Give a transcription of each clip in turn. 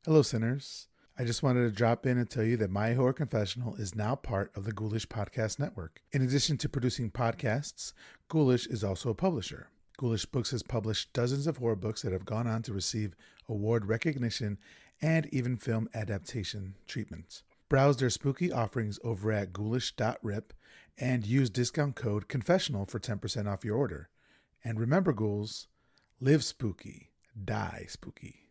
Hello, sinners. I just wanted to drop in and tell you that My Horror Confessional is now part of the Ghoulish Podcast Network. In addition to producing podcasts, Ghoulish is also a publisher. Ghoulish Books has published dozens of horror books that have gone on to receive award recognition and even film adaptation treatments. Browse their spooky offerings over at ghoulish.rip and use discount code CONFESSIONAL for 10% off your order. And remember, ghouls, live spooky, die spooky.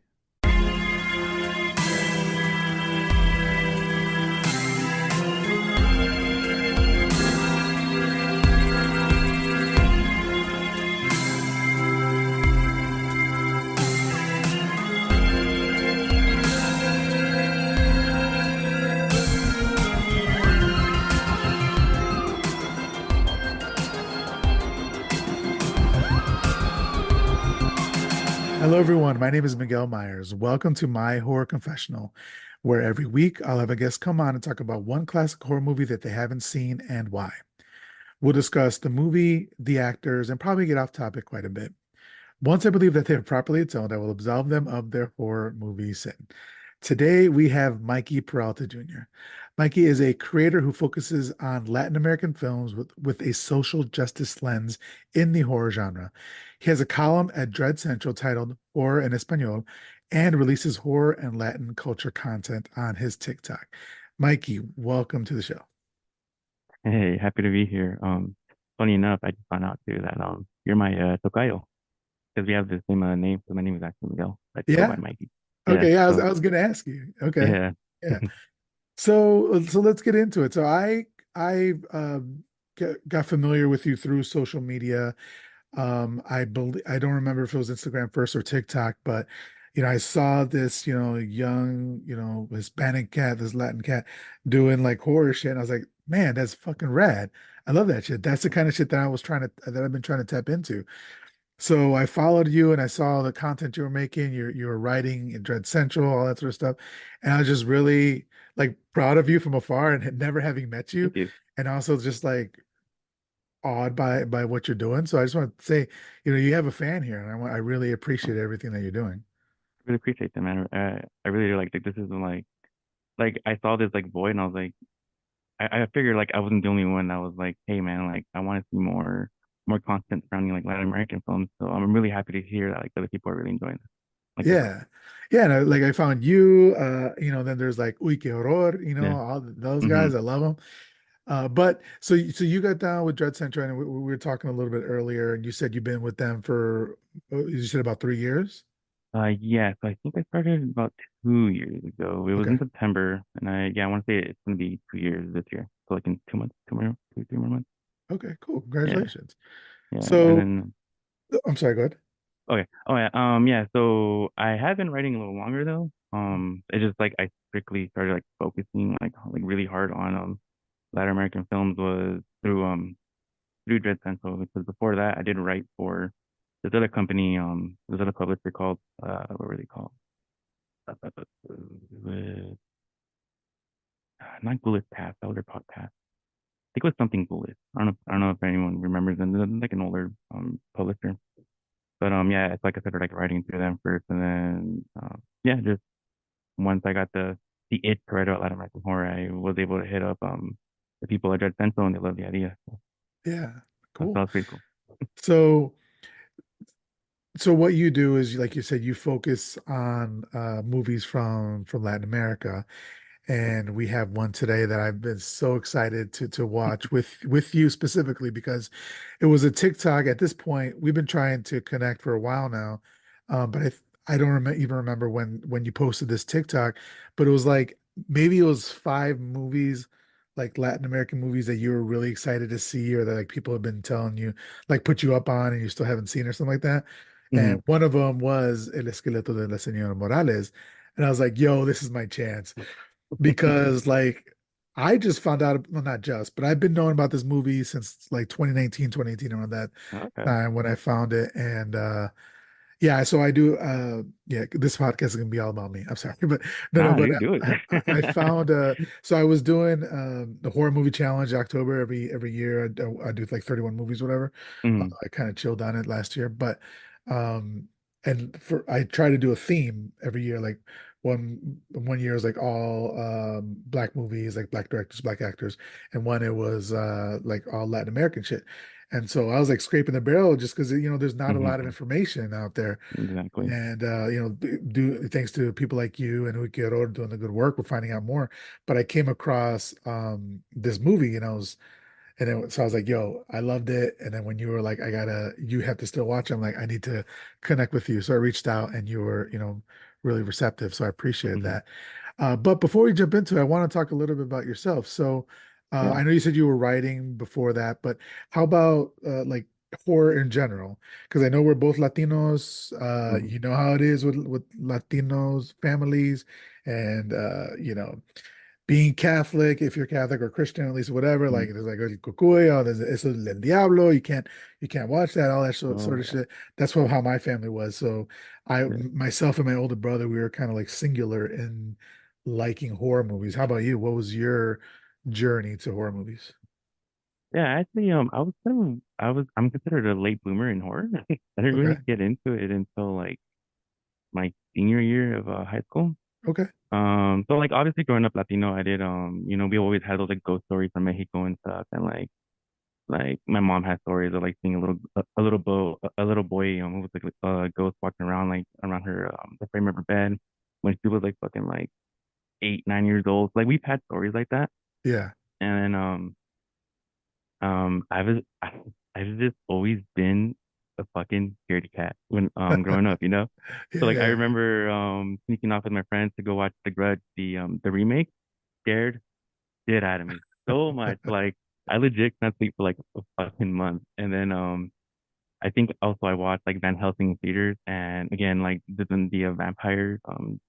Hello, everyone. My name is Miguel Myers. Welcome to My Horror Confessional, where every week I'll have a guest come on and talk about one classic horror movie that they haven't seen and why. We'll discuss the movie, the actors, and probably get off topic quite a bit. Once I believe that they are properly atoned, I will absolve them of their horror movie sin. Today, we have Mikey Peralta Jr. Mikey is a creator who focuses on Latin American films with a social justice lens in the horror genre. He has a column at Dread Central titled Horror en Español and releases horror and Latin culture content on his TikTok. Mikey, welcome to the show. Hey, happy to be here. Funny enough, I just found out too that you're my tocayo because we have the same name. So my name is actually Miguel. I just go by Yeah. Mikey. Yeah. Okay. Yeah, So I was going to ask you. Okay. yeah. Yeah. So let's get into it. So I got familiar with you through social media. I don't remember if it was Instagram first or TikTok, but I saw this, young, Hispanic cat, this Latin cat doing like horror shit. And I was like, man, that's fucking rad. I love that shit. That's the kind of shit that I've been trying to tap into. So I followed you and I saw the content you were making. You were writing in Dread Central, all that sort of stuff. And I was just really like proud of you from afar and had never having met you. Thank you. And also just like awed by what you're doing. So I just want to say, you have a fan here, and I really Oh, appreciate everything that you're doing. really appreciate that, man. I really do like this is like I saw this like void and I was like I figured like I wasn't the only one that was like, hey man, like I want to see more content surrounding like Latin American films. So I'm really happy to hear that like other people are really enjoying this, like yourself. Yeah. Yeah, and like I found you, then there's like Uy Que Horror, Yeah. all those Mm-hmm. guys, I love them. But so you got down with Dread Center, and we were talking a little bit earlier, and you said you've been with them for, you said about 3 years? Yeah, so I think I started about 2 years ago. It was in Okay. September, and I want to say it's gonna be 2 years this year. So like in 2 months, 3 more months. Okay, cool. Yeah, Congratulations. yeah, and So then I'm sorry, go ahead. okay, oh yeah, yeah. So I have been writing a little longer though. It's just like I strictly started like focusing like really hard on Latin American films was through Dread Central because before that I did write for this other company this other publisher called what were they called? Not Bullet Pass. That was their podcast. I think it was something Bullet. I don't know if anyone remembers them. They're like an older publisher. But yeah, it's like I started like writing through them first, and then yeah, just once I got the itch to write about Latin American horror, I was able to hit up the people at Dread Central, and they loved the idea. So Yeah, that cool. was pretty cool. So So what you do is, like you said, you focus on movies from Latin America, and we have one today that I've been so excited to watch with you specifically because it was a TikTok. At this point, we've been trying to connect for a while now, but I don't even remember when you posted this TikTok, but it was like maybe it was 5 movies, like Latin American movies that you were really excited to see or that like people have been telling you, like put you up on and you still haven't seen or something like that. Hmm. And one of them was El Esqueleto de la Senora Morales. And I was like, yo, this is my chance. Because like I just found out, well, not just, but I've been knowing about this movie since like 2019, 2018, around that Okay. time when I found it. And yeah, so I do yeah, this podcast is gonna be all about me. I'm sorry, but no, Nah, but dude, do I it. found so I was doing the horror movie challenge October every year. I do like 31 movies, whatever. Hmm. I kind of chilled on it last year, but um and for I try to do a theme every year, like one year was like all black movies, like black directors, black actors, and one it was like all Latin American shit. And so I was like scraping the barrel just because there's not a lot of Hmm. information out there. Exactly. And do thanks to people like you and Ukiyo doing the good work, we're finding out more. But I came across this movie, and so I was like, yo, I loved it. And then when you were like, you have to still watch it, I'm like, I need to connect with you. So I reached out and you were, really receptive. So I appreciate Hmm. that. But before we jump into it, I want to talk a little bit about yourself. So Yeah. I know you said you were writing before that, but how about like horror in general? Because I know we're both Latinos. Hmm. You know how it is with Latinos families and being Catholic, if you're Catholic or Christian, at least whatever, like Hmm. there's like El Cucuy, or there's eso del diablo, you can't watch that, all that Oh sort of yeah. shit. That's how my family was. So Yeah. myself and my older brother, we were kind of like singular in liking horror movies. How about you? What was your journey to horror movies? Yeah, actually, I'm considered a late bloomer in horror. I didn't Okay. really get into it until like my senior year of high school. Okay. So like obviously growing up Latino, I did we always had those like ghost stories from Mexico and stuff, and like my mom had stories of like seeing a little boy who was like a ghost walking around like around her the frame of her bed when she was like fucking like 8, 9 years old. Like we've had stories like that, Yeah. and then I've just always been a fucking scaredy cat when growing up, you know. So like I Yeah. remember sneaking off with my friends to go watch The Grudge, the remake, scared shit out of me so much. Like I legit can't sleep for like a fucking month. And then I think also I watched like Van Helsing in theaters, and again like the vampire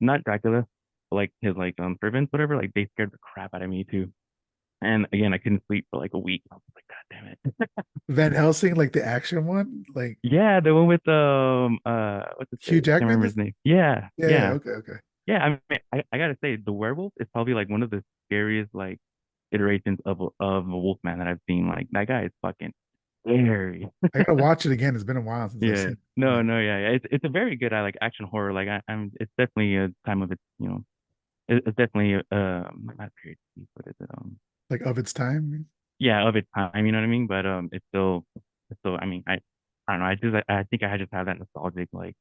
not Dracula, but like his like servants whatever, like they scared the crap out of me too. And again I couldn't sleep for like a week. I was like, God damn it. Van Helsing, like the action one, like Yeah, the one with what's his Hugh face? I can't Jackman. remember his name. Yeah, Yeah. Yeah. yeah. Okay. Okay. Yeah, I mean, I gotta say, the werewolf is probably like one of the scariest like iterations of a wolfman that I've seen. Like that guy is fucking scary. I gotta watch it again. It's been a while since I've Yeah. seen it. No, But no, yeah, yeah. It's a very good like action horror. Like I'm it's definitely a time of its, it's definitely not a period piece, but is it like of its time. yeah, of its time, you know what I mean? But it's still I mean, I don't know, I think I just have that nostalgic like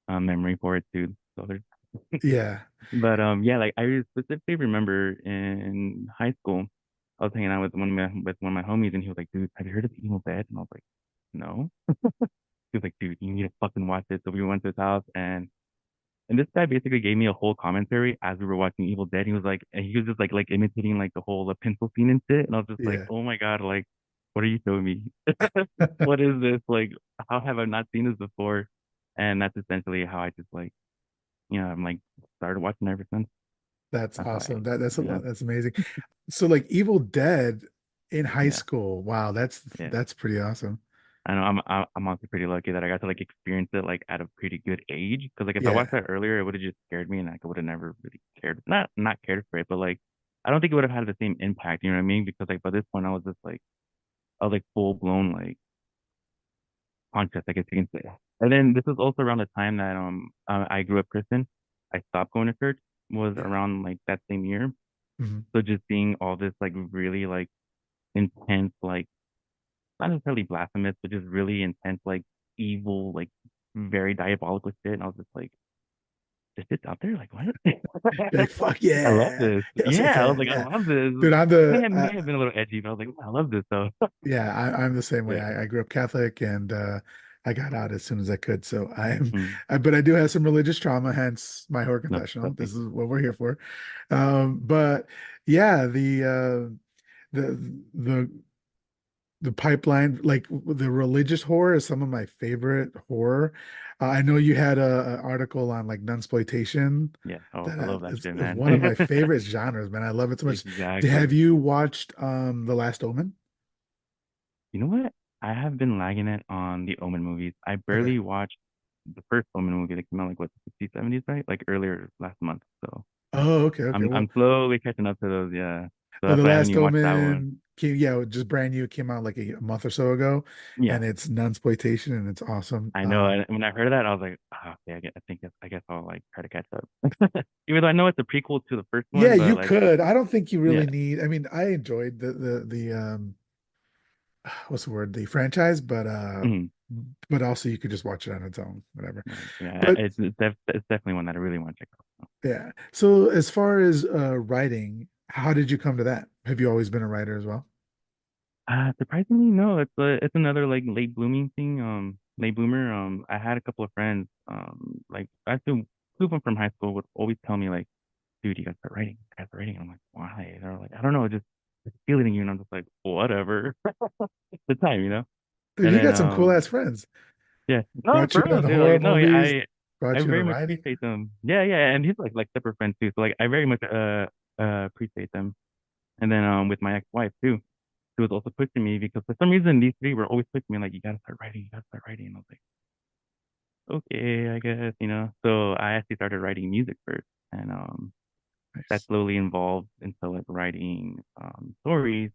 memory for it too. So there's Yeah. But yeah, like I specifically remember in high school, I was hanging out with one of my homies, and he was like, "Dude, have you heard of Evil Dead?" And I was like, "No." He was like, "Dude, you need to fucking watch it." So we went to his house, and this guy basically gave me a whole commentary as we were watching Evil Dead. He was like, and he was just like imitating like the whole pencil scene and shit, and I was just like, Yeah. "Oh my God, like, what are you showing me? What is this? Like, how have I not seen this before?" And that's essentially how I just like, I'm like started watching ever since. That's That's why, awesome. That's a yeah, lot. That's amazing. So like Evil Dead in high yeah, school. Wow, that's yeah. that's pretty awesome. I know I'm honestly pretty lucky that I got to like experience it like at a pretty good age. Because like if I watched Yeah. that earlier, it would have just scared me, and like, I would have never really cared. Not cared for it, but like I don't think it would have had the same impact. You know what I mean? Because like by this point, I was like full blown like conscious, I guess you can say. And then this was also around the time that I grew up Christian. I stopped going to church was Yeah. around like that same year. Mhm. So just seeing all this like really like intense like not necessarily blasphemous, but just really intense, like evil, like very diabolical shit. And I was just like, this shit's out there? Like, what? You're like, fuck I love yeah. this. Yes, I Yeah, I was can. like, I Yeah. love this. Dude, May have been a little edgy, but I was like, I love this though. yeah, I'm the same way. Yeah. I grew up Catholic and I got out as soon as I could. So Mm. but I do have some religious trauma, hence my horror No, confessional. trust me. This is what we're here for. But yeah, the the pipeline, like the religious horror is some of my favorite horror. I know you had a article on like nunsploitation Yeah. Oh, that I love that is shit, man. one of my favorite genres, man. I love it so much. Have Exactly. you watched The Last Omen? You know what? I have been lagging it on the Omen movies. I Okay. barely watched the first Omen movie that came out like what, 60s, 70s, right? Like earlier last month. So Oh, okay, okay. I'm Well, slowly catching up to those, yeah. So The that's why I haven't Last even watched that one. Omen yeah, just brand new. It came out like a month or so ago, Yeah, and it's nunsploitation, and it's awesome. I know. And when I heard of that, I was like, oh, okay, I guess I'll like try to catch up. Even though I know it's a prequel to the first Yeah, one, but you like, could. I don't think you yeah, really need. I mean, I enjoyed the what's the word? The franchise, mhm, but also you could just watch it on its own, whatever. right, yeah, But it's definitely one that I really want to check out. yeah. So as far as writing, how did you come to that? Have you always been a writer as well? Surprisingly, no. It's another like late blooming thing. Late bloomer. I had a couple of friends. Like I still two of them from high school would always tell me like, "Dude, you gotta start writing. You gotta start writing." I'm like, "Why?" They're like, "I don't know. Just feel it in you." And I'm just like, "Whatever." It's the time, you know. Dude, And you then got some cool ass friends. yeah, no, Brought you for real, into dude. horror Like, no, yeah, movies, I brought you into very much writing. appreciate them. Yeah, yeah, and he's like separate friends too. So like, I very much appreciate them. And then with my ex-wife too. She was also pushing me because for some reason these three were always pushing me like you gotta start writing, you gotta start writing. And I was like, okay, I guess, you know. So I actually started writing music first, and that Nice. slowly evolved into like writing stories.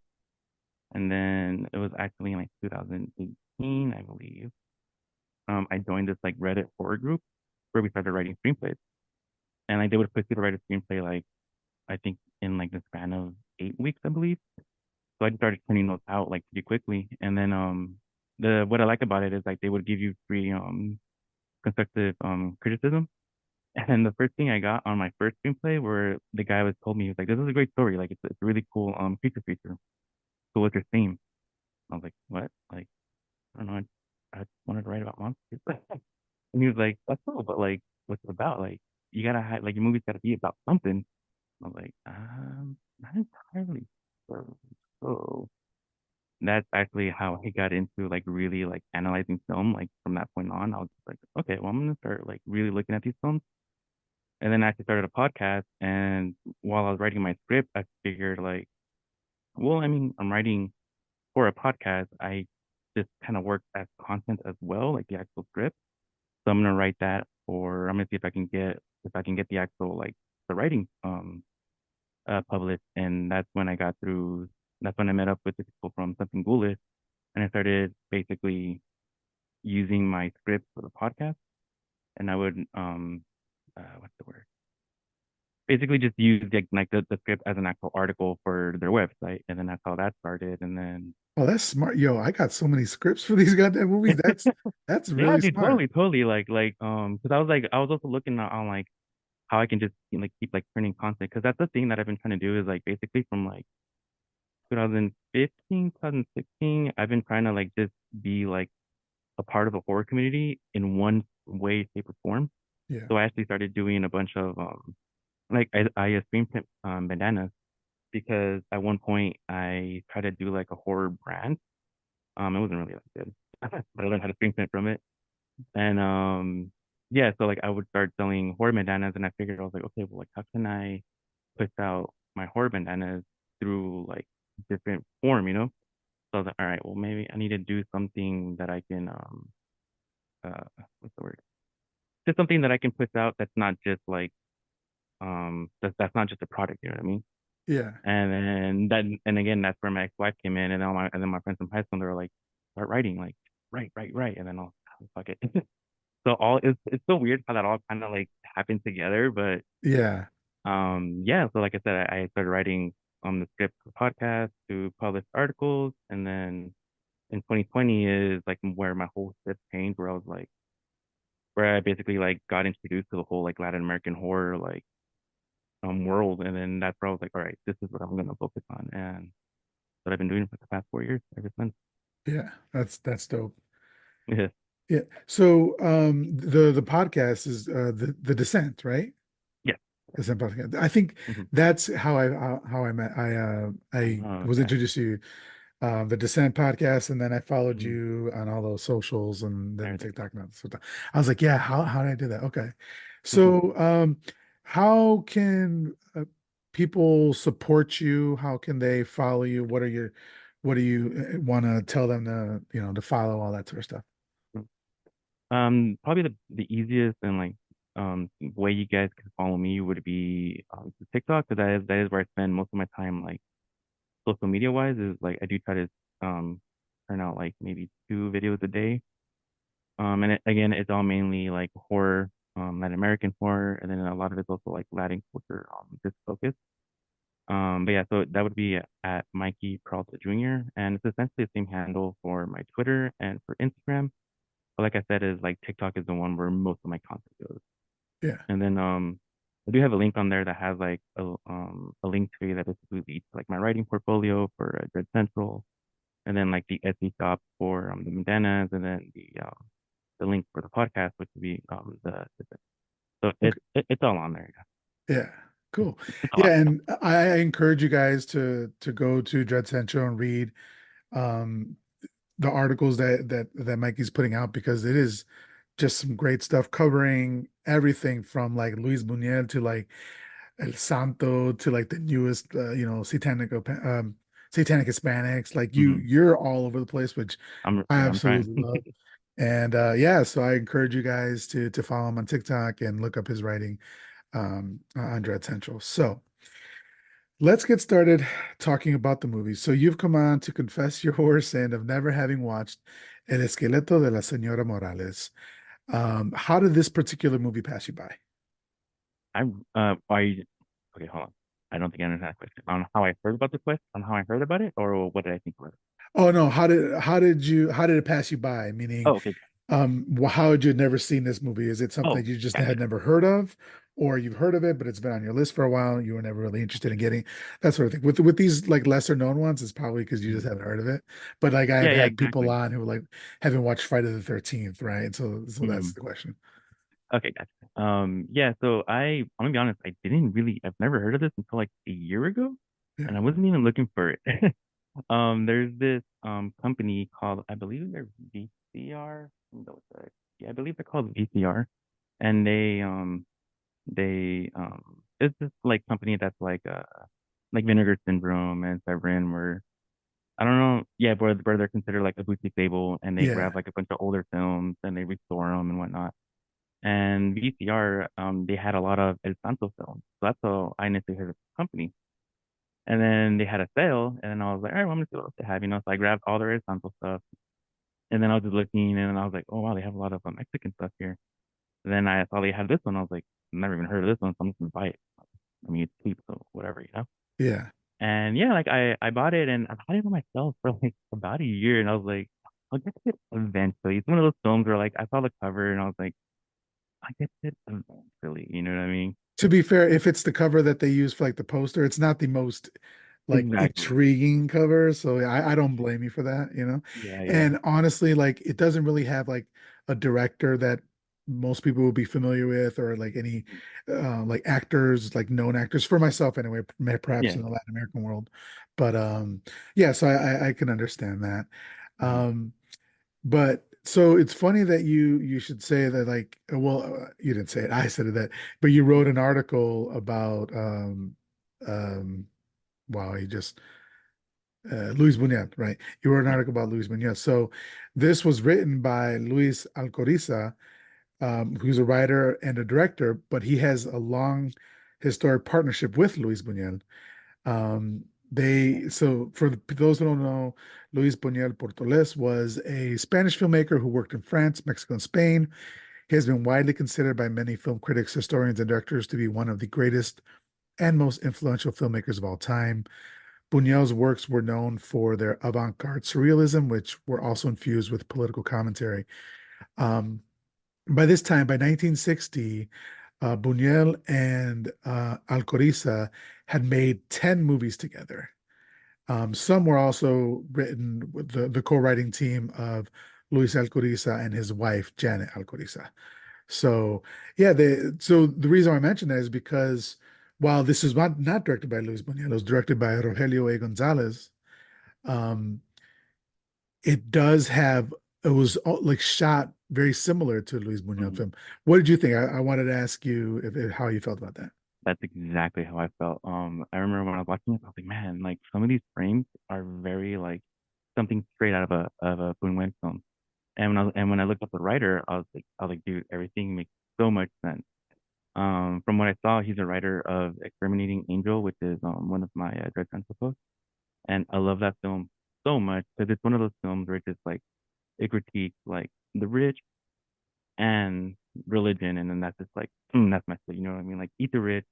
And then it was actually in like 2018, I believe. I joined this like Reddit horror group where we started writing screenplays, and like they would push you to write a screenplay like I think in like the span of 8 weeks, I believe. So I just started turning those out like pretty quickly. And then the what I like about it is like they would give you free constructive criticism. And the first thing I got on my first screenplay where the guy was told me he was like, "This is a great story. Like it's a really cool creature feature. So what's your theme?" I was like, "What?" Like, I don't know. I wanted to write about monsters. And he was like, "That's cool, but like what's it about? Like you gotta have like your movie's gotta be about something." I was like, not entirely sure. So that's actually how I got into like really like analyzing film. Like from that point on, I was just like, okay, well, I'm gonna start like really looking at these films. And then I actually started a podcast. And while I was writing my script, I figured like, well, I mean, I'm writing for a podcast. I just kind of work as content as well, like the actual script. So I'm gonna write that, or I'm gonna see if I can get the actual like the writing published. And that's when I got through. That's when I met up with the people from Something Ghoulish, and I started basically using my script for the podcast, and I would what's the word? Basically, just use the script as an actual article for their website, and then that's how that started. And then Oh, that's smart. Yo, I got so many scripts for these goddamn movies. That's yeah, really dude, smart. totally, because I was also looking on like how I can just like keep like turning content because that's the thing that I've been trying to do is like basically from like 2015, 2016, I've been trying to like just be like a part of the horror community in one way, shape, or form. Yeah. So I actually started doing a bunch of like I screen print bandanas because at one point I tried to do like a horror brand. It wasn't really that good, but I learned how to screen print from it. And yeah, so like I would start selling horror bandanas, and I figured I was like, okay, well, like how can I push out my horror bandanas through like different form, you know? So I was like, all right, well, maybe I need to do something that I can what's the word? Just something that I can push out that's not just like that's not just a product, you know what I mean? Yeah. And again that's where my ex-wife came in, and then my friends from high school they were like, start writing, like write, and then I'll fuck it. So all it's so weird how that all kind of like happened together, but Yeah. yeah. So like I said, I started writing the script for podcast to publish articles, and then in 2020 is like where my whole shift changed, where I was like, where I basically like got introduced to the whole like Latin American horror like world, and then that's where I was like, all right, this is what I'm gonna focus on, and what I've been doing for the past 4 years ever since. Yeah. That's dope. Yeah, Yeah. So the podcast is the Descent, right? yeah. Descent podcast. I think Hmm. that's how I met I Oh, was okay. introduced to the Descent podcast, and then I followed Hmm. you on all those socials and then Everything. TikTok and all that stuff. I was like, yeah, how did I do that? Okay. Hmm. So how can people support you? How can they follow you? What do you want to tell them to, to follow all that sort of stuff? Probably the easiest and like way you guys can follow me would be TikTok because that is where I spend most of my time like social media wise is like I do try to um turn out like maybe 2 videos a day. And again, it's all mainly like horror, Latin American horror, and then a lot of it's also like Latin culture, just focus. But yeah, so that would be at Mikey Peralta Jr. And it's essentially the same handle for my Twitter and for Instagram. But like I said, is like TikTok is the one where most of my content goes. Yeah. And then I do have a link on there that has like a link tree that basically leads to like my writing portfolio for Dread Central, and then like the Etsy shop for the bandanas, and then the link for the podcast, which would be so Okay. it's all on there. Yeah. Cool. It's a lot Yeah, of stuff. and I encourage you guys to go to Dread Central and read um the articles that Mikey's putting out because it is just some great stuff covering everything from like Luis Buñuel to like El Santo to like the newest satanic Hispanics. Like Hmm. you're all over the place, which I I'm trying. absolutely love. And yeah, so I encourage you guys to follow him on TikTok and look up his writing on Dread Central. So let's get started talking about the movie. So you've come on to confess your horror sin of never having watched El Esqueleto de la Senora Morales. How did this particular movie pass you by? I are you okay? Hold on. I don't think I understand that question. On how I heard about the question, on how I heard about it, or what did I think about it? Oh no, how did it pass you by? Meaning, Oh, okay. how had you never seen this movie? Is it something Oh, that you just gotcha. had never heard of, or you've heard of it, but it's been on your list for a while, and you were never really interested in getting that sort of thing? With these like lesser known ones, it's probably because you just Mhm. haven't heard of it. But like I've Yeah, yeah, had people exactly. on who like haven't watched Friday the 13th, right? So that's Mhm. the question. Okay, gotcha. Yeah, so I'm gonna be honest, I've never heard of this until like a year ago, Yeah, and I wasn't even looking for it. There's this company called, I believe they're VCR. Let me double check. Yeah, I believe they're called VCR, and they it's this like company that's like Vinegar Syndrome and Severin, where I don't know, yeah, where they're considered like a boutique label, and they yeah, grab like a bunch of older films and they restore them and whatnot. And VCR, they had a lot of El Santo films. So that's how I initially heard of the company. And then they had a sale, and then I was like, all right, well, I'm gonna see what else they have, you know. So I grabbed all their El Santo stuff, and then I was just looking, and then I was like, oh wow, they have a lot of Mexican stuff here. And then I saw they had this one. I was like, never even heard of this one, so I'm just gonna buy it. I mean, it's cheap, so whatever, you know. yeah. And yeah, like I bought it, and I bought it by myself for like about a year, and I was like, I'll get to it eventually. It's one of those films where like I saw the cover, and I was like, I get to it eventually. You know what I mean? To be fair, if it's the cover that they use for like the poster, it's not the most like Exactly. intriguing cover. So I don't blame you for that, you know. Yeah, yeah. And honestly, like it doesn't really have like a director that most people will be familiar with or like any like actors, like known actors for myself anyway, perhaps Yeah. in the Latin American world. But yeah, so I can understand that. Mhm. Um but so it's funny that you should say that like well you didn't say it I said it that but you wrote an article about um wow he just Luis Buñuel, right? You wrote an Yeah. article about Luis Buñuel. So this was written by Luis Alcoriza, who's a writer and a director, but he has a long historic partnership with Luis Buñuel. So for those who don't know, Luis Buñuel Portoles was a Spanish filmmaker who worked in France, Mexico, and Spain. He has been widely considered by many film critics, historians, and directors to be one of the greatest and most influential filmmakers of all time. Buñuel's works were known for their avant-garde surrealism, which were also infused with political commentary. Um, by this time, by 1960, Buñuel and Alcoriza had made 10 movies together. Some were also written with the co-writing team of Luis Alcoriza and his wife, Janet Alcoriza. So, yeah, so the reason I mention that is because while this is not directed by Luis Buñuel, it was directed by Rogelio A. Gonzalez. Um, it does have it was like shot very similar to a Luis Buñuel Mhm. film. What did you think? I wanted to ask you if how you felt about that. That's exactly how I felt. I remember when I was watching it, I was like, man, like some of these frames are very like something straight out of a Boon film. And when I looked up the writer, I was like, dude, everything makes so much sense. From what I saw, he's a writer of Exterminating Angel, which is one of my Dread Central posts. and I love that film so much because it's one of those films where it just like it critiques like the rich and religion, and then that's just like that's my shit. You know what I mean? Like eat the rich,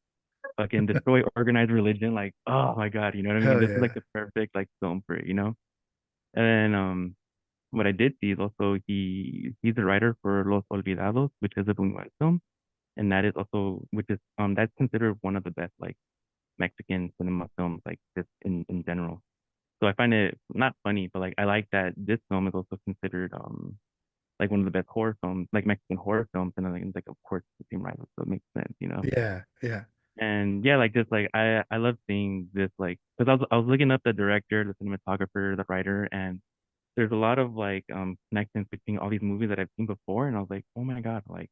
fucking destroy organized religion. Like oh my god, you know what I mean? Hell This is like yeah. the perfect like film for it, you know? And what I did see is also he's the writer for Los Olvidados, which is a Buñuel film, and that is also which is that's considered one of the best like Mexican cinema films like just in general. So I find it not funny, but like I like that this film is also considered like one of the best horror films, like Mexican horror films, and then like of course the same writer, so it makes sense, you know. Yeah, yeah, And yeah, like just like I love seeing this like because I was looking up the director, the cinematographer, the writer, and there's a lot of like connections between all these movies that I've seen before, and I was like, oh my God, like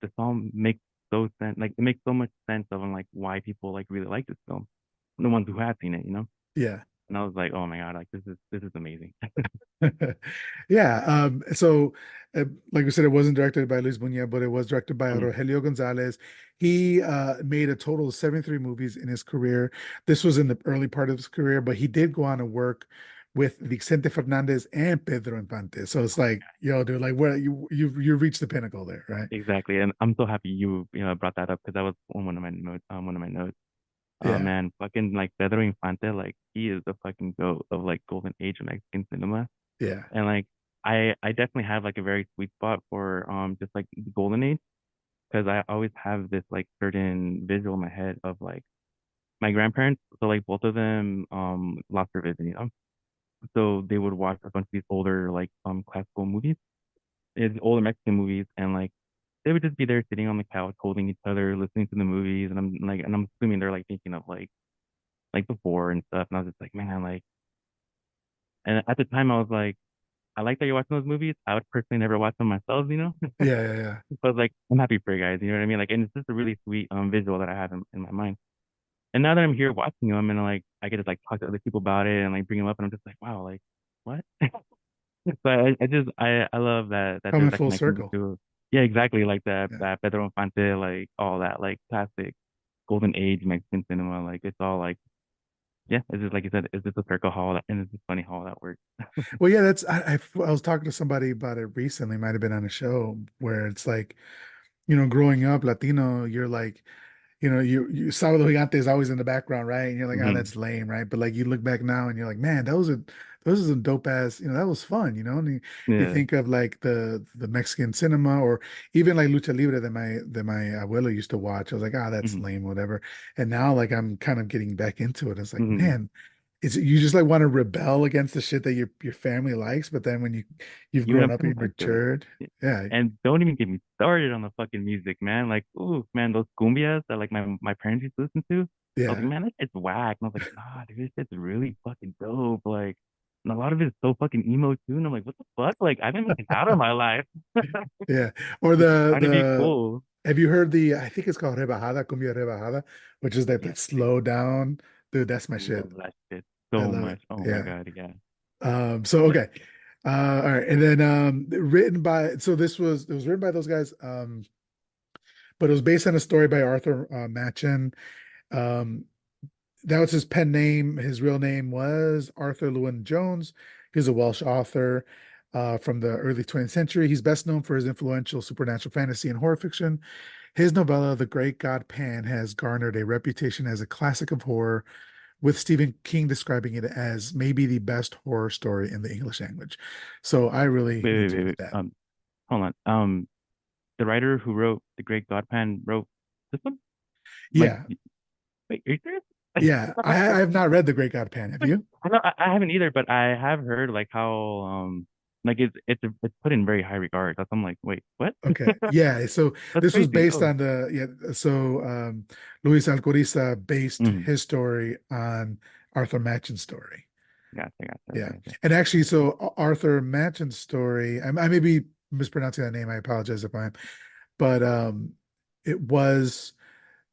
this all makes so sense, like it makes so much sense of like why people like really like this film, the ones who have seen it, you know. yeah. And I was like, oh my God, like this is amazing. Yeah. So, like we said, it wasn't directed by Luis Buñuel, but it was directed by Mhm. Rogelio Gonzalez. He made a total of 73 movies in his career. This was in the early part of his career, but he did go on to work with Vicente Fernandez and Pedro Infante. So it's like, yo, dude, like where you reached the pinnacle there, right? Exactly, and I'm so happy you know brought that up because that was on one of my notes. One of my notes. Yeah, Man, fucking like Pedro Infante, like he is the fucking goat of like golden age of Mexican cinema, yeah, and like I definitely have like a very sweet spot for just like the golden age because I always have this like certain visual in my head of like my grandparents. So like both of them lost their vision, you know, so they would watch a bunch of these older like classical movies, older Mexican movies, and like they would just be there sitting on the couch holding each other, listening to the movies, and I'm assuming they're like thinking of like before and stuff. And I was just like, man, like, and at the time I was like, I like that you're watching those movies. I would personally never watch them myself, you know. yeah, yeah, yeah. But like, I'm happy for you guys, you know what I mean? Like, and it's just a really sweet visual that I have in my mind. And now that I'm here watching them, and like, I get to like talk to other people about it and like bring them up, and I'm just like, wow, like, what? So I love that Coming there's that full connection circle. between, yeah, exactly, like Yeah. that Pedro Infante, like all that like classic golden age Mexican cinema, like it's all like yeah, it's just like you said, it's just a circle how that, and it's just funny how that works. Well, yeah, I was talking to somebody about it recently, might have been on a show where it's like, growing up Latino, you're like, you Sábado Gigante is always in the background, right? And you're like, oh, Hmm. that's lame, right? But like you look back now and you're like, man, those are some dope ass, that was fun, And you Yeah. think of like the Mexican cinema or even like lucha libre that my abuelo used to watch. I was like, ah, that's Hmm. lame, whatever. And now like I'm kind of getting back into it. It's like, Hmm. man, is it you just like want to rebel against the shit that your family likes, but then when you've You grown have up, come you've back to it. matured. Yeah. Yeah, And don't even get me started on the fucking music, man. Like, ooh, man, those cumbias that like my parents used to listen to. I was like, yeah, man, that shit's whack. And I was like, nah, dude, this shit's really fucking dope. Like, and a lot of it is so fucking emo too. And I'm like, what the fuck? Like, I've been missing out on my life. yeah. Or Just the trying to be the cool. have you heard I think it's called rebajada, cumbia rebajada, which is that Yes, slow down, dude. That's my I shit. love that shit I so love it. much. Oh my Yeah. God, yeah. So Yeah. okay. All right. And then written by so it was written by those guys, but it was based on a story by Arthur Machen. Um, that was his pen name. His real name was Arthur Llewellyn Jones. He's a Welsh author from the early 20th century. He's best known for his influential supernatural fantasy and horror fiction. His novella, The Great God Pan, has garnered a reputation as a classic of horror, with Stephen King describing it as maybe the best horror story in the English language. So I really enjoyed Wait. that. Hold on. The writer who wrote The Great Godpan wrote this one? Like, Yeah, wait, are you serious? yeah. I have not read The Great God Pan. Have you? I know I haven't either, but I have heard like how like it's put in very high regard. That's I'm like, wait, what? Okay. Yeah. So That's this was crazy. based Oh, on so Luis Alcoriza based mm, his story on Arthur Machen's story. gotcha. Yeah. Okay, okay. And actually, so Arthur Machen's story, I may be mispronouncing that name. I apologize if I am, but it was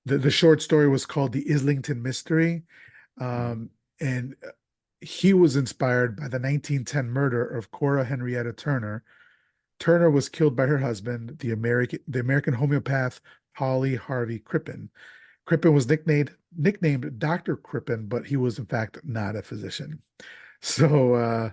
the short story was called The Islington Mystery. Mm, Um, and he was inspired by the 1910 murder of Cora Henrietta Turner. Turner was killed by her husband, the American homeopath Holly Harvey Crippen. Crippen was nicknamed nicknamed Dr. Crippen, but he was in fact not a physician. So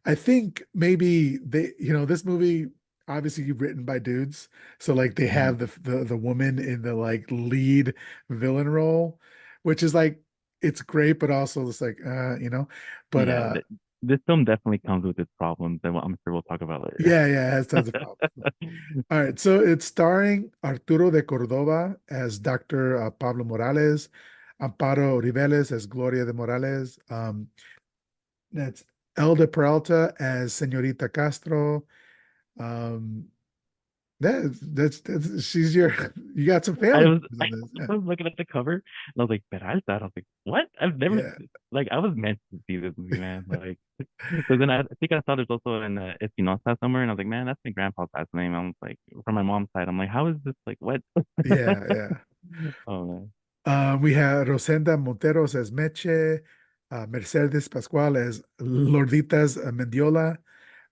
I think maybe this movie obviously written by dudes. So like they Mhm. have the woman in the like lead villain role, which is like it's great, but also it's like but Yeah, this film definitely comes with its problems that I'm sure we'll talk about later. yeah, it has tons of problems. All right, so it's starring Arturo de Cordova as Dr. Pablo Morales, Amparo Riveles as Gloria de Morales, that's Elda Peralta as Senorita Castro. Um, that's she's your you got some I family was members I in this. was looking at the cover and I was like, Peralta. I was like, what? I've never Yeah, like I was meant to see this movie, man. Like, because then I think I saw there's also an Espinosa somewhere, and I was like, man, that's my grandpa's last name. I was like, from my mom's side, I'm like, how is this like what? yeah. Oh man, We have Rosenda Monteros as Meche, Mercedes Pascual as Lorditas Mendiola,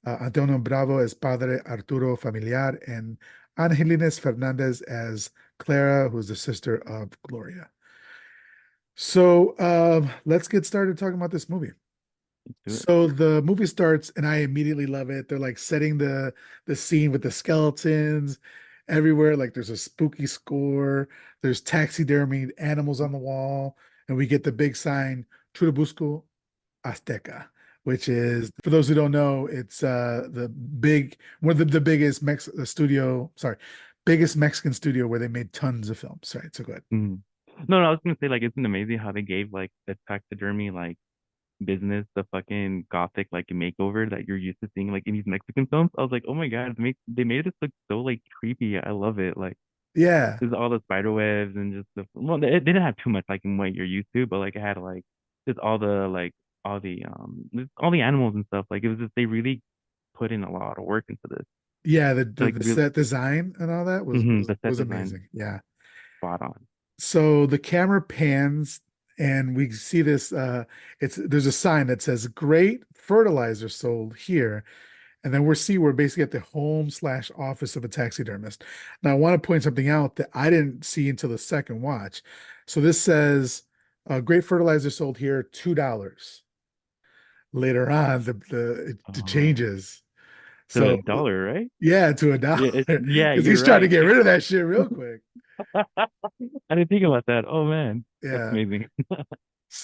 Antonio Bravo as Padre Arturo Familiar, and Angelines Fernandez as Clara, who's the sister of Gloria. So let's get started talking about this movie. let's do it. So the movie starts, and I immediately love it. They're like setting the scene with the skeletons everywhere. Like there's a spooky score. There's taxidermied animals on the wall, and we get the big sign Churubusco Azteca, which is for those who don't know, it's the big one of the biggest biggest Mexican studio where they made tons of films. Right. So good. Mhm. No, no, I was gonna say like, isn't it amazing how they gave like the taxidermy like business the fucking gothic like makeover that you're used to seeing like in these Mexican films? I was like, oh my God, they made this look so like creepy. I love it. Like Yeah. there's all the spider webs and just they didn't have too much like in what you're used to, but like it had like just all the animals and stuff. Like it was just they really put in a lot of work into this. Yeah, the Like the real set design and all that was was the set was design amazing. Yeah. spot on. So the camera pans and we see this it's there's a sign that says great fertilizer sold here. And then we're basically at the home slash office of a taxidermist. Now I want to point something out that I didn't see until the second watch. So this says great fertilizer sold here, $2. Later on, it Oh, changes. to a So dollar, right? yeah, to a dollar Yeah, yeah, because you're he's trying to right. get rid of that shit real quick. I didn't think about that. Oh man, that's Yeah. amazing.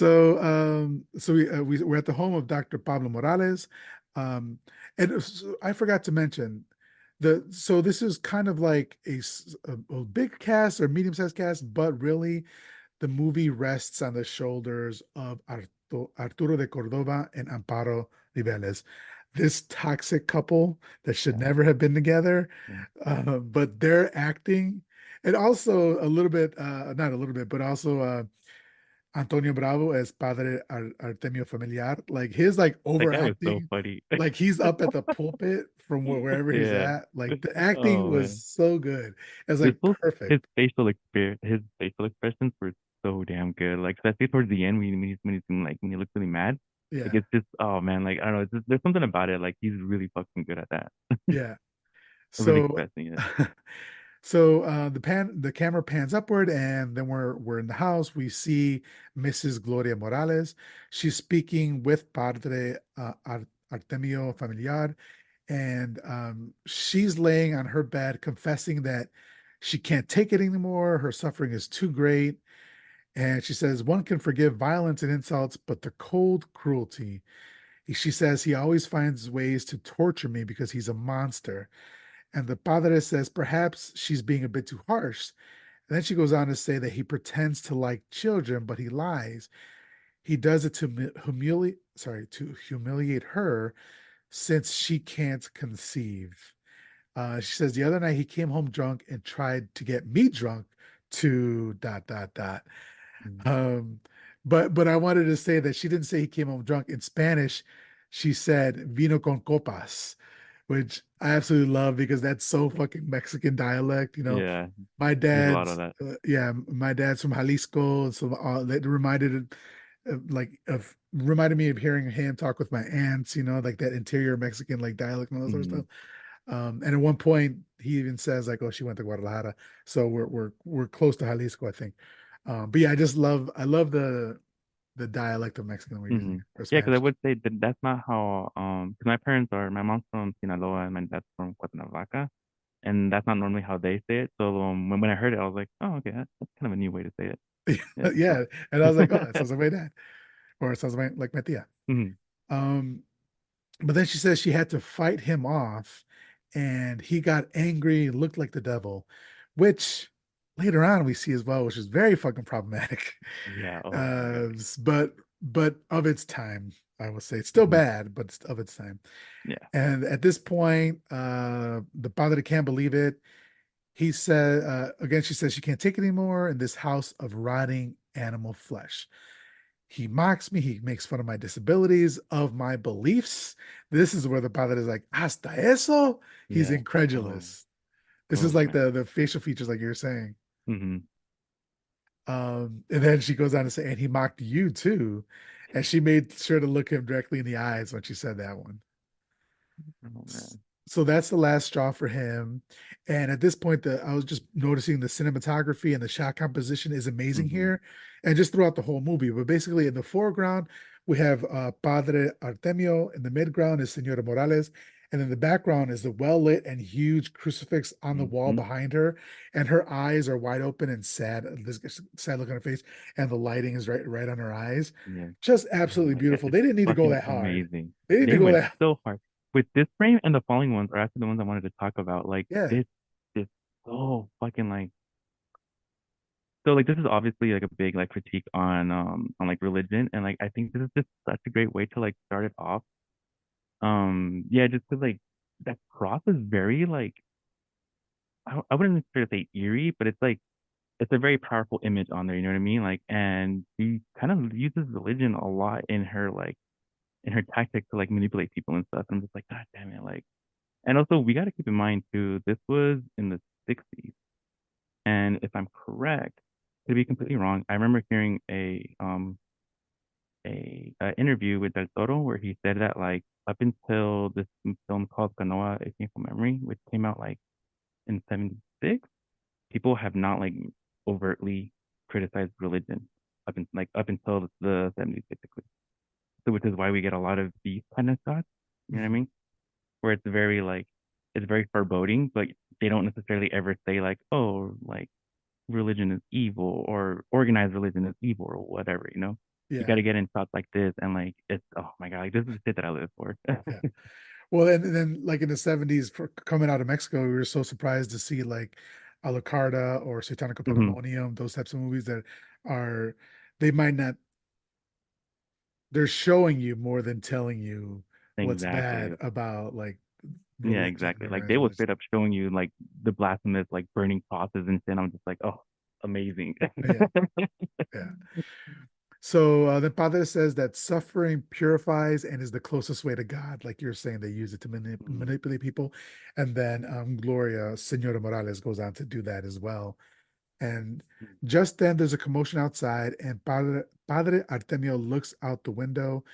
We're at the home of Dr. Pablo Morales. I forgot to mention so this is kind of like a big cast or medium-sized cast, but really the movie rests on the shoulders of Arturo de Cordova and Amparo Riveles. This toxic couple that should Yeah, never have been together, yeah. but their acting, and also a little bit, not a little bit, but also Antonio Bravo as Padre Artemio Familiar, like his like That guy was so overacting, funny. like he's up at the pulpit from wherever he's Yeah. at. Like the acting Oh was man. so good. It was His like both perfect. his facial expressions were so damn good. Like especially towards the end when he looks really mad. Like Yeah, it's just oh man, like I don't know, there's something about it. Like he's really fucking good at that. yeah. Really So expressing it. the camera pans upward and then we're in the house. We see Mrs. Gloria Morales. She's speaking with Padre Artemio Familiar, and she's laying on her bed confessing that she can't take it anymore. Her suffering is too great. And she says, one can forgive violence and insults, but the cold cruelty. She says he always finds ways to torture me because he's a monster. And the padre says perhaps she's being a bit too harsh. And then she goes on to say that he pretends to like children, but he lies. He does it to humiliate her since she can't conceive. She says the other night he came home drunk and tried to get me drunk to dot dot dot. Mm. Um, but I wanted to say that she didn't say he came home drunk. In Spanish, she said vino con copas, which I absolutely love because that's so fucking Mexican dialect. Yeah. My There's a lot of dad's that. yeah, my dad's from Jalisco, so that reminded me of hearing him talk with my aunts. Like that interior Mexican like dialect and all that sort of Mm. stuff. And at one point, he even says like, "Oh, she went to Guadalajara," so we're close to Jalisco, I think. But yeah, I love the dialect of Mexican we're Hmm. using or Yeah, because I Spanish. would say that that's not how, because my parents are, my mom's from Sinaloa and my dad's from Cuernavaca, and that's not normally how they say it. So when I heard it, I was like, oh, okay, that's kind of a new way to say it. Yeah, so. Yeah, and I was like, oh, that sounds like my dad, or it sounds like my tia. Hmm. Um, but then she says she had to fight him off, and he got angry, looked like the devil, which later on we see as well, which is very fucking problematic. Yeah. Oh my God. But of its time, I would say it's still Hmm. bad, but it's of its time. Yeah. And at this point, the padre can't believe it. He said, again, she says she can't take it anymore in this house of rotting animal flesh. He mocks me. He makes fun of my disabilities, of my beliefs. This is where the padre is like, hasta eso? He's Yeah. Oh. incredulous. This is Oh like man. the facial features, like you're saying. Hmm. And then she goes on to say, and he mocked you too. And she made sure to look him directly in the eyes when she said that one. Oh man. So that's the last straw for him. And at this point, I was just noticing the cinematography and the shot composition is amazing Hmm. here, and just throughout the whole movie. But basically, in the foreground, we have Padre Artemio. In the midground is Senora Morales, and in the background is the well lit and huge crucifix on the wall Hmm. behind her, and her eyes are wide open and sad. This sad look on her face, and the lighting is right on her eyes. Yeah. Just Oh absolutely my God. beautiful. It's They didn't need to go fucking that hard. amazing. They didn't need They to go went that. so hard. With this frame and the following ones are actually the ones I wanted to talk about. Like Yeah. this is so fucking like, so like this is obviously like a big like critique on like religion, and like I think this is just such a great way to like start it off. Yeah, just 'cause like that cross is very like, I wouldn't necessarily say eerie, but it's like it's a very powerful image on there, you know what I mean? Like, and she kind of uses religion a lot in her like in her tactic to like manipulate people and stuff. And I'm just like, God damn it, like. And also, we got to keep in mind too, this was in the 60s, and if I'm correct, to be completely wrong, I remember hearing a interview with Del Toro where he said that like up until this film called Canoa, it came from memory, which came out like in '76, people have not like overtly criticized religion up until the '70s, basically. So which is why we get a lot of these kind of shots. You know what I Mhm. mean? Where it's very like it's very foreboding, but they don't necessarily ever say like, oh, like religion is evil or organized religion is evil or whatever, you know? You got Yeah. to get in shots like this, and like it's, oh my God, like this is the shit that I live for. Yeah. Well, and then like in the 70s for coming out of Mexico, we were so surprised to see like Alucarda or Satanic Hmm. Pandemonium, those types of movies that are they might not they're showing you more than telling you what's bad Exactly. about like Yeah, religion exactly. Like they organized will religion. straight up showing you like the blasphemous, like burning crosses and shit. I'm just like, oh, amazing. Yeah, yeah. So the Padre says that suffering purifies and is the closest way to God. Like you're saying, they use it to manipulate people. And then Gloria, Senora Morales, goes on to do that as well. And just then there's a commotion outside, and Padre Artemio looks out the window.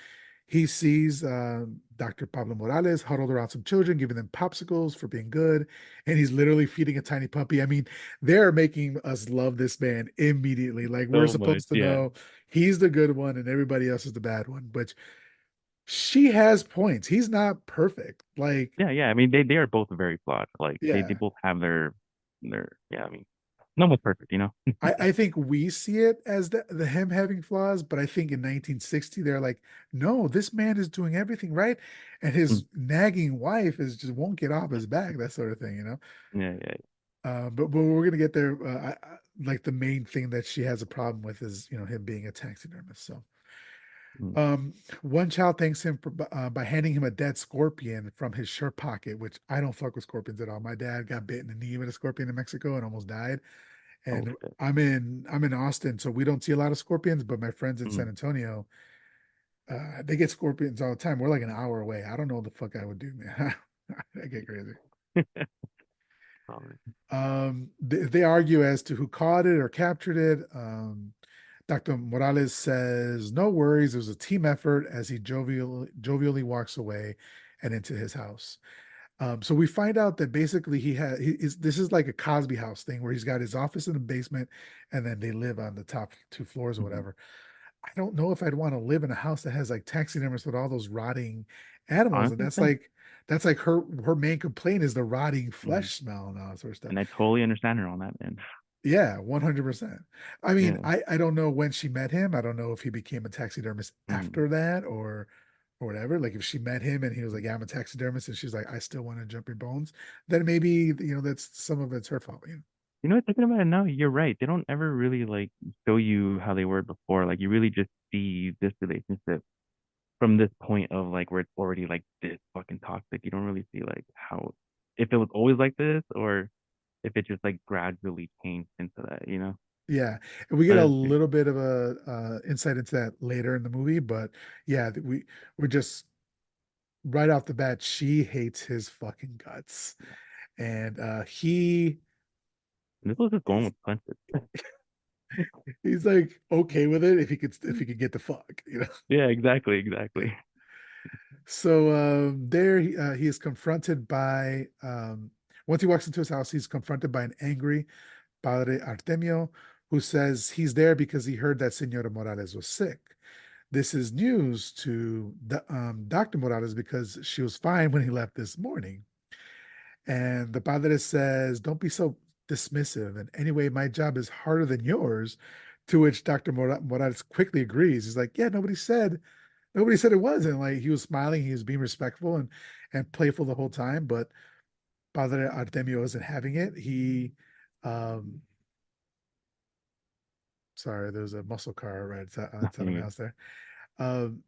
He sees Dr. Pablo Morales huddled around some children, giving them popsicles for being good. And he's literally feeding a tiny puppy. I mean, they're making us love this man immediately. Like we're So much, supposed to yeah. know he's the good one and everybody else is the bad one. But she has points. He's not perfect. Like, Yeah, yeah. I mean, they are both very flawed. Like they yeah. both have their yeah. I mean, no one's perfect, you know. I think we see it as the him having flaws, but I think in 1960 they're like, no, this man is doing everything right, and Mm. his nagging wife is just won't get off his back, that sort of thing, you know. Yeah, yeah. But we're gonna get there. Like the main thing that she has a problem with is him being a taxidermist. So Mm. um, one child thanks him by handing him a dead scorpion from his shirt pocket, which I don't fuck with scorpions at all. My dad got bitten in the knee with a scorpion in Mexico and almost died. Oh And shit. I'm in Austin, so we don't see a lot of scorpions, but my friends in San Mm. Antonio, they get scorpions all the time. We're like an hour away. I don't know what the fuck I would do, man. I get crazy. Sorry. They argue as to who caught it or captured it. Dr. Morales says, no worries, it was a team effort as he jovially walks away and into his house. So we find out that basically he is this is like a Cosby House thing where he's got his office in the basement and then they live on the top two floors or Hmm. whatever. I don't know if I'd want to live in a house that has like taxidermists with all those rotting animals. And Honestly, same. that's like her main complaint is the rotting Hmm. flesh smell and all that sort of stuff. And I totally understand her on that, man. Yeah, 100%. I mean, Yeah. I don't know when she met him. I don't know if he became a taxidermist Hmm. after that or whatever. Like if she met him and he was like, "Yeah, I'm a taxidermist," and she's like, "I still want to jump your bones," then maybe that's some of it's her fault. You know what? Thinking about it now, you're right. They don't ever really like show you how they were before. Like you really just see this relationship from this point of like where it's already like this fucking toxic. You don't really see like how if it was always like this or if it just like gradually changed into that, you know? Yeah, and we get But a it's great. little bit of a insight into that later in the movie, but yeah, we're just right off the bat, she hates his fucking guts, Yeah. and he And this was just going is with punches. he's like okay with it if he could get the fuck. Yeah, exactly, exactly. So there he is confronted by once he walks into his house, he's confronted by an angry Padre Artemio who says he's there because he heard that Senora Morales was sick. This is news to Dr. Morales because she was fine when he left this morning. And the Padre says, "Don't be so dismissive. And anyway, my job is harder than yours." To which Dr. Morales quickly agrees. He's like, "Yeah, nobody said it wasn't." Like he was smiling, he was being respectful and playful the whole time, but Padre Artemio isn't having it. Um, sorry, there's a muscle car right outside of my You're house there. Um,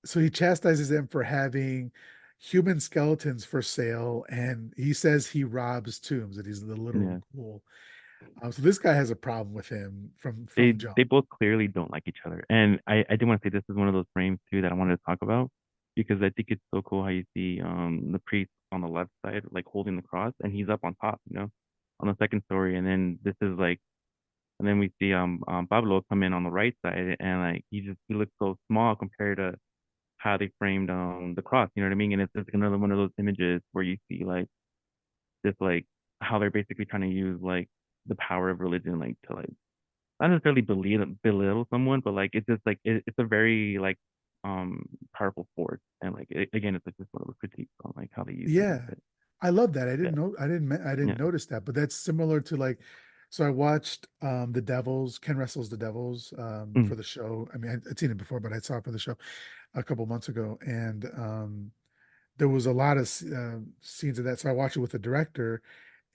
so he chastises them for having human skeletons for sale, and he says he robs tombs, that he's the literal Yeah. ghoul. So this guy has a problem with him from They jump. both clearly don't like each other. And I do want to say this is one of those frames too that I wanted to talk about because I think it's so cool how you see the priest on the left side like holding the cross and he's up on top, you know, on the second story. And then this is like and then we see Pablo come in on the right side and like he looks so small compared to how they framed the cross, you know what I mean? And it's just another one of those images where you see like just like how they're basically trying to use like the power of religion like to like not necessarily belittle someone, but like it's just like it's a very like um powerful force, and like again, it's like just one of the critiques on like how they use it and Yeah, shit. I love that. Yeah, I didn't yeah, notice that, but that's similar to like, so I watched The Devils, Ken Russell's The Devils mm, for the show. I mean, I'd seen it before, but I saw it for the show a couple months ago, and there was a lot of scenes of that. So I watched it with the director,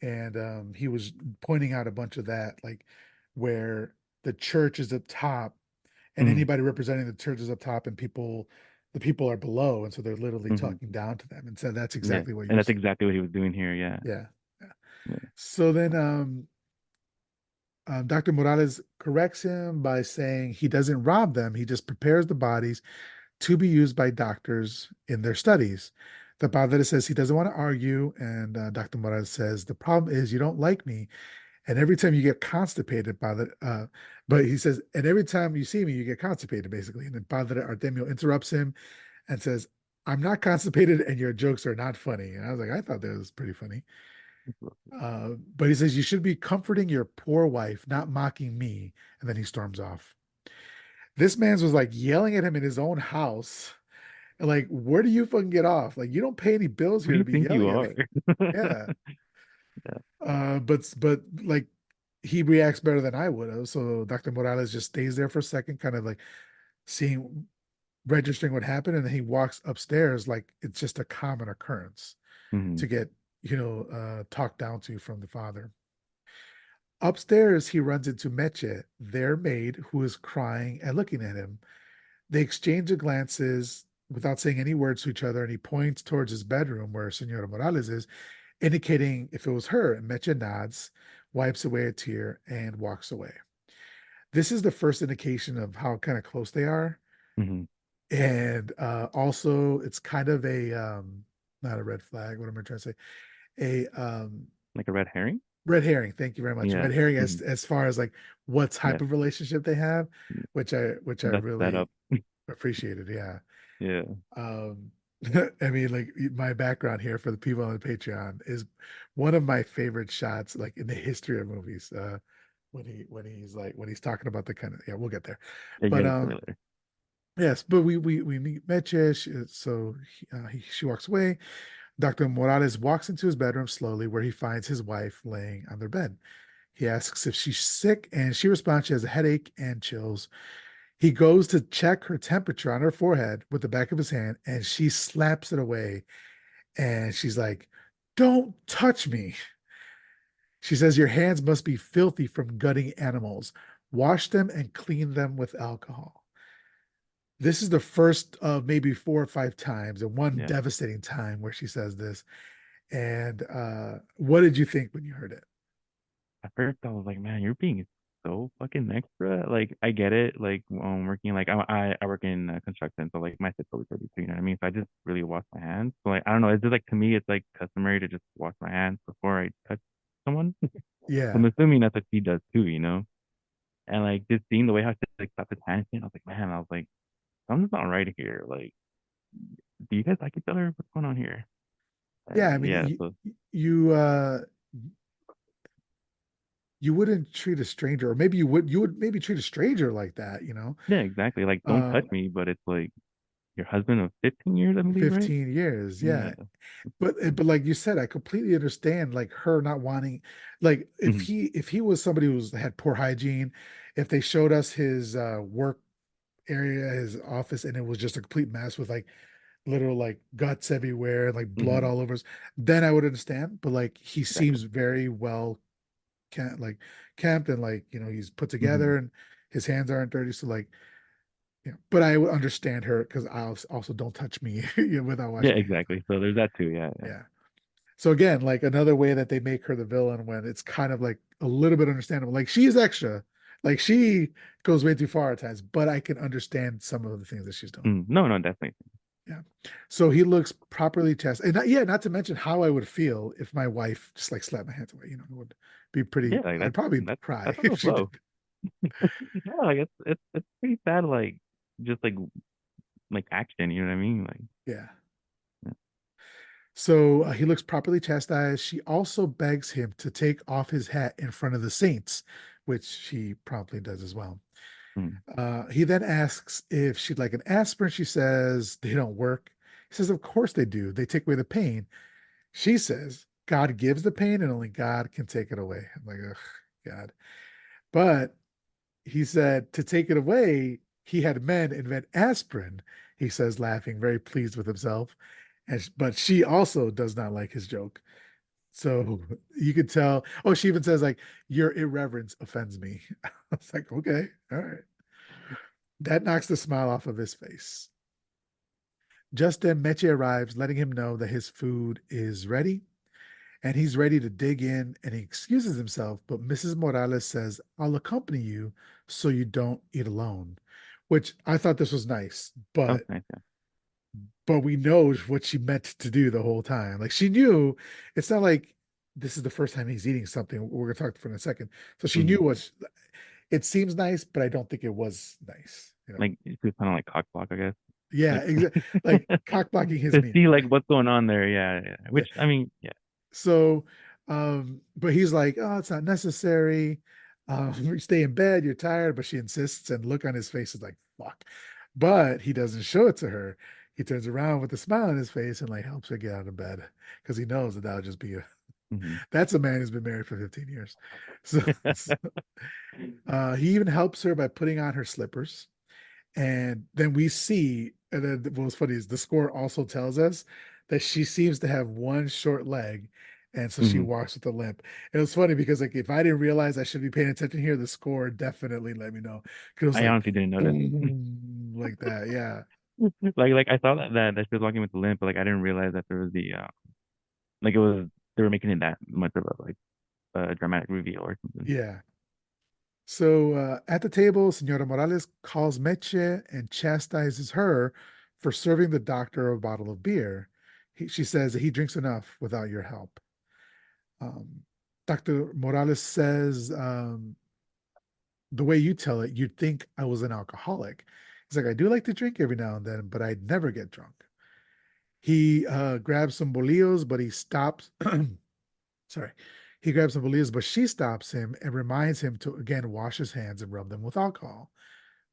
and he was pointing out a bunch of that, like where the church is up top, and mm, anybody representing the church is up top, and the people are below, and so they're literally hmm, talking down to them. And so that's yeah, exactly what and you're that's seeing. exactly what he was doing here. Yeah, Yeah. Yeah. yeah, So then Dr. Morales corrects him by saying he doesn't rob them, he just prepares the bodies to be used by doctors in their studies. The padre says he doesn't want to argue, and Dr. Morales says the problem is you don't like me, and every time you get constipated, Padre. But he says, and every time you see me, you get constipated, basically. And then Padre Artemio interrupts him and says, "I'm not constipated, and your jokes are not funny." And I was like, I thought that was pretty funny. But he says, "You should be comforting your poor wife, not mocking me." And then he storms off. This man's was like yelling at him in his own house. And like, where do you fucking get off? Like, you don't pay any bills Who here do to you be think you yelling at me. are? Yeah. Yeah, But like he reacts better than I would have. So Dr. Morales just stays there for a second, kind of like seeing, registering what happened, and then he walks upstairs like it's just a common occurrence hmm, to get, talked down to from the father. Upstairs, he runs into Meche, their maid, who is crying and looking at him. They exchange glances without saying any words to each other, and he points towards his bedroom where Senora Morales is, indicating if it was her. And Meche nods, wipes away a tear, and walks away. This is the first indication of how kind of close they are. hmm, And also, it's kind of not a red flag. What am I trying to say? A like a red herring. red herring. Thank you very much. Yeah, Red herring hmm, as far as like what yeah, type of relationship they have, which I that's set really up. appreciated. Yeah. Yeah, Um, I mean, like my background here for the people on the Patreon is one of my favorite shots, like in the history of movies. When he's talking about the kind of we'll get there, Yeah, but yeah, tell me later. yes, but we meet Meche, she walks away. Dr. Morales walks into his bedroom slowly, where he finds his wife laying on their bed. He asks if she's sick, and she responds she has a headache and chills. He goes to check her temperature on her forehead with the back of his hand, and she slaps it away. And she's like, "Don't touch me." She says, "Your hands must be filthy from gutting animals. Wash them and clean them with alcohol." This is the first of maybe 4 or 5 times, and one Yeah. devastating time where she says this. And what did you think when you heard it? At first, I was like, man, you're being so fucking extra. Like, I get it. Like, working, like, I work in construction, so like my fit's always dirty too. You know what I mean? So I just really wash my hands. So like, I don't know. It's just like to me, it's like customary to just wash my hands before I touch someone. Yeah. I'm assuming that's what she does too. You know? And like just seeing the way how she like slapped his hand, I was like, man, I was like, something's not right here. Like, do you guys like each other? What's going on here? Yeah, I mean, Yeah. So you you wouldn't treat a stranger, or maybe you would maybe treat a stranger like that, yeah, exactly. Like, don't touch Um, me, but it's like your husband of 15 years, I believe, right? 15 years, Yeah. yeah. But like you said, I completely understand like her not wanting, like Hmm. if he was somebody who's had poor hygiene, if they showed us his work area, his office, and it was just a complete mess with like literal like guts everywhere and like blood Hmm. all over us, then I would understand. But like he seems Exactly. very well like camped, and like he's put Hmm. together and his hands aren't dirty. So like but I would understand her because I also don't touch me without Yeah, washing my hands. exactly. So there's that too. Yeah, yeah. Yeah. So again, like another way that they make her the villain when it's kind of like a little bit understandable. Like she's extra. Like she goes way too far at times, but I can understand some of the things that she's doing. No, no, definitely. Yeah. So he looks properly tested. And not to mention how I would feel if my wife just like slapped my hands away. It would be pretty, Yeah, like I'd probably cry that's a if low she did. blow. Yeah, like it's pretty sad. Like just like action. You know what I mean? Like Yeah. So he looks properly chastised. She also begs him to take off his hat in front of the saints, which she promptly does as well. mm, He then asks if she'd like an aspirin. She says they don't work. He says, "Of course they do. They take away the pain." She says, "God gives the pain and only God can take it away." I'm like, ugh, God. But he said to take it away, he had men invent aspirin, he says, laughing, very pleased with himself. But she also does not like his joke. So you could tell. Oh, she even says, like, "Your irreverence offends me." I was like, okay, all right. That knocks the smile off of his face. Just then, Meche arrives, letting him know that his food is ready, and he's ready to dig in, and he excuses himself. But Mrs. Morales says, "I'll accompany you so you don't eat alone," which I thought this was nice, that was but nice. Yeah. we know what she meant to do the whole time. Like she knew it's not like this is the first time he's eating something. We're gonna talk for in a second. So she knew Hmm. it seems nice, but I don't think it was nice. Like it's just kind of like cock block, I guess. Yeah, Like exactly. Like cock blocking his to see meal, like right? what's going on there. Yeah, yeah. Yeah. Which I mean, yeah. So, but he's like, "Oh, it's not necessary. You stay in bed, you're tired," but she insists, and look on his face is like, fuck. But he doesn't show it to her. He turns around with a smile on his face and like helps her get out of bed because he knows that that'll just be Hmm. that's a man who's been married for 15 years. So, he even helps her by putting on her slippers. And then we see, and then what was funny is the score also tells us that she seems to have one short leg. And so she Hmm. walks with a limp. It was funny because like if I didn't realize I should be paying attention here, the score definitely let me know. Because it was I like honestly didn't notice. boom, like that. Yeah. Like I saw that she was walking with the limp, but like I didn't realize that there was like it was they were making it that much of a like a dramatic reveal or something. Yeah. So at the table, Senora Morales calls Meche and chastises her for serving the doctor a bottle of beer. She says that he drinks enough without your help. Um, Dr. Morales says, the way you tell it, you'd think I was an alcoholic. He's like, "I do like to drink every now and then, but I'd never get drunk." He grabs some bolillos, but he stops. Sorry. He grabs some bolillos, but she stops him and reminds him to again wash his hands and rub them with alcohol,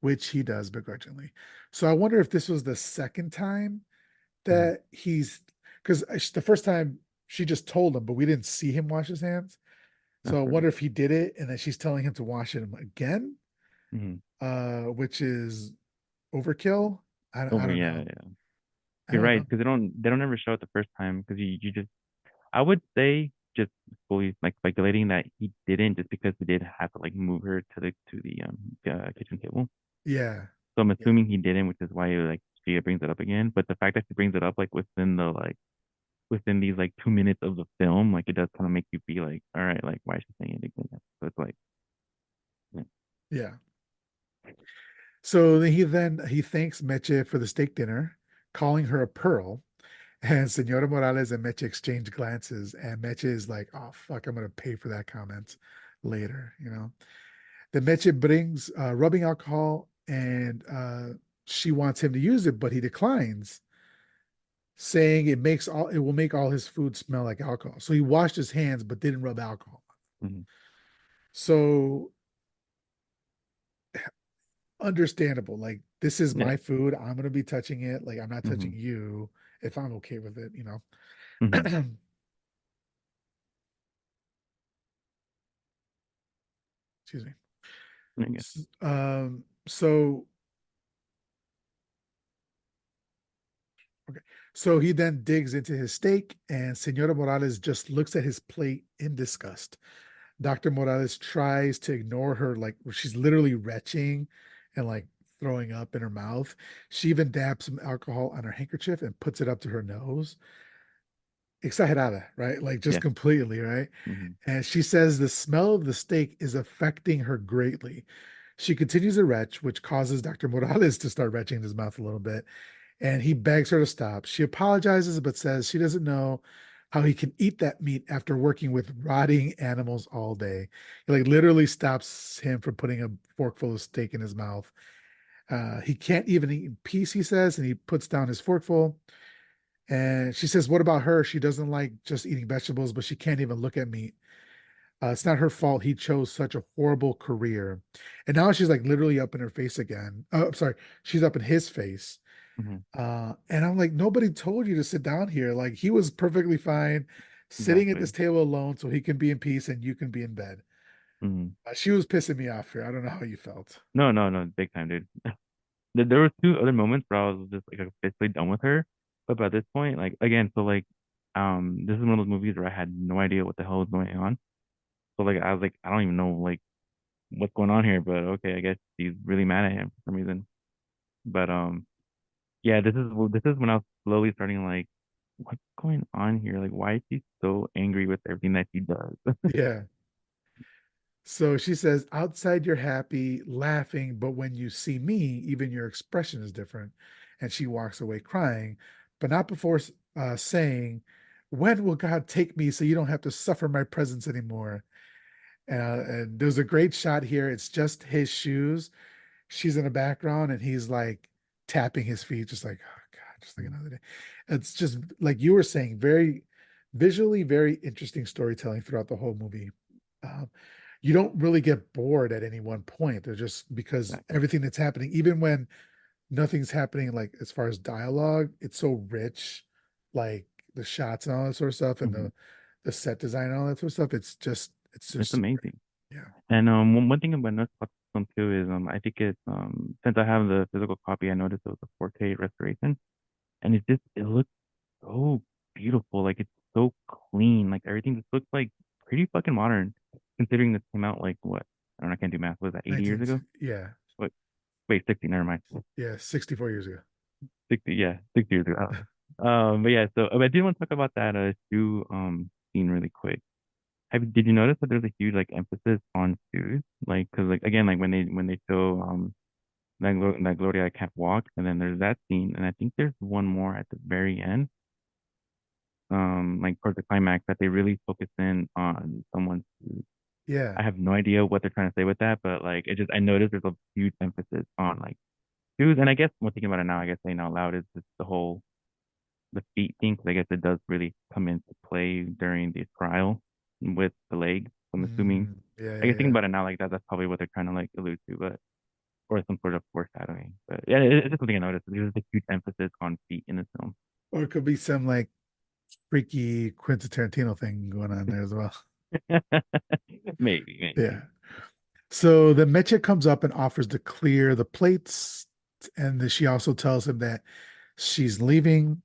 which he does begrudgingly. So I wonder if this was the second time Mhm. that he's because the first time she just told him, but we didn't see him wash his hands. So That's I right. wonder if he did it and then she's telling him to wash it again, Hmm. which is overkill. I Over, don't yeah, know. yeah. I You're don't right know. because they don't ever show it the first time because you just I would say just fully like speculating that he didn't just because he did have to like move her to the kitchen table. Yeah. So I'm Yeah. assuming he didn't, which is why like she brings it up again. But the fact that she brings it up like within these like 2 minutes of the film, like it does kind of make you be like, all right, like why is she saying it again? So it's like, yeah, Yeah. So then he thanks Meche for the steak dinner, calling her a pearl. And Senora Morales and Meche exchange glances, and Meche is like, "Oh fuck, I'm gonna pay for that comment later." Then Meche brings rubbing alcohol, and she wants him to use it, but he declines, saying it will make all his food smell like alcohol. So he washed his hands, but didn't rub alcohol. hmm, So understandable. Like this is yeah, my food. I'm gonna be touching it. Like I'm not hmm, touching you if I'm okay with it. hmm, Excuse me. I guess, So okay. So he then digs into his steak, and Senora Morales just looks at his plate in disgust. Dr. Morales tries to ignore her, like she's literally retching and like throwing up in her mouth. She even dabs some alcohol on her handkerchief and puts it up to her nose. Exagerada, right? Like just yeah, completely, right? hmm, And she says the smell of the steak is affecting her greatly. She continues to retch, which causes Dr. Morales to start retching in his mouth a little bit. And he begs her to stop. She apologizes, but says she doesn't know how he can eat that meat after working with rotting animals all day. He like literally stops him from putting a forkful of steak in his mouth. He can't even eat in peace, he says, and he puts down his forkful. And she says, "What about her? She doesn't like just eating vegetables, but she can't even look at meat. It's not her fault. He chose such a horrible career." And now she's like literally up in her face again. I'm sorry, she's up in his face. hmm, And I'm like, nobody told you to sit down here. Like he was perfectly fine sitting at exactly. this table alone so he can be in peace and you can be in bed. Hmm. She was pissing me off here. I don't know how you felt. No, no, no, big time, dude. There were two other moments where I was just like basically done with her, but by this point, like again, so like, this is one of those movies where I had no idea what the hell was going on. So like, I was like, I don't even know like what's going on here, but okay, I guess she's really mad at him for some reason. But yeah, this is when I was slowly starting like, what's going on here? Like, why is she so angry with everything that she does? Yeah. So she says, outside you're happy, laughing, but when you see me, even your expression is different. And she walks away crying, but not before saying, when will God take me so you don't have to suffer my presence anymore? And there's a great shot here. It's just his shoes. She's in the background and he's like tapping his feet, just like, oh God, just like another day. It's just like you were saying, very visually, very interesting storytelling throughout the whole movie. Um, you don't really get bored at any one point. They're just because Exactly. everything that's happening, even when nothing's happening, like as far as dialogue, it's so rich, like the shots and all that sort of stuff, and Hmm. the set design and all that sort of stuff. It's just It's so great. amazing. Yeah. And one thing about noticed about this film too is I think it's since I have the physical copy, I noticed it was a 4K restoration, and it looks so beautiful. Like it's so clean. Like everything just looks like pretty fucking modern, considering this came out like what? I don't know. I can't do math. Was that 80 years 19, ago? yeah, Wait, wait, 60. Never mind. yeah, 64 years ago. 60. Yeah, 60 years ago. But yeah. So I did want to talk about that shoe scene really quick. Did you notice that there's a huge like emphasis on shoes? Like, cause like again, like when they show that Gloria can't walk, and then there's that scene, and I think there's one more at the very end, like towards the climax that they really focus in on someone's shoes. Yeah. I have no idea what they're trying to say with that, but like I noticed there's a huge emphasis on like shoes, and I guess when thinking about it now, I guess saying out loud is just the whole. the feet thing, because I guess it does really come into play during the trial with the leg. I'm assuming. Yeah, I yeah, guess thinking yeah. about it now like that, that's probably what they're trying to like allude to, but or some sort of foreshadowing. But yeah, it's just something I noticed. There's a huge emphasis on feet in this film. Or it could be some like freaky Quentin Tarantino thing going on there as well. Maybe, maybe. Yeah. So the Meche comes up and offers to clear the plates, and then she also tells him that she's leaving.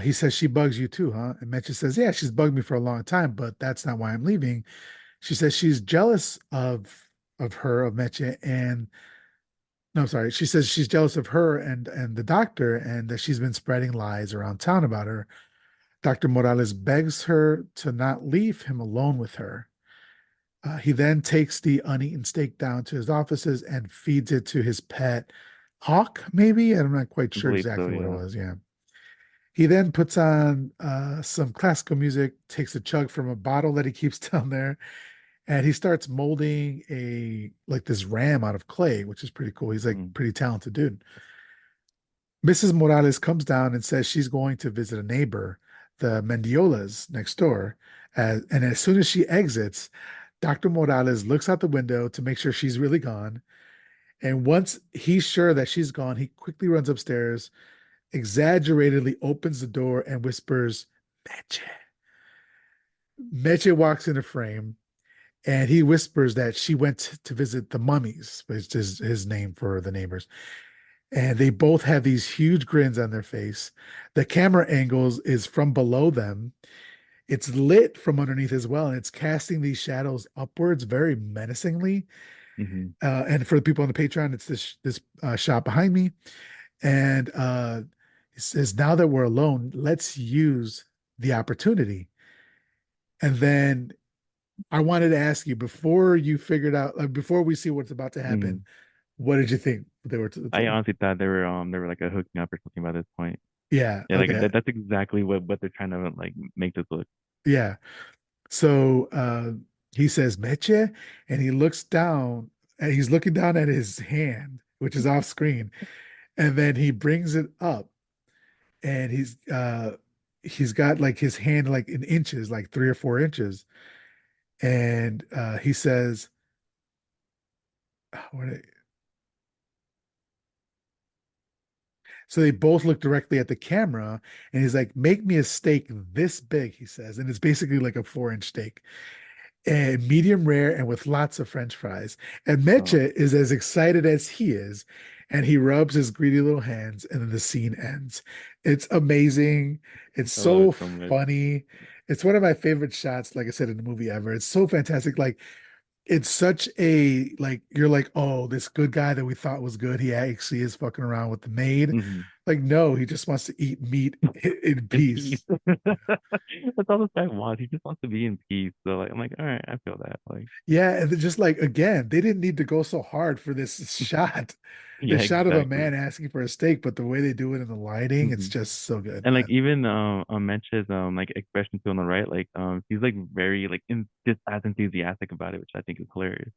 He says she bugs you too, huh? And Meche says, yeah, she's bugged me for a long time, but that's not why I'm leaving. She says she's jealous of her, of Meche, and no, I'm sorry. She says she's jealous of her and the doctor, and that she's been spreading lies around town about her. Dr. Morales begs her to not leave him alone with her. He then takes the uneaten steak down to his offices and feeds it to his pet hawk, maybe. I'm not quite I sure believe so, exactly what it yeah. was. Yeah. He then puts on some classical music, takes a chug from a bottle that he keeps down there, and he starts molding a like this ram out of clay, which is pretty cool. He's like Mm, pretty talented dude. Mrs. Morales comes down and says she's going to visit a neighbor, the Mendiolas next door. And as soon as she exits, Dr. Morales looks out the window to make sure she's really gone. And once he's sure that she's gone, he quickly runs upstairs, exaggeratedly opens the door, and whispers, Meche. Meche walks into frame and he whispers that she went to visit the mummies, which is his name for the neighbors. And they both have these huge grins on their face. The camera angles is from below them. It's lit from underneath as well, and it's casting these shadows upwards very menacingly. hmm And for the people on the Patreon, it's this shot behind me, and it says, "Now that we're alone, let's use the opportunity." And then I wanted to ask you before you figured out, like, before we see what's about to hmm happen, what did you think they were I to? honestly thought they were like a hooking up or something by this point. Yeah. Yeah, like Okay. that's exactly what they're trying to like make this look. Yeah. So he says Meche, and he looks down, and he's looking down at his hand, which is off screen, and then he brings it up, and he's got like his hand like in inches, like 3 or 4 inches, and he says, what, so they both look directly at the camera, and he's like, "Make me a steak this big," he says, and it's basically like a 4 inch steak. And medium rare and with lots of French fries. And Oh, Meche is as excited as he is, and he rubs his greedy little hands, and then the scene ends. It's amazing. It's I love so it so much. funny. It's one of my favorite shots, like I said, in the movie ever. It's so fantastic. Like it's such a like you're like, oh, this good guy that we thought was good, he actually is fucking around with the maid. hmm Like, no, he just wants to eat meat in In peace. peace. That's all this guy wants. He just wants to be in peace. So like I'm like, all right, I feel that. Like, Yeah, and then just like again, they didn't need to go so hard for this shot. yeah, The shot of a exactly. man asking for a steak, but the way they do it in the lighting, it's hmm just so good. And like even Mench's like expression too on the right, like he's like very like just as enthusiastic about it, which I think is hilarious.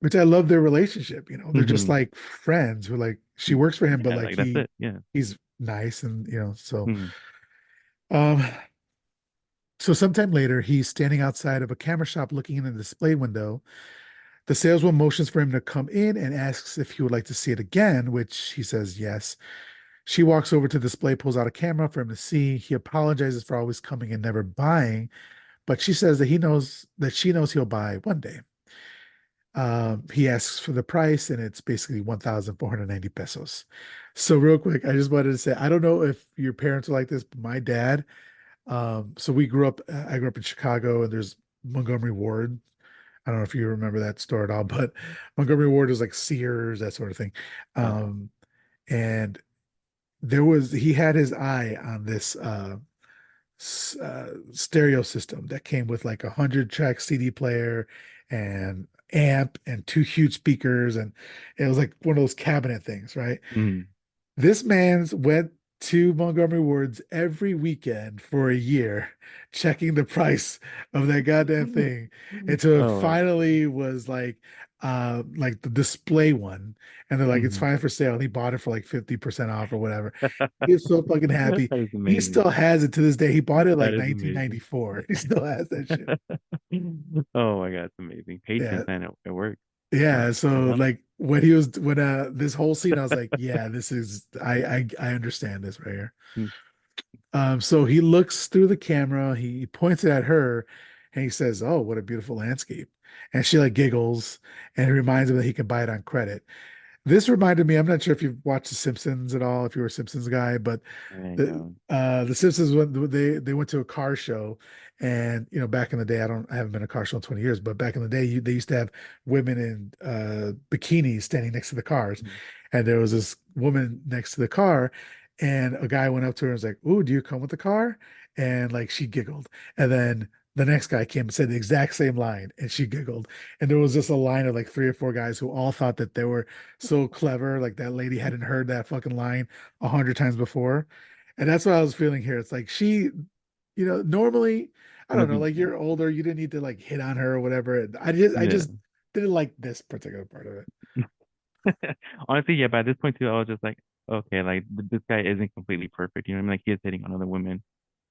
Which I love their relationship. They're just hmm like friends who like she works for him, but Yeah, like like that's it. Yeah. he's nice and so hmm um so sometime later he's standing outside of a camera shop looking in the display window. The salesman motions for him to come in and asks if he would like to see it again, which he says yes. She walks over to the display, pulls out a camera for him to see. He apologizes for always coming and never buying, but she says that she knows he'll buy one day. He asks for the price, and it's basically 1,490 pesos. So, real quick, I just wanted to say I don't know if your parents are like this, but my dad. So I grew up in Chicago, and there's Montgomery Ward. I don't know if you remember that store at all, but Montgomery Ward is like Sears, that sort of thing. Gotcha. Um, and he had his eye on this stereo system that came with like 100 track CD player and amp and two huge speakers, and it was like one of those cabinet things, right? Mm. This man's went to Montgomery Ward's every weekend for a year, checking the price of that goddamn thing until it Oh, finally was like, like the display one, and they're like, it's Hmm. fine for sale. And he bought it for like 50% off or whatever. He was so fucking happy. That is He amazing. still has it to this day. He bought it That like is amazing. 1994. He still has that shit. Oh my God, it's amazing. Patience, Yeah. man, it works. Yeah. So Yep. like when this whole scene, I was like, yeah, this is I understand this right here. So he looks through the camera, he points it at her, and he says, "Oh, what a beautiful landscape." And she like giggles, and it reminds him that he can buy it on credit. This reminded me, I'm not sure if you've watched The Simpsons at all, if you're a Simpsons guy, but I know. the Simpsons when they went to a car show, and back in the day, I haven't been to a car show in 20 years, but back in the day, they used to have women in bikinis standing next to the cars, and there was this woman next to the car, and a guy went up to her and was like, "Ooh, do you come with the car?" And like she giggled, and then the next guy came and said the exact same line, and she giggled, and there was just a line of like three or four guys who all thought that they were so clever, like that lady hadn't heard that fucking line 100 times before. And that's what I was feeling here. It's like normally, I don't know, Honestly, like you're older, you didn't need to like hit on her or whatever. I yeah. just didn't like this particular part of it. Honestly, yeah, by this point too, I was just like, okay, like this guy isn't completely perfect. You know what I mean? Like he is hitting on other women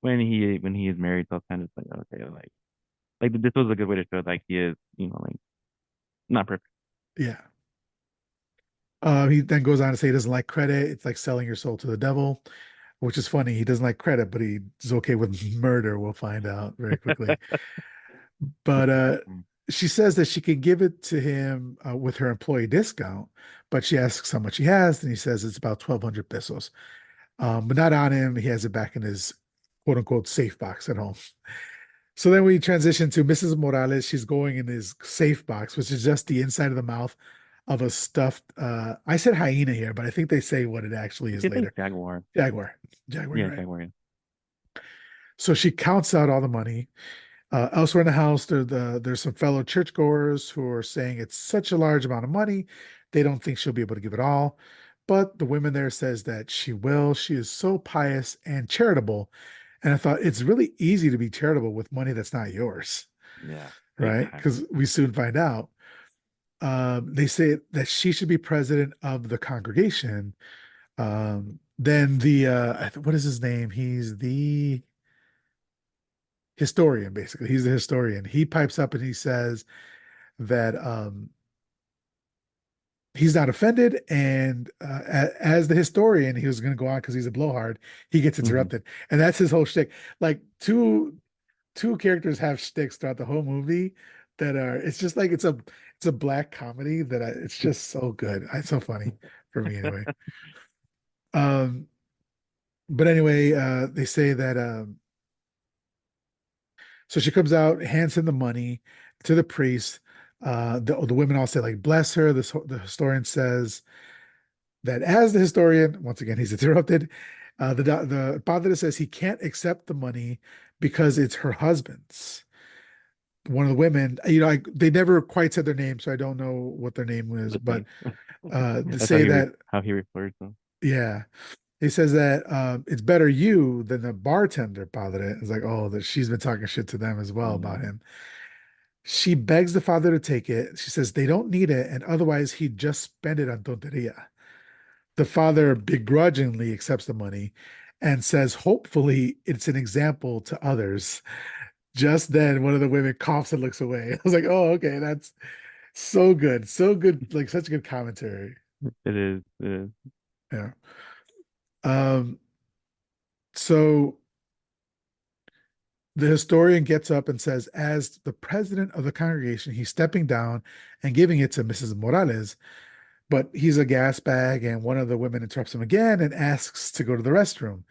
when he is married. So it's kind of like, okay, like this was a good way to show like he is, like not perfect. Yeah. He then goes on to say he doesn't like credit. It's like selling your soul to the devil, which is funny. He doesn't like credit, but he's okay with murder. We'll find out very quickly. But Mm. she says that she can give it to him with her employee discount, but she asks how much he has, and he says it's about 1,200 pesos. But not on him. He has it back in his quote unquote safe box at home. So then we transition to Mrs. Morales. She's going in his safe box, which is just the inside of the mouth of a stuffed, I said hyena here, but I think they say what it actually I is should think later. Jaguar. Jaguar. Jaguar, you're Yeah, right. Jaguar. Yeah. So she counts out all the money. Elsewhere in the house, there's some fellow churchgoers who are saying it's such a large amount of money, they don't think she'll be able to give it all. But the women there says that she will. She is so pious and charitable. And I thought it's really easy to be charitable with money that's not yours, Yeah, right? exactly. Because we soon find out. They say that she should be president of the congregation. Then what is his name? He's the historian, basically. He's the historian. He pipes up and he says that he's not offended. And as the historian, he was going to go on because he's a blowhard. He gets Hmm. interrupted, and that's his whole shtick. Like two characters have shticks throughout the whole movie that are. It's just like it's a black comedy it's just so good. It's so funny for me anyway. Um, but anyway, they say that so she comes out, hands him the money to the priest. The women all say like bless her. The historian says that as the historian, once again he's interrupted. The padre says he can't accept the money because it's her husband's. One of the women, they never quite said their name, so I don't know what their name was, but Listening. they That's say that how he refers to. yeah, he says that it's better you than the bartender, padre. It's like, oh, that she's been talking shit to them as well about Mm, him. She begs the father to take it. She says they don't need it, and otherwise he'd just spend it on tonteria. The father begrudgingly accepts the money and says, hopefully, it's an example to others. Just then, one of the women coughs and looks away. I was like, oh, okay, that's so good. So good, like such good commentary. it is. It is. Yeah. Um, so the historian gets up and says, as the president of the congregation, he's stepping down and giving it to Mrs. Morales. But he's a gas bag, and one of the women interrupts him again and asks to go to the restroom.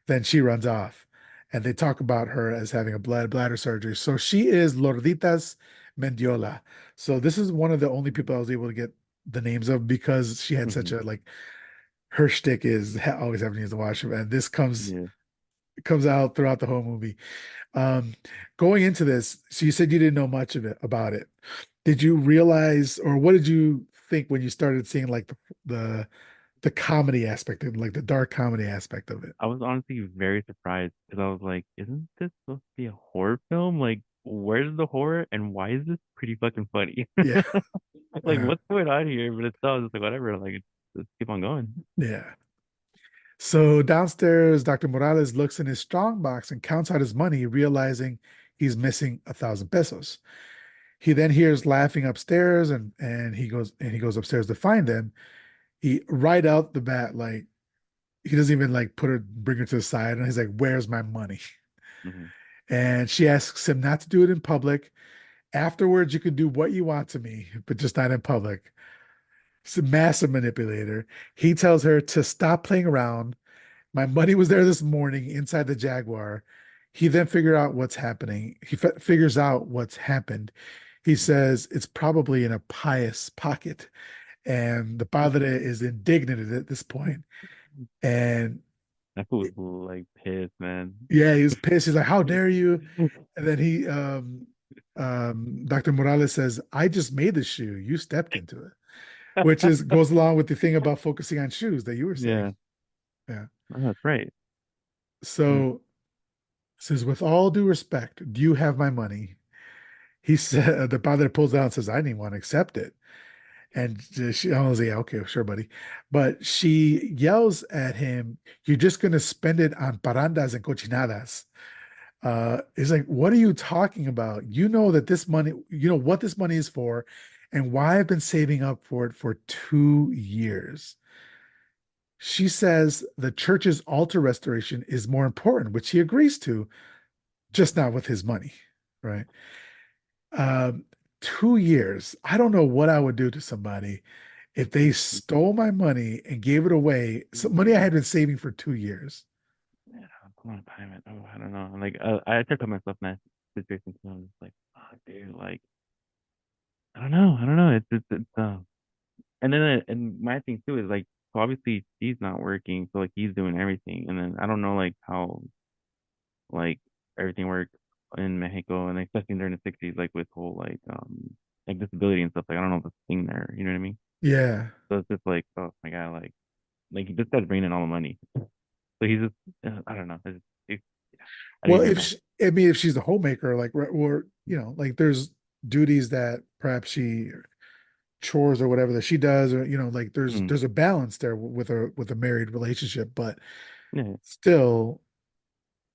Then she runs off, and they talk about her as having a bladder surgery. So she is Lorditas Mendiola. So this is one of the only people I was able to get the names of because she had such Hmm. a like her shtick is always having to use the washroom, and this Yeah. comes out throughout the whole movie. Um, Going into this, so you said you didn't know much of it about it. Did you realize, or what did you think when you started seeing like the the comedy aspect and like the dark comedy aspect of it? I was honestly very surprised because I was like, isn't this supposed to be a horror film? Like, where's the horror and why is this pretty fucking funny? Yeah. Like, Uh, what's going on here? But it's all just like whatever. Like, just keep on going. yeah. So downstairs, Dr. Morales looks in his strong box and counts out his money, realizing he's missing 1,000 pesos. He then hears laughing upstairs, and he goes upstairs to find them. He right out the bat, like he doesn't even like bring her to the side, and he's like, "Where's my money?" Hmm. And she asks him not to do it in public. Afterwards, you can do what you want to me, but just not in public. He's a massive manipulator. He tells her to stop playing around. My money was there this morning inside the Jaguar. He then figures out what's happened. He says it's probably in a pious pocket. And the padre is indignant at this point. And That fool was like pissed, man. yeah, he's pissed. He's like, "How dare you?" And then Dr. Morales says, "I just made the shoe. You stepped into it," which is goes along with the thing about focusing on shoes that you were saying. Yeah, Yeah. oh, that's right. Mm, So says, "With all due respect, do you have my money?" He said, the padre pulls out and says, "I didn't even want to accept it." And I was like, "Yeah, okay, sure, buddy." But she yells at him, "You're just going to spend it on parandas and cochinadas." It's like, "What are you talking about? You know that this money, you know what this money is for and why I've been saving up for it for 2 years." She says the church's altar restoration is more important, which he agrees to, just not with his money, right? Um, 2 years. I don't know what I would do to somebody if they stole my money and gave it away. Some money I had been saving for 2 years. yeah, a lot of time. Oh, I don't know. Like, I took on myself in that situation too. I'm just like, oh, dude, like, I don't know. I don't know. And then, and my thing too is like, so obviously she's not working, so like he's doing everything, and then I don't know like how like everything worked in Mexico, and especially during the '60s, like with whole like disability and stuff. Like I don't know if it's a thing there. You know what I mean? Yeah. So it's just like, oh my god, like he just started bringing in all the money. So he's just, I don't know. Yeah, I Well, didn't even if know. she, I mean, if she's a homemaker, like, or, like there's duties that perhaps chores or whatever that she does, or, like Mm, there's a balance there with a married relationship, but yeah, still,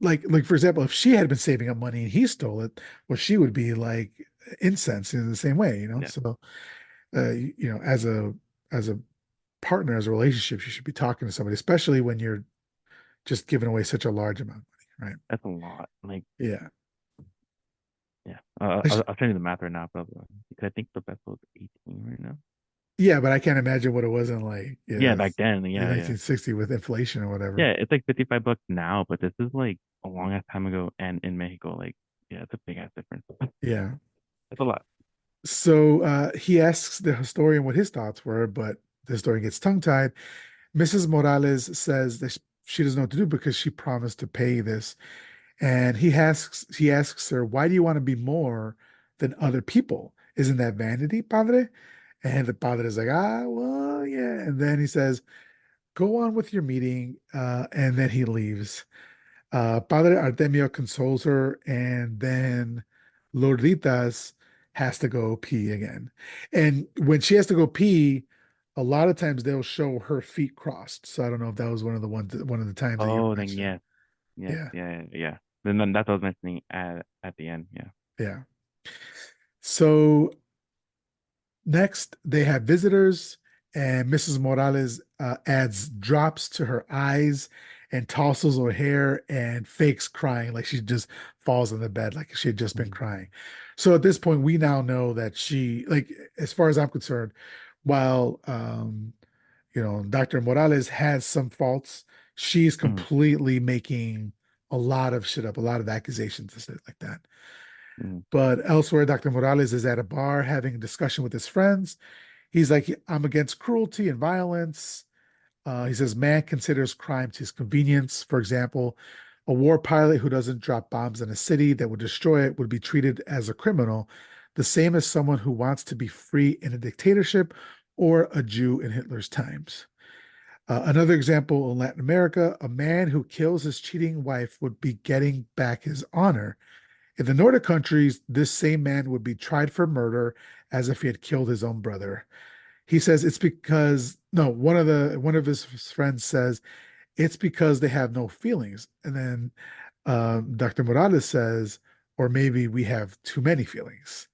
like for example, if she had been saving up money and he stole it, well, she would be like incensed in the same way. yeah, So, as a partner, as a relationship, you should be talking to somebody, especially when you're just giving away such a large amount of money, right? that's a lot. Like, Yeah. yeah, I sh- I'll tell you the math right now, probably because I think the peso is 18 right now. yeah, but I can't imagine what it was in like, Yeah, yeah, back then, in yeah, yeah, 1960 with inflation or whatever. yeah. It's like $55 now, but this is like a long ass time ago, and in Mexico, like, yeah, it's a big ass difference. Yeah. That's a lot. So he asks the historian what his thoughts were, but the historian gets tongue-tied. Mrs. Morales says that she doesn't know what to do because she promised to pay this. And he asks her, "Why do you want to be more than other people? Isn't that vanity, padre?" And the padre is like, well, yeah. And then he says, "Go on with your meeting." And then he leaves. Padre Artemio consoles her, and then Lorditas has to go pee again. And when she has to go pee, a lot of times they'll show her feet crossed. So I don't know if that was one of the times that you Oh, were then mentioning. yes, yes, Yeah, yeah, yeah. Then that's what I was mentioning at the end. Yeah. yeah. So next, they have visitors, and Mrs. Morales adds drops to her eyes and tousles her hair and fakes crying like she just falls in the bed like she had just been Mhm. crying. So at this point, we now know that like, as far as I'm concerned, while Dr. Morales has some faults, she's Mhm. completely making a lot of shit up, a lot of accusations and shit like that. Mhm. But elsewhere, Dr. Morales is at a bar having a discussion with his friends. He's like, "I'm against cruelty and violence." He says, "Man considers crime to his convenience. For example, a war pilot who doesn't drop bombs in a city that would destroy it would be treated as a criminal, the same as someone who wants to be free in a dictatorship or a Jew in Hitler's times." Another example in Latin America, a man who kills his cheating wife would be getting back his honor. In the Nordic countries, this same man would be tried for murder as if he had killed his own brother. He says it's because no, one of his friends says it's because they have no feelings. And then Dr. Morales says, or maybe we have too many feelings.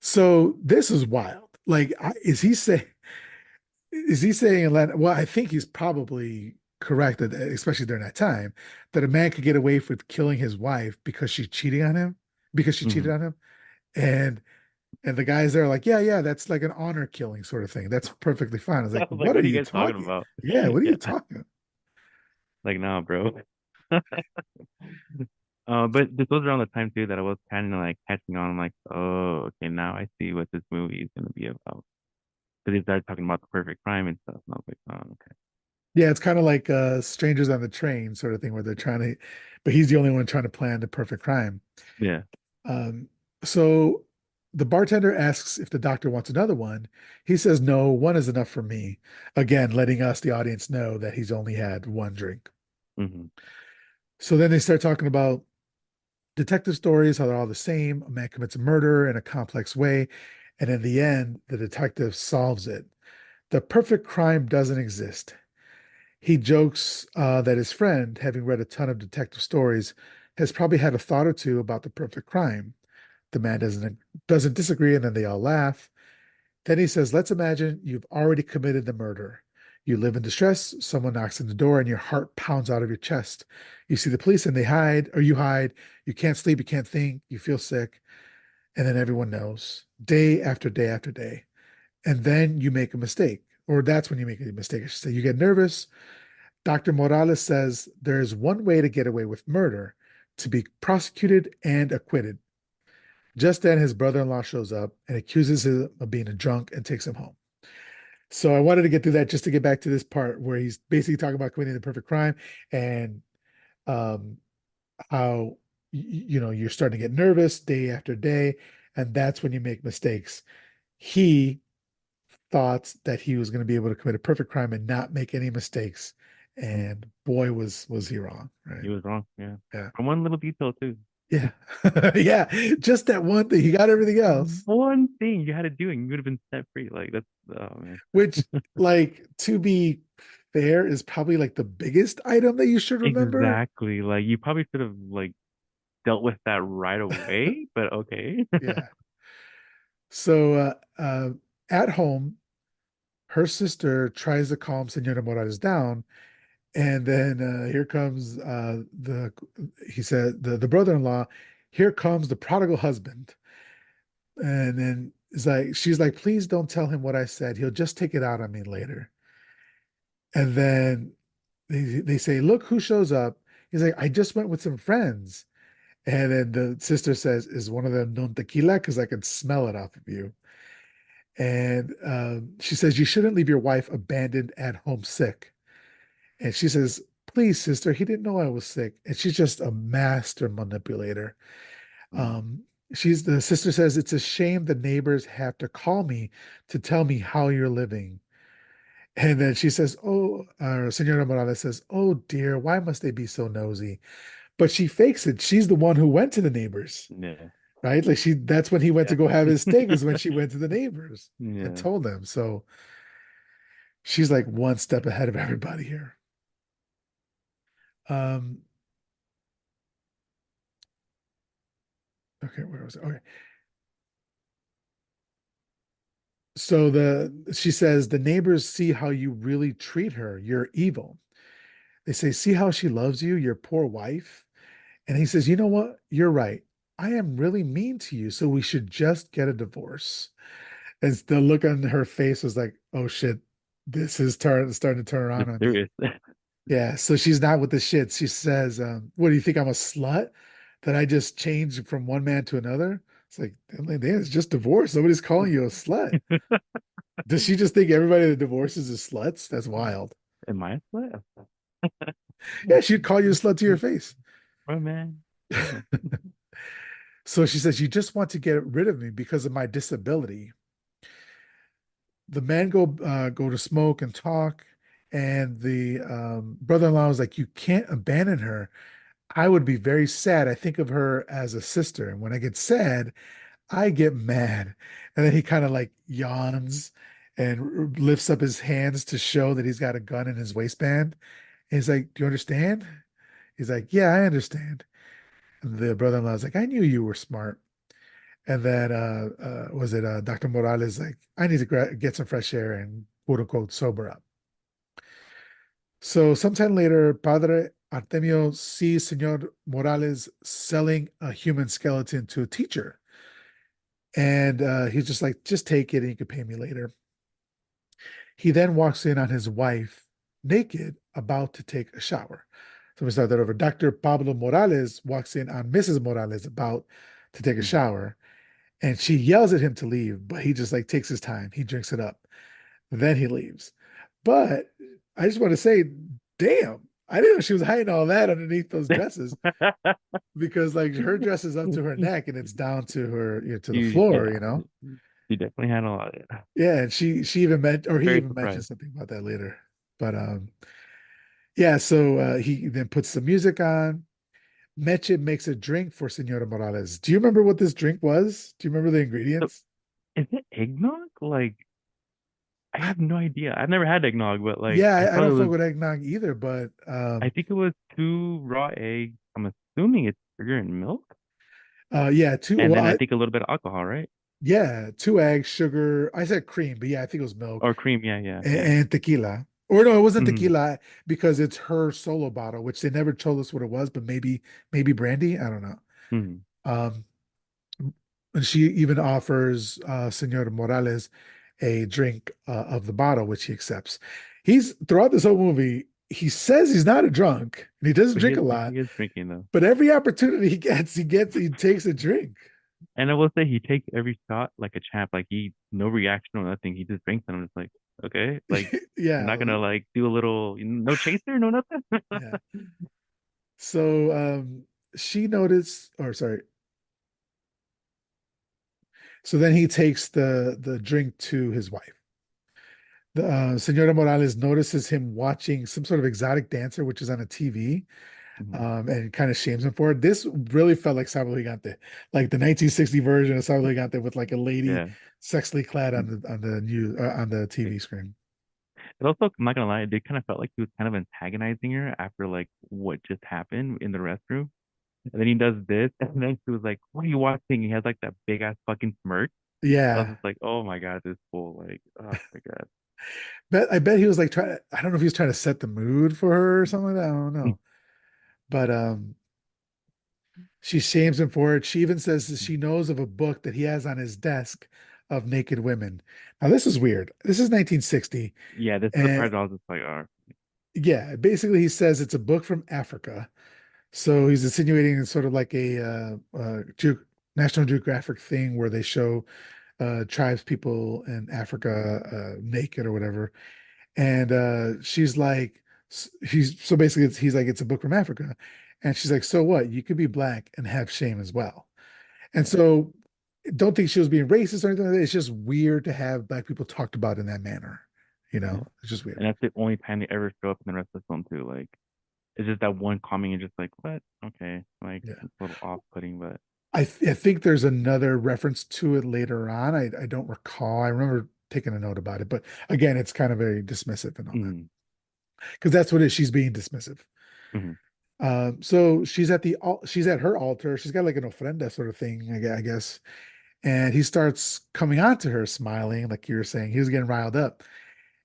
So this is wild. Like, is he saying in Latin? Well, I think he's probably correct that, especially during that time, that a man could get away with killing his wife because she's cheating on him, because she cheated Hmm. on him, and and the guys there are like, yeah, yeah, that's like an honor killing sort of thing. That's perfectly fine. I was I like, was like, what are what are you you guys talking talking? about? Yeah, what are Yeah, you talking? like nah, bro. But this was around the time too that I was kind of like catching on. I'm like, oh, okay, now I see what this movie is gonna be about. Because they started talking about the perfect crime and stuff, and I was like, oh, okay, Yeah, it's kind of like strangers on the train sort of thing where they're trying to, but he's the only one trying to plan the perfect crime. yeah, Um, so the bartender asks if the doctor wants another one. He says, no, one is enough for me. Again, letting us, the audience, know that he's only had one drink. hmm, So then they start talking about detective stories, how they're all the same. A man commits a murder in a complex way. And in the end, the detective solves it. The perfect crime doesn't exist. He jokes that his friend, having read a ton of detective stories, has probably had a thought or two about the perfect crime. The man doesn't disagree, and then they all laugh. Then he says, "Let's imagine you've already committed the murder. You live in distress. Someone knocks on the door, and your heart pounds out of your chest. You see the police, and they hide, or you hide. You can't sleep. You can't think. You feel sick, and then everyone knows, day after day after day. And then you make a mistake, or that's when you make a mistake. I should say you get nervous. Dr. Morales says there is one way to get away with murder, to be prosecuted and acquitted. Just then, his brother-in-law shows up and accuses him of being a drunk and takes him home. So I wanted to get through that just to get back to this part where he's basically talking about committing the perfect crime and um, how you're starting to get nervous day after day, and that's when you make mistakes. He thought that he was going to be able to commit a perfect crime and not make any mistakes, mm, and boy was he wrong, right? he was wrong. Yeah, Yeah, from one little detail too. yeah, yeah. Just that one thing. He got everything else. One thing you had to do, and you would have been set free. Like that's, oh man, Which, like, to be fair, is probably like the biggest item that you should remember. exactly. Like you probably should have like dealt with that right away. But okay. Yeah. So at home, her sister tries to calm Senora Morales down, and then here comes the he said the brother-in-law. Here comes the prodigal husband, and then she's like, please don't tell him what I said. He'll just take it out on me later. And then they say, look who shows up. He's like, I just went with some friends. And then the sister says, is one of them non tequila? Because I can smell it off of you. And she says, you shouldn't leave your wife abandoned at home sick. And she says, please, sister, he didn't know I was sick. And she's just a master manipulator. Mm, Um, the sister says, it's a shame the neighbors have to call me to tell me how you're living. And then she says, oh, Senora Morales says, oh dear, why must they be so nosy? But she fakes it. She's the one who went to the neighbors, yeah, right? Like that's when he went to yeah, go have his steak, was when she went to the neighbors and yeah. told them. So she's like one step ahead of everybody here. Um, okay, where was it? Okay. So she says the neighbors see how you really treat her. You're evil. They say, see how she loves you, your poor wife. And he says, you know what? You're right. I am really mean to you, so we should just get a divorce. And the look on her face was like, oh shit, this is starting to turn around It's on me. serious. Yeah, so she's not with the shit. She says, what do you think? I'm a slut? That I just changed from one man to another? It's like, damn, it's just divorce. Nobody's calling you a slut. Does she just think everybody that divorces is sluts? That's wild. Am I a slut? Yeah, she'd call you a slut to your face. Oh man. Yeah. So she says, you just want to get rid of me because of my disability. The men go to smoke and talk, and the brother-in-law is like, you can't abandon her. I would be very sad. I think of her as a sister. And when I get sad, I get mad. And then he kind of like yawns and lifts up his hands to show that he's got a gun in his waistband. And he's like, "Do you understand?" He's like, "Yeah, I understand." And the brother-in-law is like, "I knew you were smart." And then was it Dr. Morales like, "I need to get some fresh air and quote unquote sober up." So sometime later, Padre Artemio sees Senor Morales selling a human skeleton to a teacher. And he's just like, "Just take it and you can pay me later." He then walks in on his wife naked, about to take a shower. So we start that over. Dr. Pablo Morales walks in on Mrs. Morales about to take a Mhm. shower, and she yells at him to leave, but he just like takes his time. He drinks it up. Then he leaves. But I just want to say, damn, I didn't know she was hiding all that underneath those dresses, because like her dress is up to her neck and it's down to her, to the floor, Yeah, she definitely had a lot. Yeah, and she even meant, or he Very even mentioned surprised. something about that later. But yeah, so he then puts the music on. Meche makes a drink for Senora Morales. Do you remember what this drink was? Do you remember the So, ingredients? is it eggnog? Like, I have no idea. I've never had eggnog, but like, Yeah, I I thought it don't fuck was. with eggnog either, but I think it was two raw eggs. I'm assuming it's sugar and milk, yeah, two. and Well, then I think a little bit of alcohol, right? yeah, two eggs, sugar. I said cream, but yeah, I think it was milk Or cream. Yeah, yeah, and, yeah. and tequila. Or no, it wasn't Hmm. tequila because it's her solo bottle, which they never told us what it was, but maybe brandy. I don't know. Hmm. Um, and she even offers Senor Morales a drink of the bottle, which he accepts. He's throughout this whole movie, he says he's not a drunk and he doesn't But he drink is a lot, he is drinking though, but every opportunity he takes a drink. and I will say he takes every shot like a champ. Like he no reaction or nothing. He just drinks, and I'm just like, okay, like you're Yeah, not gonna like do a little no chaser, no nothing. yeah. So she noticed, or sorry. So then he takes the drink to his wife. The Senora Morales notices him watching some sort of exotic dancer, which is on a TV, Mhm. and kind of shames him for it. This really felt like Sábado Gigante, like the 1960 version of Sábado Gigante with like a lady Yeah. sexily clad Mm. on the It TV screen. it also, I'm not gonna lie, it kind of felt like he was kind of antagonizing her after like what just happened in the restroom. And then he does this, and then she was like, "What are you watching?" He has like that big ass fucking smirk. I was Yeah, just like, "Oh my god, this fool!" Like, oh my god. bet I bet he was like trying. I don't know if he was trying to set the mood for her or something like that. I don't know, but she shames him for it. She even says that she knows of a book that he has on his desk of naked women. Now this is weird. This is 1960, Yeah, this is the and part that I was just like, "Oh, yeah, basically he says it's a book from Africa. So he's insinuating it's sort of like a National Geographic thing where they show tribes people in Africa naked or whatever. And she's like, he's so basically he's like, it's a book from Africa. And she's like, so what? You could be black and have shame as well. And yeah, so don't think she was being racist or anything like that. It's just weird to have black people talked about in that manner. yeah." It's just weird. And that's the only time they ever show up in the rest of the film too. Like, it's just that one comment. You're just like, "What? Okay." Like, Yeah. it's a little off-putting, but I think there's another reference to it later on. I don't recall. I remember taking a note about it, but again, it's kind of very dismissive and all that mm, because that's what it is. She's being dismissive. mhm, So she's at her altar. She's got like an ofrenda sort of thing, I guess. And he starts coming on to her, smiling, like you were saying. He was getting riled up,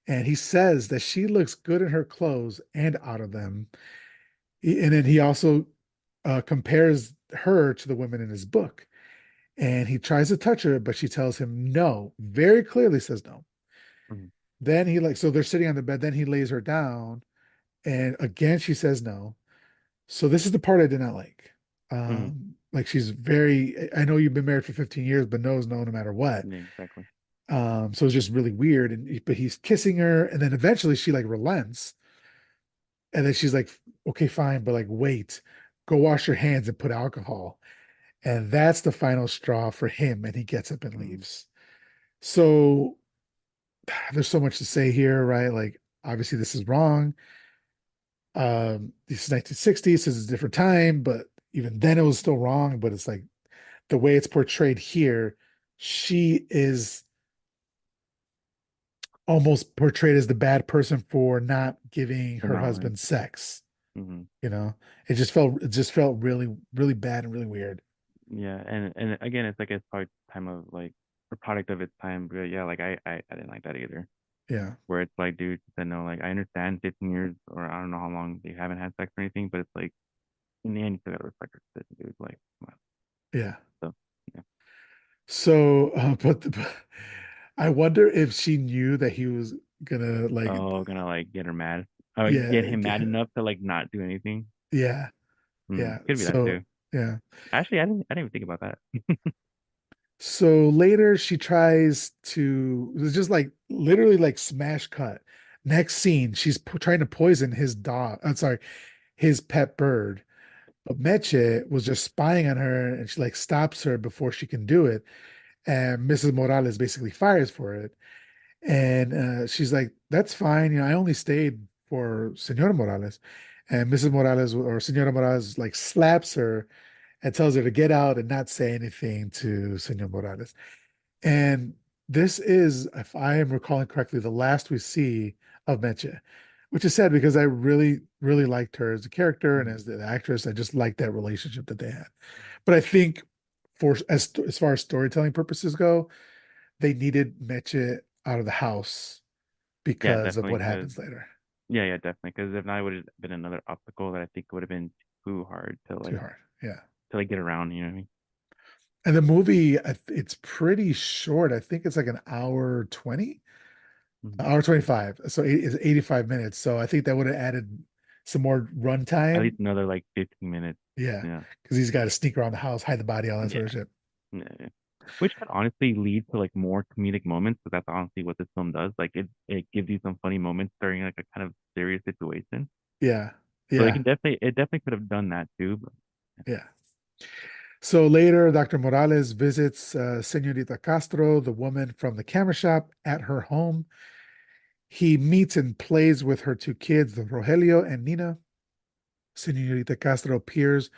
and he says that she looks good in her clothes and out of them. And then he also compares her to the women in his book. And he tries to touch her, but she tells him no, very clearly says no. mhm, Then he like, so they're sitting on the bed, then he lays her down, and again she says no. So this is the part I did not like. mhm. Like she's very, I know you've been married for 15 years, but no is no no matter what. Yeah, exactly. So it's just really weird. But he's kissing her, and then eventually she like relents, and then she's like, okay, fine, but like wait, go wash your hands and put alcohol. And that's the final straw for him, and he gets up and Mm, leaves. So there's so much to say here, right? Like, obviously, this is wrong. This is 1960s, this is a different time, but even then it was still wrong. But it's like the way it's portrayed here, she is almost portrayed as the bad person for not giving For her not like, husband sex. hmm You know, it just felt really, really bad and really weird. yeah, and again, it's like it's probably time of like a product of its time. But yeah, like I didn't like that either. Yeah, Where it's like, dude, said no. Like I understand 15 years or I don't know how long they haven't had sex or anything, but it's like in the end, you still gotta respect her decision, dude. Like, come on. yeah. So yeah. So, but I wonder if she knew that he was gonna like, Oh, gonna like get her mad. Oh, yeah, get him mad enough to like not do anything. yeah, Hmm. yeah. Could be that So, too. yeah. Actually, I didn't even think about that. So later she tries to, it's just like literally like smash cut. Next scene, she's trying to poison his dog. I'm sorry, his pet bird. But Meche was just spying on her and she like stops her before she can do it. And Mrs. Morales basically fires for it. And she's like, that's fine. I only stayed for Senora Morales. And Mrs. Morales or Senora Morales like slaps her and tells her to get out and not say anything to Senor Morales. And this is, if I am recalling correctly, the last we see of Meche, which is sad because I really, really liked her as a character and Mhm. as the actress. I just liked that relationship that they had. But I think for as far as storytelling purposes go, they needed Meche out of the house Yeah, because of definitely. what Because happens later. yeah, definitely. Because if not, it would have been another obstacle that I think would have been too hard Too hard. Yeah. to like get around. You know what I mean? And the movie, it's pretty short. I think it's like an hour 20, Mhm. hour 25. So it's 85 minutes. So I think that would have added some more At runtime. least another like 15 minutes. Yeah. Yeah, Because he's got to sneak around the house, hide the body, all that sort yeah, of shit. yeah. Which could honestly lead to like more comedic moments, because that's honestly what this film does. Like it gives you some funny moments during like a kind of serious situation. Yeah. So Yeah. it definitely could have done that too. But Yeah. So later, Dr. Morales visits Senorita Castro, the woman from the camera shop, at her home. He meets and plays with her two kids, Rogelio and Nina. Senorita Castro appears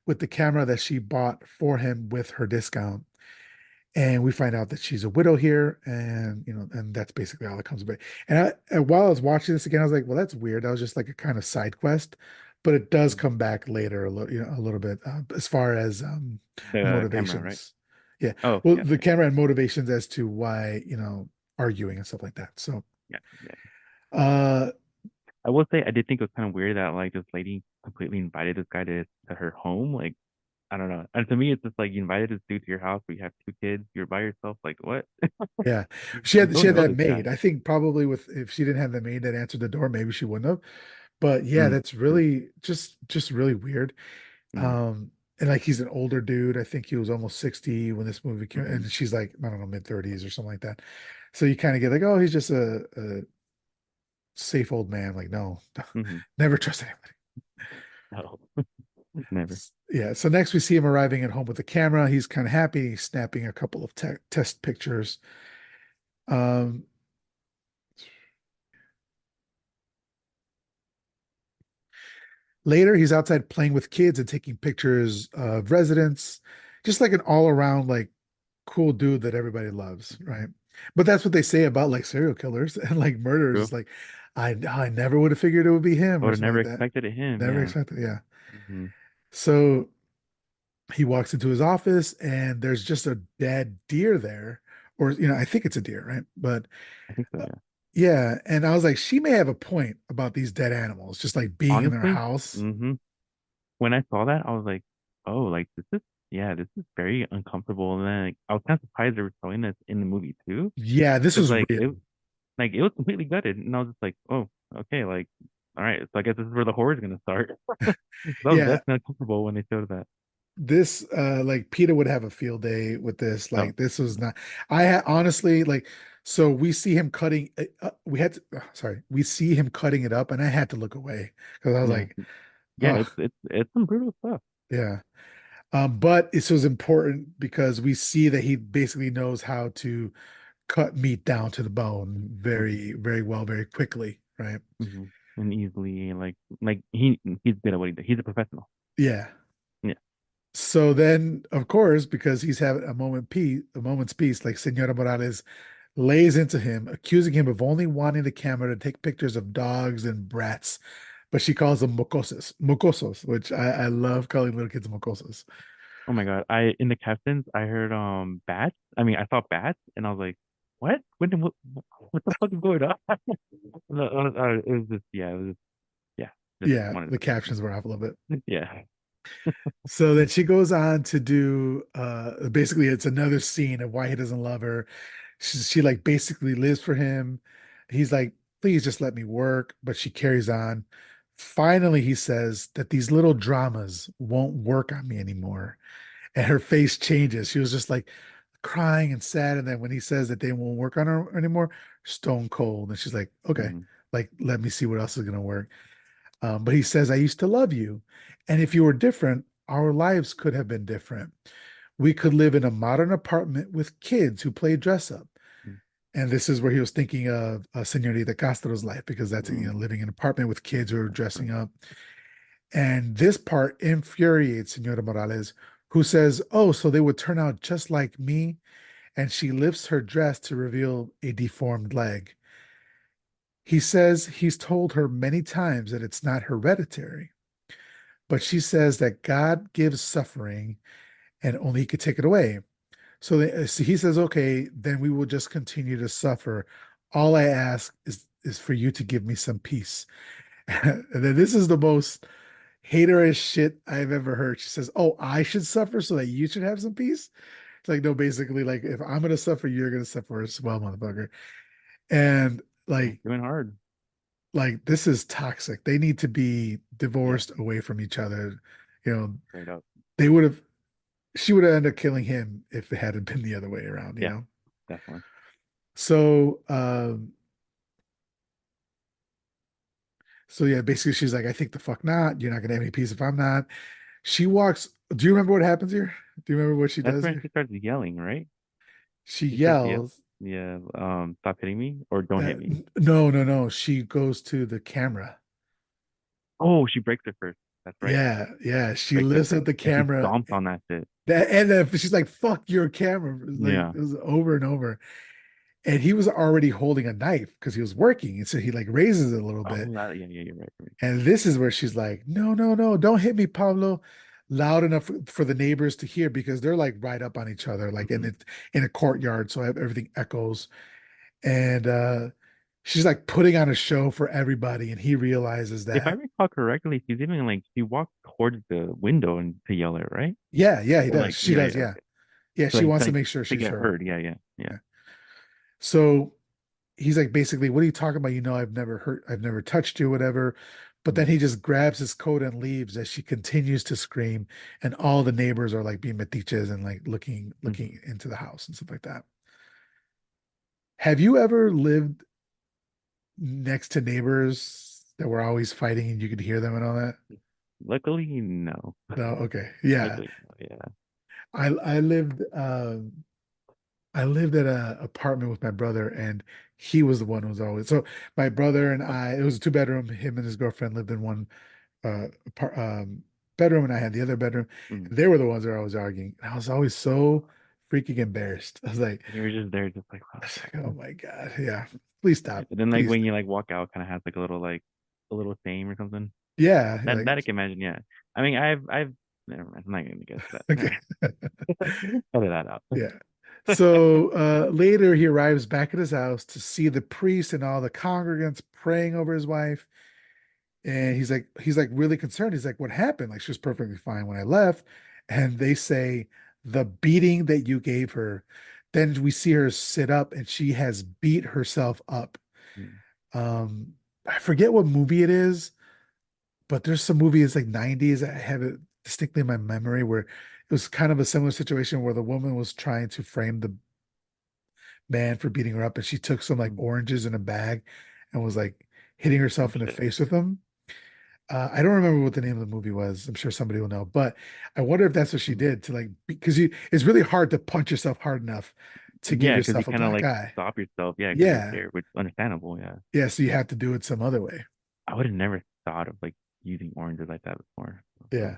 with the camera that she bought for him with her discount. And we find out that she's a widow here, and and that's basically all that comes about. And while I was watching this again, I was like, well, that's weird. That was just like a kind of side quest, but it does mm, come back later a little bit as far as the the camera, right? motivations. Yeah, Oh, well, yeah, the yeah, camera and motivations as to why arguing and stuff like that. So, yeah, yeah. uh, I will say I did think it was kind of weird that like this lady completely invited this guy to her home. Like I don't know. And to me, it's just like you invited this dude to your house, but you have two kids, you're by yourself. Like what? yeah, You she don't had know that this guy. maid. I think probably with if she didn't have the maid that answered the door, maybe she wouldn't have. But yeah, Mm, that's true. really just really weird. Mm, Um, and like he's an older dude. I think he was almost 60 when this movie came, mm-hmm. and she's like, I don't know, mid-30s or something like that. So you kind of get like, oh, he's just a safe old man. Like, no, Mm-hmm. never trust anybody. Oh, never. Yeah. So next we see him arriving at home with the camera. He's kind of happy. He's snapping a couple of test pictures. Um, Later, he's outside playing with kids and taking pictures of residents, just like an all-around like cool dude that everybody loves, right? But that's what they say about like serial killers and like murderers. True. It's like I never would have figured it would be him I or would have something never like that. expected it him. Never Yeah. expected, yeah. Mm-hmm. So he walks into his office and there's just a dead deer there, or I think it's a deer, right? But I think so. uh, Yeah. yeah, and I was like, she may have a point about these dead animals, just like being in their Honestly. house. Mm-hmm. When I saw that, I was like, oh, like this is very uncomfortable. And then like, I was kind of surprised they were showing this in the movie too, Yeah, this because was real. like it was completely gutted, and I was just like, oh, okay, like all right, so I guess this is where the horror is gonna start. That was Yeah, definitely uncomfortable when they showed that. this like Peter would have a field day with this. Oh, Like this was not. Honestly like, so we see him cutting. We had to. Sorry, we see him cutting it up, and I had to look away because I was yeah, like, yeah, oh it's some brutal stuff. yeah. But this was important because we see that he basically knows how to cut meat down to the bone Hmm. very, very well, very quickly, right? Hmm. and easily like he's good at what he does. He's a professional. Yeah. Yeah. So then, of course, because he's having a moment's peace, like Senora Morales lays into him, accusing him of only wanting the camera to take pictures of dogs and brats, but she calls them mocosos, which I love calling little kids mocosos. Oh my God. I in the captions I heard bats. I mean I saw bats and I was like, what? What the fuck is going on? No, it was just yeah, it was just yeah, just Yeah, wanted the captions were off a little bit. to yeah. So then she goes on to do basically it's another scene of why he doesn't love her. She like basically lives for him. He's like, please just let me work, but she carries on. Finally, he says that these little dramas won't work on me anymore. And her face changes. She was just like crying and sad. And then when he says that they won't work on her anymore, stone cold. And she's like, okay, Hmm. like let me see what else is gonna work. But he says, I used to love you. And if you were different, our lives could have been different. We could live in a modern apartment with kids who play dress up. And this is where he was thinking of Senorita Castro's life, because that's, Mm-hmm. living in an apartment with kids who are dressing Right. up. And this part infuriates Senora Morales, who says, oh, so they would turn out just like me. And she lifts her dress to reveal a deformed leg. He says he's told her many times that it's not hereditary, but she says that God gives suffering and only he could take it away. So he says, okay, then we will just continue to suffer. All I ask is for you to give me some peace. And then this is the most haterish shit I've ever heard. She says, oh, I should suffer so that you should have some peace. It's like, no, basically, like if I'm gonna suffer, you're gonna suffer as well, motherfucker. And Yeah, like, doing hard. this is toxic. They need to be Yeah, divorced away from each other. You know, straight up. they would have she would have ended up killing him if it hadn't been the other way around, you Yeah, know? definitely. So, so yeah, basically she's like, I think the fuck not. You're not gonna have any peace if I'm not. She walks. Do you remember what happens here? Do you remember what she That's does when here? she starts yelling, right? She She starts to yell. yells. Yeah, stop hitting me or don't hit me. No, no, no. She goes to the camera. Oh, she breaks it first. That's right. Yeah, yeah. She Breaks it lifts up first. the And she camera. stomps on that shit. And then she's like, fuck your camera. Like Yeah. it was over and over. And he was already holding a knife because he was working. And so he like raises it a little bit. Oh, yeah, yeah, you're right. You're right. And this is where she's like, no, no, no, don't hit me, Pablo. Loud enough for the neighbors to hear because they're like right up on each other, like Mhm. in a courtyard. So everything echoes. And she's like putting on a show for everybody. And he realizes If I that, recall correctly, she's even like she walked towards the window and to yell it, right? yeah, yeah, he Or does. like, She yeah, does. yeah, Yeah. okay. Yeah. So She like wants to make sure to she's get heard. heard. Yeah, yeah, yeah. Yeah. So he's like, basically, what are you talking about? I've never touched you, whatever. But Mm, then he just grabs his coat and leaves as she continues to scream, and all the neighbors are like being metiches and like looking mhm. into the house and stuff like that. Have you ever lived next to neighbors that were always fighting and you could hear them and all that? Luckily, no. No, okay. Yeah. Luckily, no. Yeah. I I lived I lived at a apartment with my brother, and he was the one who was always so my brother and I, it was a two-bedroom. Him and his girlfriend lived in one apart, bedroom, and I had the other bedroom. Mm. And they were the ones that were always arguing. And I was always so freaking embarrassed. And you were just there, just like, I wow. was like, oh my God, yeah, please stop, And then like please when stop. you like walk out, kind of has like a little fame or something. Yeah, That like that I can imagine. Yeah. I mean, I've never mind. I'm not gonna get to okay, that. Edit that out. yeah. So later he arrives back at his house to see the priest and all the congregants praying over his wife. And he's like really concerned. He's like, what happened? Like she was perfectly fine when I left. And they say the beating that you gave her. Then we see her sit up and she has beat herself up. Mm, I forget what movie it is, but there's some movie, it's like 90s. I have it distinctly in my memory where it was kind of a similar situation where the woman was trying to frame the man for beating her up, and she took some like mm. oranges in a bag and was like hitting Oh herself in the shit. face with them. I don't remember what the name of the movie was. I'm sure somebody will know, but I wonder if that's what she Mm. did to like because it's really hard to punch yourself hard enough to give Yeah, because you yourself a kind of black like eye. stop yourself. Yeah, because you're Yeah, scared, which is understandable. Yeah. yeah. So you have to do it some other way. I would have never thought of like using oranges like that before. So, Yeah.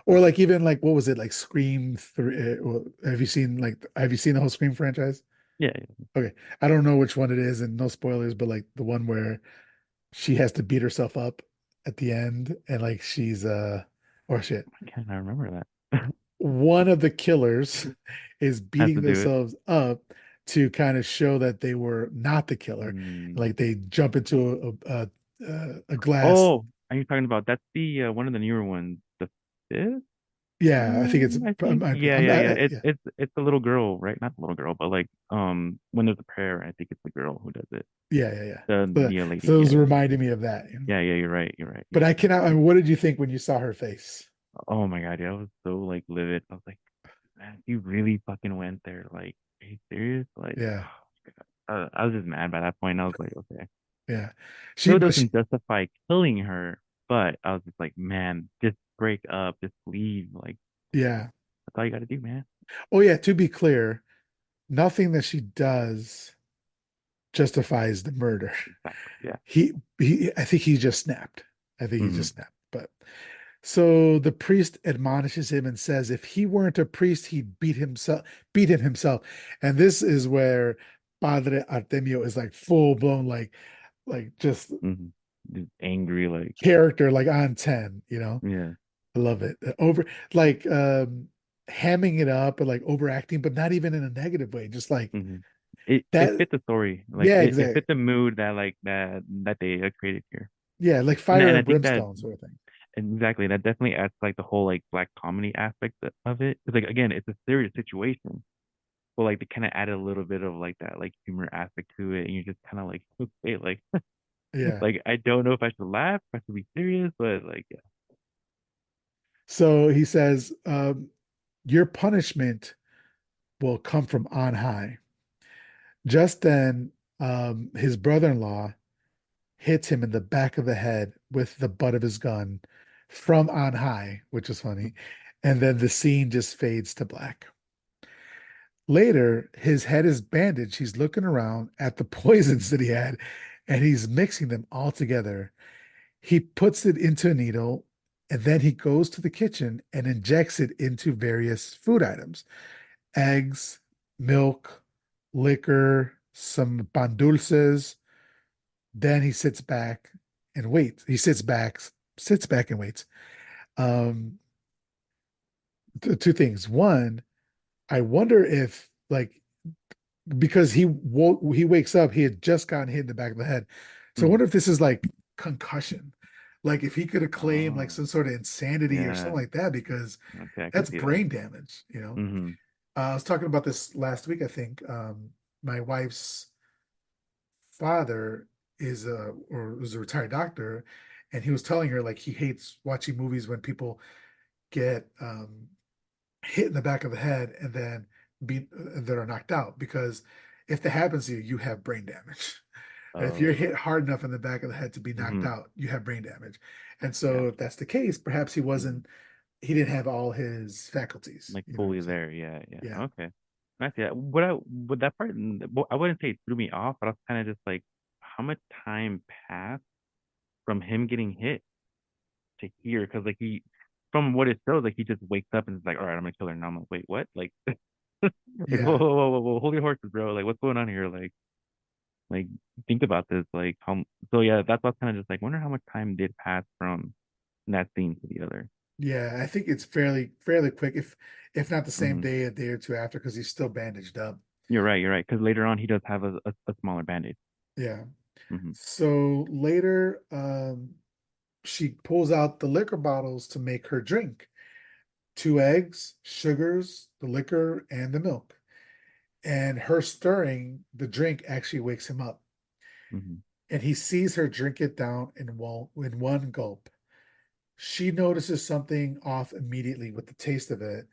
Or like even like what was it like Scream 3 have you seen the whole Scream franchise? yeah, yeah. Okay. I don't know which one it is and no spoilers, but like the one where she has to beat herself up at the end and like she's or shit. I can't remember that. One of the killers is Has beating to do it. themselves up to kind of show that they were not the killer. Mm. Like they jump into a glass. Oh, are you talking about that's the one of the newer ones, the fifth Yeah, I think it's one, I think. might be. Yeah, yeah, yeah. Yeah, It's the little girl, right? Not the little girl, but like when there's a prayer, I think it's the girl who does it. yeah. The So lady. it was Yeah, yeah. reminding me of that. Yeah, you're right. You're right. But Yeah. I cannot. I mean, what did you think when you saw her face? Oh my God, yeah, I was so like livid. I was like, man, you really fucking went there. Like, are you serious? Like, Yeah, I was just mad by that point. I was like, okay. yeah. Still But doesn't justify killing her, but I was just like, man, just break up, just leave. Like, yeah. that's all you got to do, man. Oh yeah. To be clear, nothing that she does justifies the murder. Exactly. Yeah. I think he just snapped. I think he Hmm. just snapped. But so the priest admonishes him and says if he weren't a priest, he'd beat him himself. And this is where Padre Artemio is like full blown, like just Hmm. Just angry, like, character, like on 10, you know. yeah. I love it. Over like hamming it up and like overacting, but not even in a negative way. Just like Hmm. It that. fit the story, like Yeah, it exactly. fit the mood that like that they created here, Yeah, like and fire I and think that brimstone sort of thing. exactly that definitely adds like the whole like black comedy aspect of it. Because like again, it's a serious situation, but like they kind of added a little bit of like that like humor aspect to it, and you're just kind of like okay, Yeah. like I don't know if I should laugh, if I should be serious, but like yeah. So he says, your punishment will come from on high. Just then, his brother-in-law hits him in the back of the head with the butt of his gun from on high, which is funny. And then the scene just fades to black. Later, his head is bandaged. He's looking around at the poisons that he had and he's mixing them all together. He puts it into a needle and then he goes to the kitchen and injects it into various food items: eggs, milk, liquor, some pan dulces. Then he sits back and waits. Sits back and waits. Um, two things. One, I wonder if like because he wakes up, he had just gotten hit in the back of the head. So I Mhm. wonder if this is like concussion. Like if he could have claimed like Oh some sort of insanity or yeah, something like that, because okay, I could that's see that. brain damage, you know. Hmm. I was talking about this last week, I think. My wife's father is a retired doctor, and he was telling her like he hates watching movies when people get hit in the back of the head and then be that are knocked out, because if that happens to you, you have brain damage. And if you're Oh. hit hard enough in the back of the head to be knocked Hmm. out, you have brain damage. And Gotcha. so if that's the case, perhaps Hmm. he didn't have all his faculties. Like You know what I'm fully saying? there. Yeah, yeah. Yeah. Okay. I see that. What I with that part, well, I wouldn't say it threw me off, but I was kind of just like, how much time passed from him getting hit to here? Because like from what it shows, like he just wakes up and is like, all right, I'm gonna kill her now. I'm like, wait, what? Like, whoa, Yeah. whoa, whoa, whoa, whoa, hold your horses, bro. Like, what's going on here? Like, think about this. Like, how? So yeah, that's what's kind of just like, wonder how much time did pass from that scene to the other. Yeah. I think it's fairly quick, if not the same Hmm. day, a day or two after, because he's still bandaged up. You're right. You're right. Because later on, he does have a smaller bandage. Yeah. Hmm. So later, she pulls out the liquor bottles to make her drink. Two eggs, sugars, the liquor, and the milk. And her stirring the drink actually wakes him up. Hmm. And he sees her drink it down in one gulp. She notices something off immediately with the taste of it.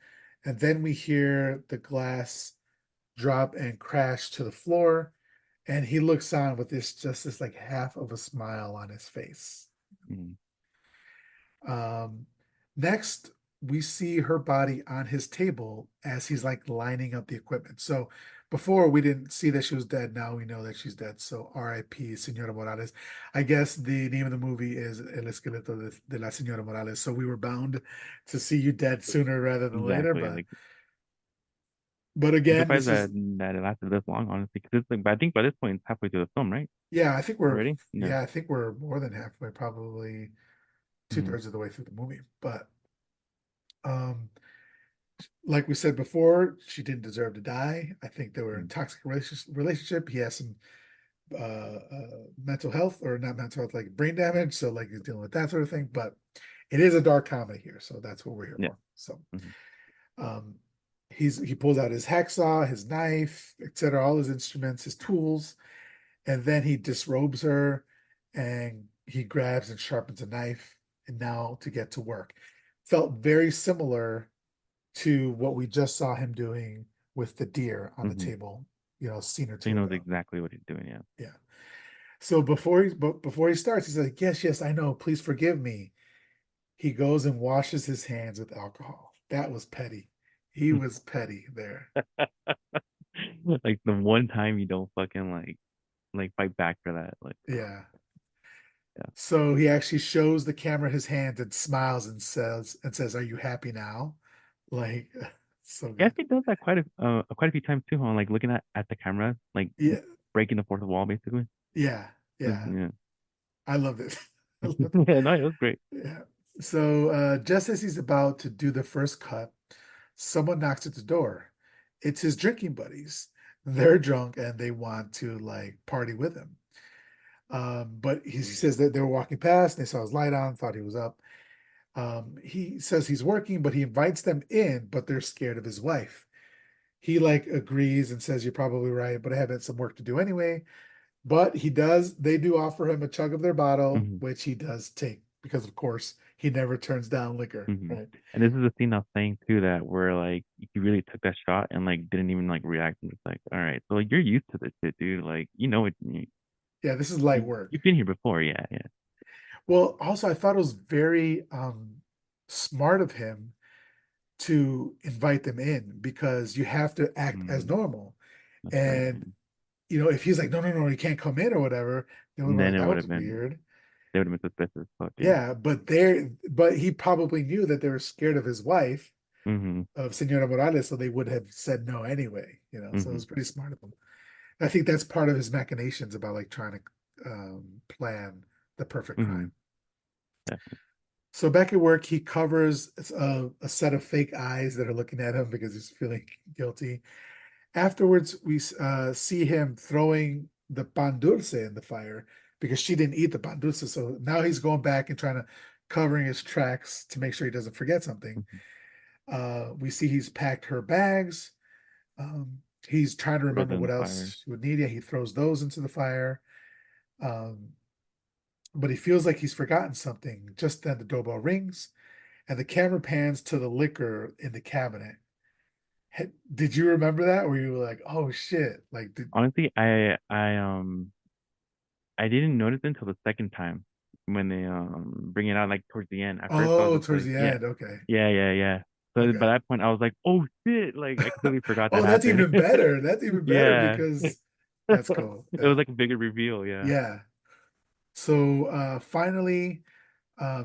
And then we hear the glass drop and crash to the floor. And he looks on with this like half of a smile on his face. Hmm. Um, Next, we see her body on his table as he's like lining up the equipment. So before we didn't see that she was dead. Now we know that she's dead. So R.I.P. Senora Morales. I guess the name of the movie is El Esqueleto de la Senora Morales. So we were bound to see you dead sooner rather than later. Exactly. But Like I'm again, surprised this that is it lasted this long, honestly. Because it's like, but I think by this point it's halfway through the film, right? yeah, I think we're Already? Yeah. yeah, I think we're more than halfway, probably two Hmm. thirds of the way through the movie. But um, like we said before, she didn't deserve to die. I think they were in a toxic relationship. He has some mental health or not mental health, like brain damage. So like he's dealing with that sort of thing. But it is a dark comedy here, so that's what we're here Yeah. for. So Hmm. um, he pulls out his hacksaw, his knife, etc., all his instruments, his tools, and then he disrobes her, and he grabs and sharpens a knife, and now to get to work. Felt very similar to what we just saw him doing with the deer on the Hmm. table, a scene or So he two knows ago. exactly what he's doing. Yeah. Yeah. So before he starts, he's like, "Yes, yes, I know. Please forgive me." He goes and washes his hands with alcohol. That was petty. He was petty there. Like the one time you don't fucking like fight back for that. Like, Yeah. yeah. So he actually shows the camera his hands and smiles and says, "Are you happy now?" Like so Yes, good. he does that quite a few times too, huh? Like looking at the camera, like Yeah, breaking the fourth wall, basically. yeah, yeah. Yeah. I love it. I love Yeah, no, it was great. Yeah. So just as he's about to do the first cut, someone knocks at the door. It's his drinking buddies. They're drunk and they want to like party with him. But he says that they were walking past, and they saw his light on, thought he was up. He says he's working, but he invites them in, but they're scared of his wife. He like agrees and says, "You're probably right, but I have some work to do anyway." But they do offer him a chug of their bottle, Hmm. which he does take because, of course, he never turns down liquor, Hmm. right? And this is the scene I was saying too, that where like he really took that shot and like didn't even like react and just like, all right, so like you're used to this shit, dude. Like you know it. Yeah, this is light work. You've been here before, yeah, yeah. Well, also, I thought it was very smart of him to invite them in because you have to act as Mm, normal. that's right. And, Yeah. if he's like, no, no, no, you can't come in or whatever, they would And be then like, it that would was have been weird. they would have been suspicious, fuck yeah. Yeah, but he probably knew that they were scared of his wife, Mm-hmm. of Senora Morales, so they would have said no anyway. So it Mm-hmm. was pretty smart of him. I think that's part of his machinations about like trying to plan the perfect Mm-hmm. crime. Definitely. So back at work, he covers a set of fake eyes that are looking at him because he's feeling guilty. Afterwards, we see him throwing the pan dulce in the fire because she didn't eat the pan dulce. So now he's going back and trying to covering his tracks to make sure he doesn't forget something. Mm-hmm. We see he's packed her bags. Um, he's trying to Throws remember it in what the fire. else she would need. Yeah, he throws those into the fire. Um, but he feels like he's forgotten something. Just then the doorbell rings and the camera pans to the liquor in the cabinet. Did you remember that? Where you were like, "Oh shit!" Like, Honestly, I didn't notice it until the second time when they bring it out like towards the end. At first I was oh, just towards like, the yeah, end. Okay, yeah. So by okay. that point I was like, oh shit, like I completely forgot that Oh, that's happened. even better. That's even better Yeah. because that's cool. It Yeah, was like a bigger reveal, yeah. yeah. So finally,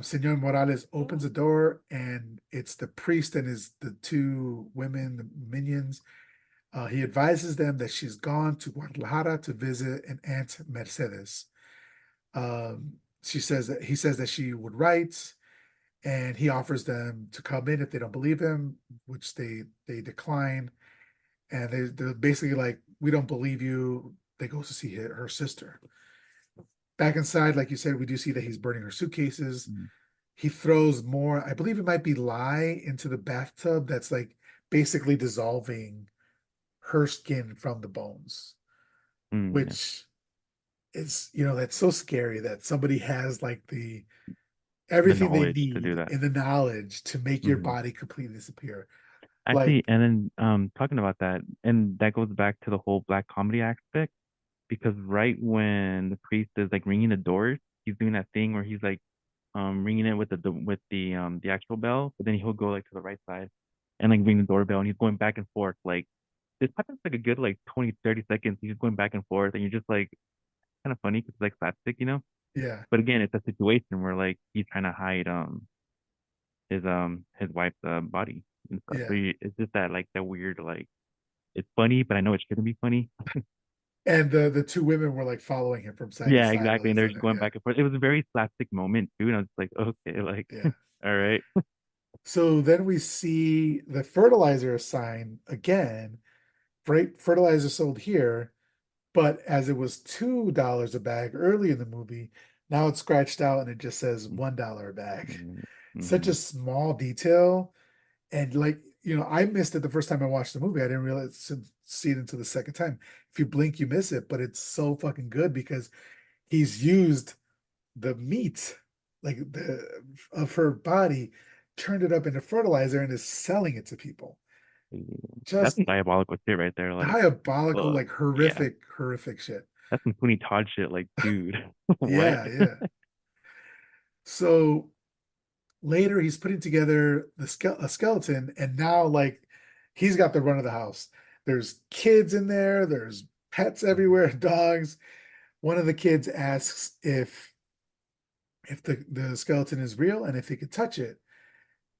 Senor Morales opens the door, and it's the priest and the two women, the minions. He advises them that she's gone to Guadalajara to visit an Aunt Mercedes. She says that he says that she would write, and he offers them to come in if they don't believe him, which they decline. And they're basically like, "We don't believe you." They go to see her sister. Back inside, like you said, we do see that he's burning her suitcases. Mm, He throws more, I believe it might be lye into the bathtub that's like basically dissolving her skin from the bones, yeah. which is, that's so scary that somebody has like The everything they knowledge to do need that. and the knowledge to make your Hmm. body completely disappear. Actually, Like, and then talking about that, and that goes back to the whole black comedy aspect because right when the priest is like ringing the doors, he's doing that thing where he's like ringing it with the actual bell, but then he'll go like to the right side and like ring the doorbell, and he's going back and forth like this happens like a good like 20, 30 seconds. He's just going back and forth, and you're just like kind of funny because it's like slapstick, you know. Yeah, But again, it's a situation where like he's trying to hide his wife's body and stuff. So yeah. it's just that like that weird like it's funny, but I know it shouldn't be funny. And the two women were like following him from side to Yeah, side while exactly. And he's they're in just there. going Yeah, back and forth. It was a very slapstick moment too, and I was just like, okay, like yeah. all right. So then we see the fertilizer sign again. Freight fertilizer sold here, but as it was $2 a bag early in the movie, now it's scratched out and it just says $1 a bag. Such Mm-hmm. a small detail. And like, I missed it the first time I watched the movie. I didn't realize see it until the second time. If you blink, you miss it, but it's so fucking good because he's used the meat, like the of her body, turned it up into fertilizer and is selling it to people. That's Just some diabolical shit right there. Like, diabolical, uh, like yeah, horrific shit. that's some Toonie Todd shit. Like, dude, what? Yeah, yeah. So later he's putting together a skeleton, and now like he's got the run of the house. There's kids in there, there's pets everywhere, dogs. One of the kids asks if the skeleton is real and if he could touch it.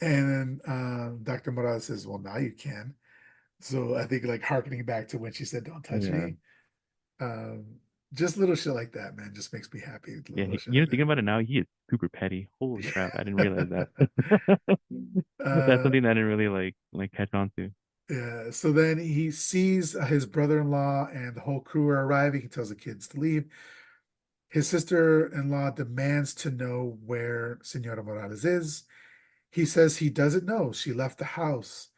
And then Dr. Morales says, well, now you can. So I think like harkening back to when she said, don't touch Yeah, me. Um, just little shit like that, man, just makes me happy. yeah. Little shit You know, like thinking about it now, he is super petty. Holy crap, I didn't realize that. that. That's uh, something that I didn't really like catch on to. yeah. So then he sees his brother-in-law and the whole crew are arriving. He tells the kids to leave. His sister-in-law demands to know where Senora Morales is. He says he doesn't know. She left the house.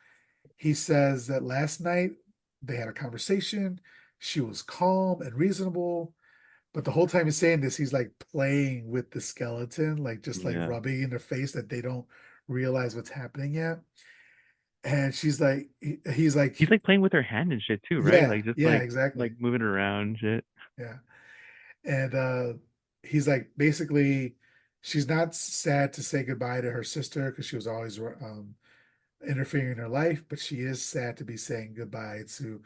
He says that last night they had a conversation. She was calm and reasonable, but the whole time he's saying this, he's like playing with the skeleton, like just like Yeah, rubbing in their face that they don't realize what's happening yet. And she's like, he's like, he's like playing with her hand and shit too, right? yeah, Like just yeah, like exactly. moving it around and shit. Yeah. And he's like, basically, she's not sad to say goodbye to her sister because she was always interfering in her life, but she is sad to be saying goodbye to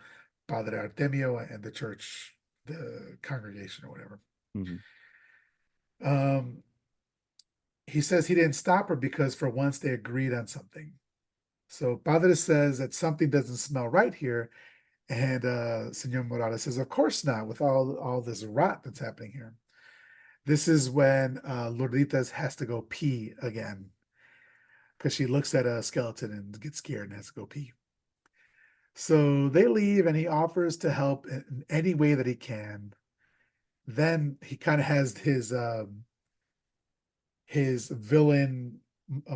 Padre Artemio and the church, the congregation or whatever. Hmm. Um, he says he didn't stop her because for once they agreed on something. So Padre says that something doesn't smell right here. And Senor Morales says, of course not, with all this rot that's happening here. This is when Lourditas has to go pee again because she looks at a skeleton and gets scared and has to go pee. So they leave and he offers to help in any way that he can. Then he kind of has his villain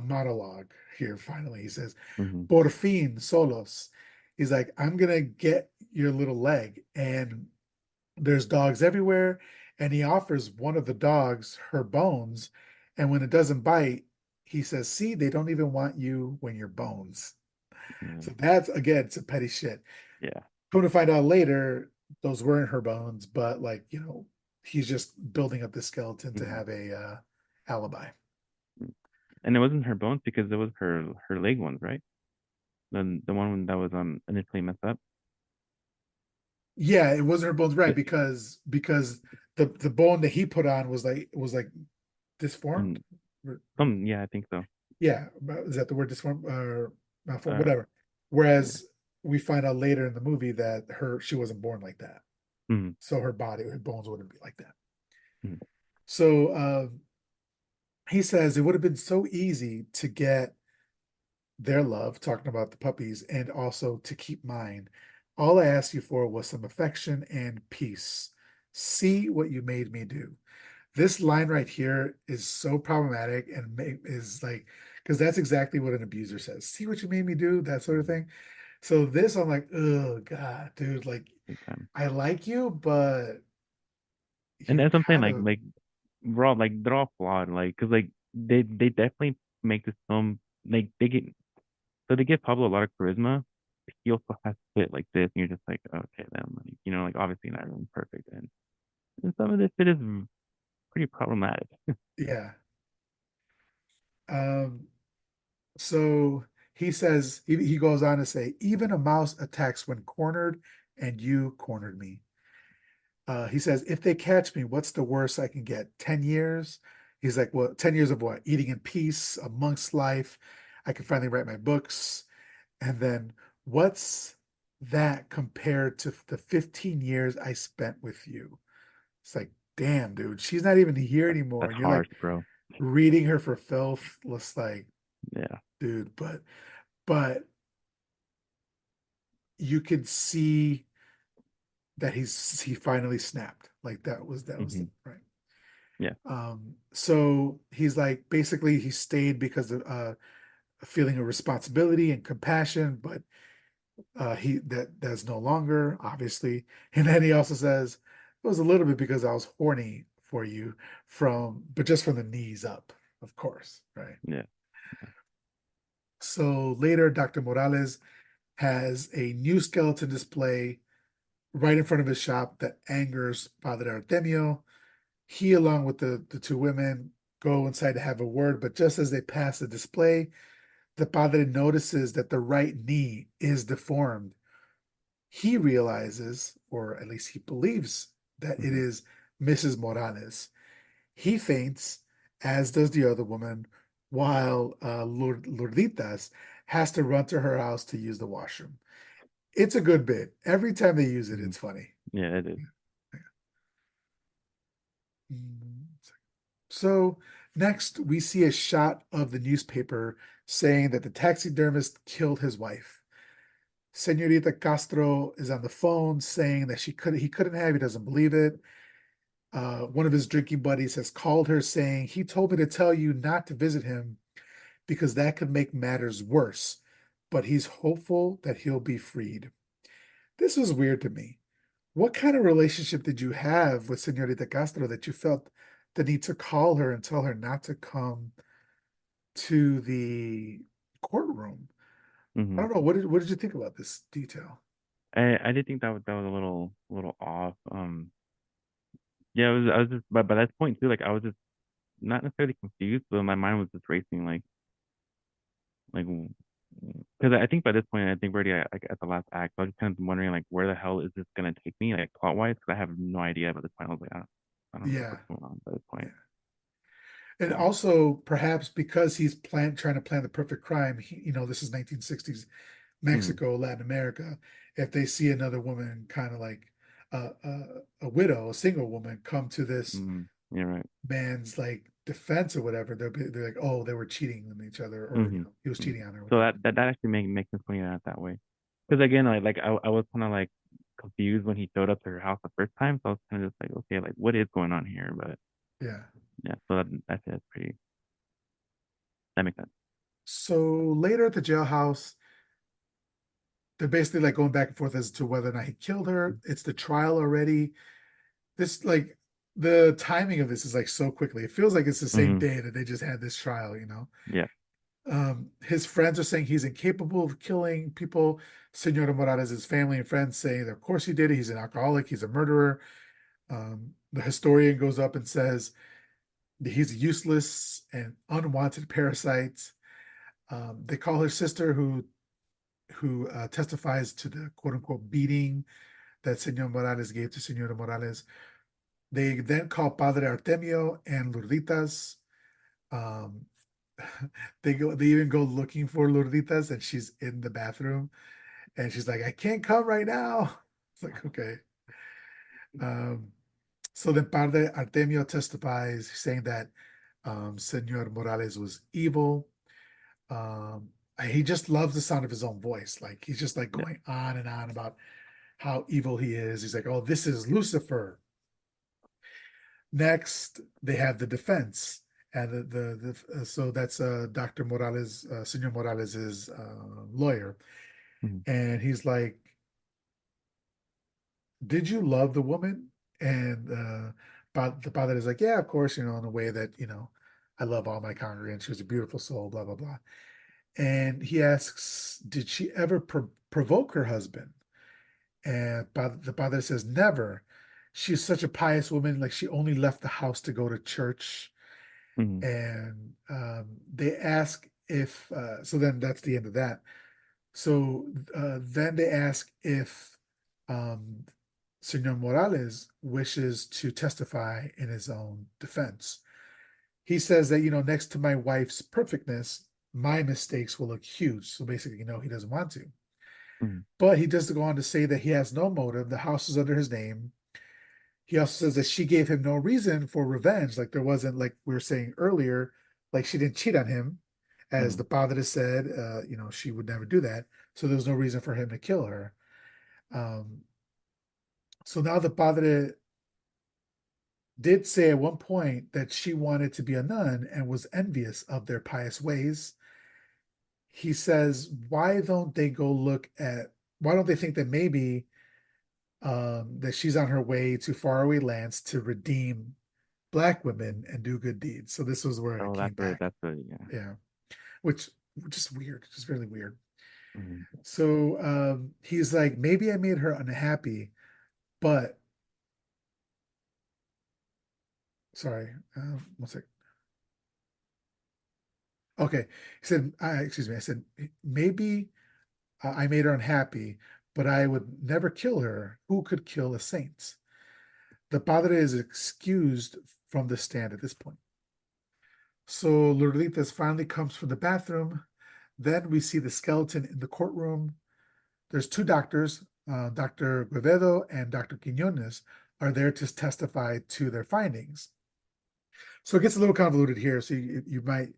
monologue here finally. He says, Hmm. Por fin, solos. He's like, I'm gonna get your little leg. And there's dogs everywhere. And he offers one of the dogs her bones. And when it doesn't bite, he says, see, they don't even want you when you're bones. Yeah, So that's again some petty shit. yeah. Come to find out later, those weren't her bones, but like, he's just building up this skeleton to Hmm. have a alibi. And it wasn't her bones because it was her leg ones, right? The one that was initially messed up. Yeah, it wasn't her bones, right? It, Because the bone that he put on was like disformed. and some, yeah, I think so. Yeah, is that the word disformed or malformed? Uh, Whatever. yeah. Whereas we find out later in the movie that she wasn't born like that, Hmm. so her bones wouldn't be like that. Hmm. So he says it would have been so easy to get their love, talking about the puppies, and also to keep mine. All I asked you for was some affection and peace. See what you made me do. This line right here is so problematic and is like, because that's exactly what an abuser says. See what you made me do, that sort of Hmm. thing. So this, I'm like, oh God, dude, like Big time. I like you, but And you're that's something kind of, we're all like they're all flawed, like because like they definitely make this film like they give Pablo a lot of charisma. But he also has to fit like this, and you're just like, okay, then like like obviously not everyone's perfect, and some of this it is pretty problematic. yeah. Um, so He says, he goes on to say, even a mouse attacks when cornered, and you cornered me. He says, if they catch me, what's the worst I can get? 10 years? He's like, well, 10 years of what? Eating in peace, a monk's life. I can finally write my books. And then what's that compared to the 15 years I spent with you? It's like, damn, dude, she's not even here anymore. That's And you're harsh, like bro. reading her for filth. It's like, Yeah. dude, but you could see that he finally snapped. Like that was Hmm. the right. Yeah. So he's like basically he stayed because of a feeling of responsibility and compassion, but that's no longer, obviously. And then he also says it was a little bit because I was horny for you but just from the knees up, of course, right? Yeah. So later, Dr. Morales has a new skeleton display right in front of his shop that angers Padre Artemio. He, along with the two women, go inside to have a word, but just as they pass the display, the padre notices that the right knee is deformed. He realizes, or at least he believes, that it Hmm. is Mrs. Morales. He faints, as does the other woman, while Lourditas has to run to her house to use the washroom. It's a good bit. Every time they use it, Hmm. it's funny. Yeah, it is. So next, we see a shot of the newspaper saying that the taxidermist killed his wife. Senorita Castro is on the phone saying that he couldn't have, he doesn't believe it. One of his drinking buddies has called her saying, he told me to tell you not to visit him because that could make matters worse, but he's hopeful that he'll be freed. This was weird to me. What kind of relationship did you have with Senorita Castro that you felt the need to call her and tell her not to come to the courtroom? I Hmm. don't know. What did you think about this detail? I did think that was a little off. Yeah, I was just, but by that point too, like I was just not necessarily confused, but my mind was just racing, like, because I think by this point, I think we're already like at the last act. So I was just kind of wondering, like, where the hell is this gonna take me, like plot wise? Because I have no idea about this point. I was like, I don't know Yeah, what's going on by this yeah. point. And So, also perhaps because he's trying to plan the perfect crime, this is 1960s mm, Mexico, Latin America. If they see another woman kind of like a widow, a single woman come to this you're right. man's like defense or whatever, they're like, oh, they were cheating on each other, or Mm-hmm. he was Mm. cheating on her, So whatever. that actually makes sense putting it out that way. Because again, I was kind of like confused when he showed up to her house the first time. So I was kind of just like, okay, like what is going on here? But Yeah. yeah, so that's pretty that makes sense. So later at the jailhouse, they're basically like going back and forth as to whether or not he killed her. It's the trial already. This like the timing of this is like so quickly. It feels like it's the same Hmm. day that they just had this trial. Yeah. His friends are saying he's incapable of killing people. Senora Morales' family and friends saying that of course he did it. He's an alcoholic. He's a murderer. The historian goes up and says that he's useless and unwanted parasite. They call her sister, who testifies to the quote unquote beating that Senor Morales gave to Senora Morales. They then call Padre Artemio and Lourditas. Um, they even go looking for Lourditas, and she's in the bathroom, and she's like, "I can't come right now." It's like, okay. Um, so then Padre Artemio testifies, saying that Senor Morales was evil. Um, he just loves the sound of his own voice. Like he's just like Yeah. going on and on about how evil he is. He's like, "Oh, this is Lucifer." Next, they have the defense, and so that's Dr. Morales, Senor Morales's lawyer, Hmm. and he's like, "Did you love the woman?" And the padre is like, "Yeah, of course, in a way that I love all my congregants. She was a beautiful soul, blah blah blah." And he asks, "Did she ever provoke her husband?" And the padre says, "Never. She's such a pious woman. Like she only left the house to go to church." Hmm. And they ask if so then that's the end of that. So then they ask if um, Senor Morales wishes to testify in his own defense. He says that, next to my wife's perfectness, my mistakes will look huge. So basically, he doesn't want to. Mhm. But he does go on to say that he has no motive. The house is under his name. He also says that she gave him no reason for revenge. Like there wasn't, like we were saying earlier, like she didn't cheat on him, as the Mhm. padre said, she would never do that. So there was no reason for him to kill her. Um, so now the padre did say at one point that she wanted to be a nun and was envious of their pious ways. He says, why don't they think that maybe that she's on her way to faraway lands to redeem black women and do good deeds. So this was where it Oh, came back. that's where, yeah. Yeah. Which just weird, just really weird. Mhm. So he's like, maybe I made her unhappy, but sorry, one second. Okay. He said, excuse me. I said, maybe I made her unhappy, but I would never kill her. Who could kill a saint? The padre is excused from the stand at this point. So Lourdes finally comes from the bathroom. Then we see the skeleton in the courtroom. There's two doctors, Dr. Guevedo and Dr. Quinones, are there to testify to their findings. So it gets a little convoluted here. So you might,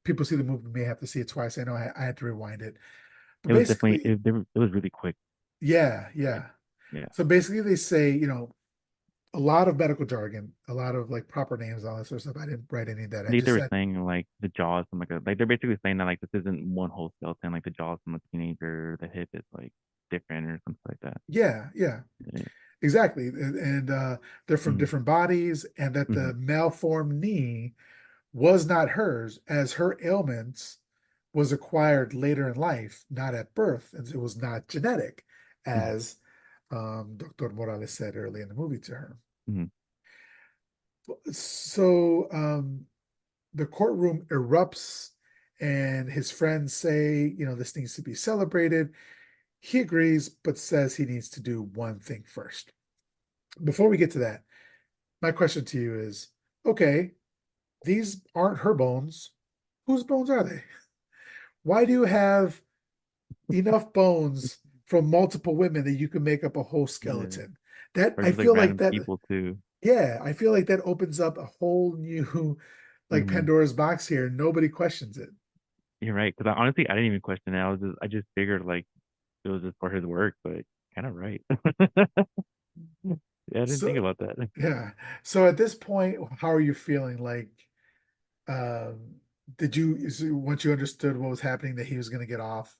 people see the movie may have to see it twice. I know I had to rewind it. But It was definitely basically, it was really quick. yeah, Like, yeah. yeah. So basically, they say, a lot of medical jargon, a lot of like proper names, all that sort of stuff. I didn't write any of that. I I think they just were said, saying like the jaws from like they're basically saying that like this isn't one whole skeleton, like the jaws from a teenager, the hip is like different or something like that. yeah, yeah, Yeah. exactly. And they're from Mm-hmm. different bodies, and that Mm-hmm. the malformed knee was not hers, as her ailments was acquired later in life, not at birth, and it was not genetic, as Dr. Morales said early in the movie to her. Mm-hmm. So the courtroom erupts, and his friends say, this needs to be celebrated. He agrees, but says he needs to do one thing first. Before we get to that, my question to you is, okay, these aren't her bones. Whose bones are they? Why do you have enough bones from multiple women that you can make up a whole Yeah. skeleton? That Or I just like feel like random that, people too. yeah, I feel like that opens up a whole new like Mm-hmm. Pandora's box here. Nobody questions it. You're right. Because honestly, I didn't even question it. I just figured like it was just for his work, but kind of right. Yeah, I didn't So think about that. yeah. So at this point, how are you feeling? Like, um, once you understood what was happening, that he was going to get off?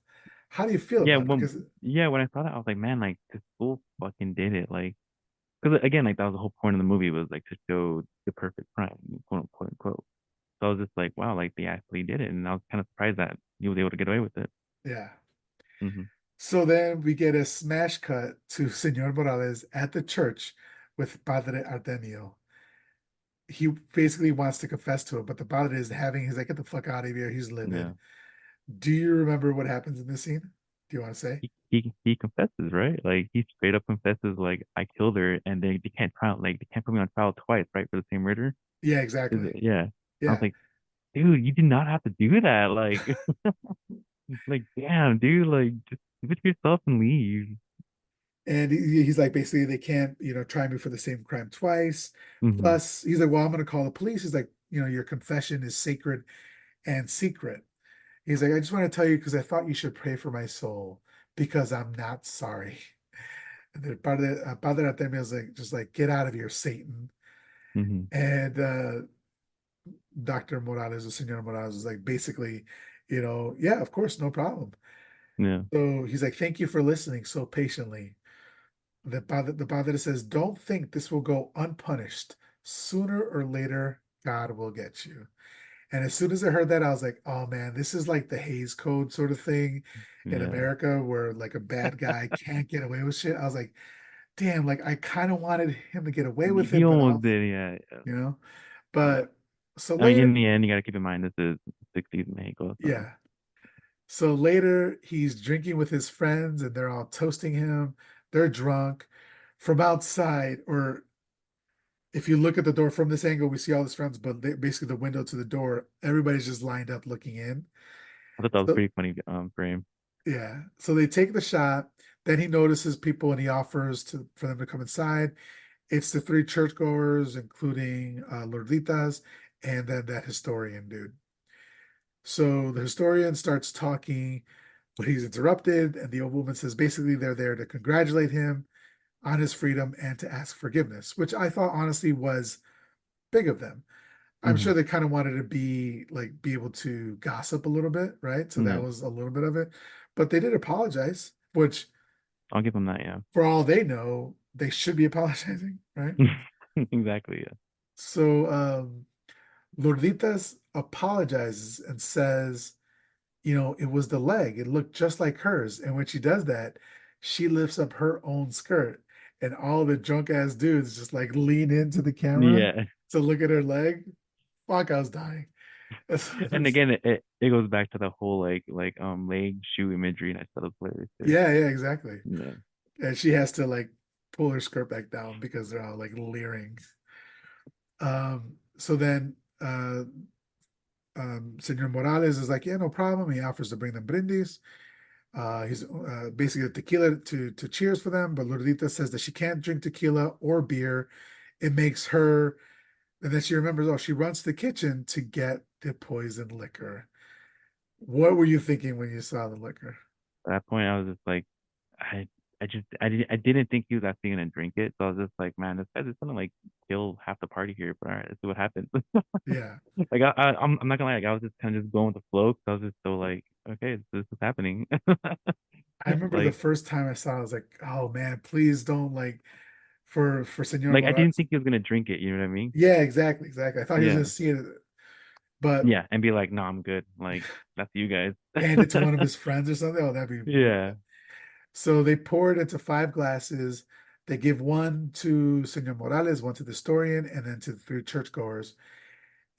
How do you feel Yeah, about it? Because when I saw that, I was like, man, like this fool fucking did it. Like, because again, like that was the whole point of the movie was like to show the perfect crime, quote unquote. So I was just like, wow, like they actually did it, and I was kind of surprised that he was able to get away with it. yeah. Hmm. So then we get a smash cut to Senor Morales at the church with Padre Artemio. He basically wants to confess to it, but the Padre is he's like, get the fuck out of here. He's Yeah, livid. Do you remember what happens in this scene? Do you want to say? he confesses, right? Like he straight up confesses, like I killed her, and they can't trial, like they can't put me on trial twice, right, for the same murder. Yeah, Is exactly. it? Yeah. I was Yeah. like, dude, you did not have to do that. Like, like, damn, dude, like just give it to yourself and leave. And he's like, basically, they can't, try me for the same crime twice. Hmm. Plus, he's like, well, I'm going to call the police. He's like, your confession is sacred and secret. He's like, I just want to tell you because I thought you should pray for my soul because I'm not sorry. And then Padre Artemio is like, just like, get out of here, Satan. Hmm. And Dr. Morales or Senor Morales is like, basically, yeah, of course, no problem. Yeah. So he's like, thank you for listening so patiently. The Padre says, don't think this will go unpunished. Sooner or later, God will get you. And as soon as I heard that, I was like, oh man, this is like the Hays Code sort of thing in Yeah. America where like a bad guy can't get away with shit. I was like, damn, like I kind of wanted him to get away with He it, but almost also, did, yeah. Yeah. you know, Yeah. but So I mean, later, in the end, you got to keep in mind this is 60s Mexico, so yeah. So later, he's drinking with his friends and they're all toasting him. They're drunk. From outside, or if you look at the door from this angle, we see all his friends, but basically the window to the door, everybody's just lined up looking in. I thought that was So, pretty funny frame. yeah. So they take the shot. Then he notices people and he offers for them to come inside. It's the three churchgoers, including Lorditas, and then that historian dude. So the historian starts talking, but he's interrupted, and the old woman says basically they're there to congratulate him on his freedom and to ask forgiveness, which I thought honestly was big of them. I'm Hmm. sure they kind of wanted to be able to gossip a little bit, right? So that Yeah, was a little bit of it. But they did apologize, which I'll give him that. Yeah, for all they know, they should be apologizing, right? exactly. Yeah. So Lorditas apologizes and says, it was the leg. It looked just like hers. And when she does that, she lifts up her own skirt. And all the drunk ass dudes just like lean into the camera Yeah. to look at her leg. Fuck, I was dying. And again, it goes back to the whole leg shoe imagery, and I thought it was hilarious too. Yeah, yeah, exactly. Yeah. And she has to like pull her skirt back down because they're all like leering. So then Senor Morales is like, yeah, no problem. He offers to bring them brindis. He's basically a tequila to cheers for them, but Lourdita says that she can't drink tequila or beer. It makes her, and then she remembers, oh, she runs to the kitchen to get the poisoned liquor. What were you thinking when you saw the liquor? At that point, I was just like, I, I didn't think he was actually gonna drink it. So I was just like, man, this guy's just gonna like kill half the party here. But all right, let's see what happens. Yeah, Like I'm not gonna lie, like, I was just kind of just going with the flow because I was just so like, okay, this is happening. I remember the Like, first time I saw it, I was like, oh man, please don't like for Senor I didn't Morales. think he was gonna drink it. You know what I mean? Yeah, exactly, exactly. I thought he was gonna Yeah, see it, but yeah, and be like, no, I'm good. Like that's you guys. hand it to one of his friends or something. Oh, that'd be really Yeah. bad. So they pour it into five glasses. They give one to Senor Morales, one to the historian, and then to the three churchgoers.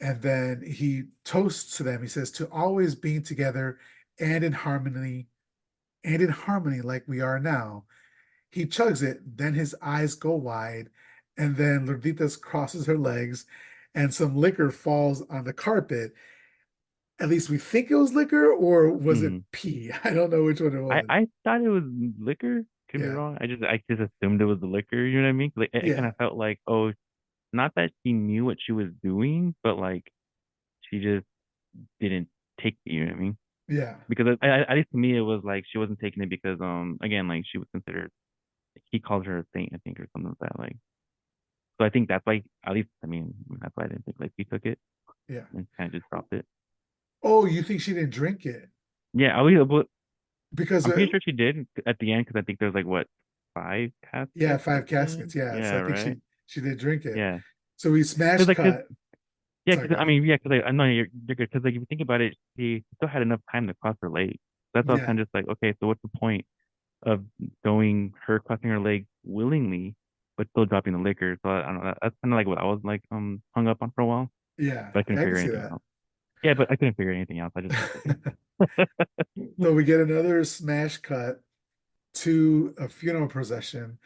And then he toasts to them. He says, to always being together and in harmony like we are now. He chugs it, then his eyes go wide, and then Lourditas crosses her legs, and some liquor falls on the carpet. At least we think it was liquor, or was it Hmm. pee? I don't know which one it was. I thought it was liquor. Could be Yeah, wrong. I just assumed it was the liquor. You know what I mean? Like it kind yeah, of felt like, oh, not that she knew what she was doing, but like she just didn't take it. You know what I mean? yeah, Because at least to me, it was like she wasn't taking it because again, like she was considered. He called her a saint, I think, or something like that. Like, so I think that's why. At least I mean, that's why I didn't think like he took it yeah. and kind of just dropped it. Oh, you think she didn't drink it? Yeah, I was, but Because I'm pretty sure she did at the end because I think there's like what five yeah, caskets at five the caskets. end. Yeah, so Yeah, I think right. she did drink it. Yeah. So we Because smash like, cut. yeah, Sorry, because go I ahead. mean, yeah, because I know you're good. Because like if you think about it, she still had enough time to cross her leg. That's why I was Yeah, kind of just like, okay, so what's the point of going her crossing her leg willingly, but still dropping the liquor? So I don't know. That's kind of like what I was like hung up on for a while, yeah, but I couldn't yeah, I can figure see anything that. out. Yeah, but I couldn't figure anything else. I just was like, okay. So we get another smash cut to a funeral procession.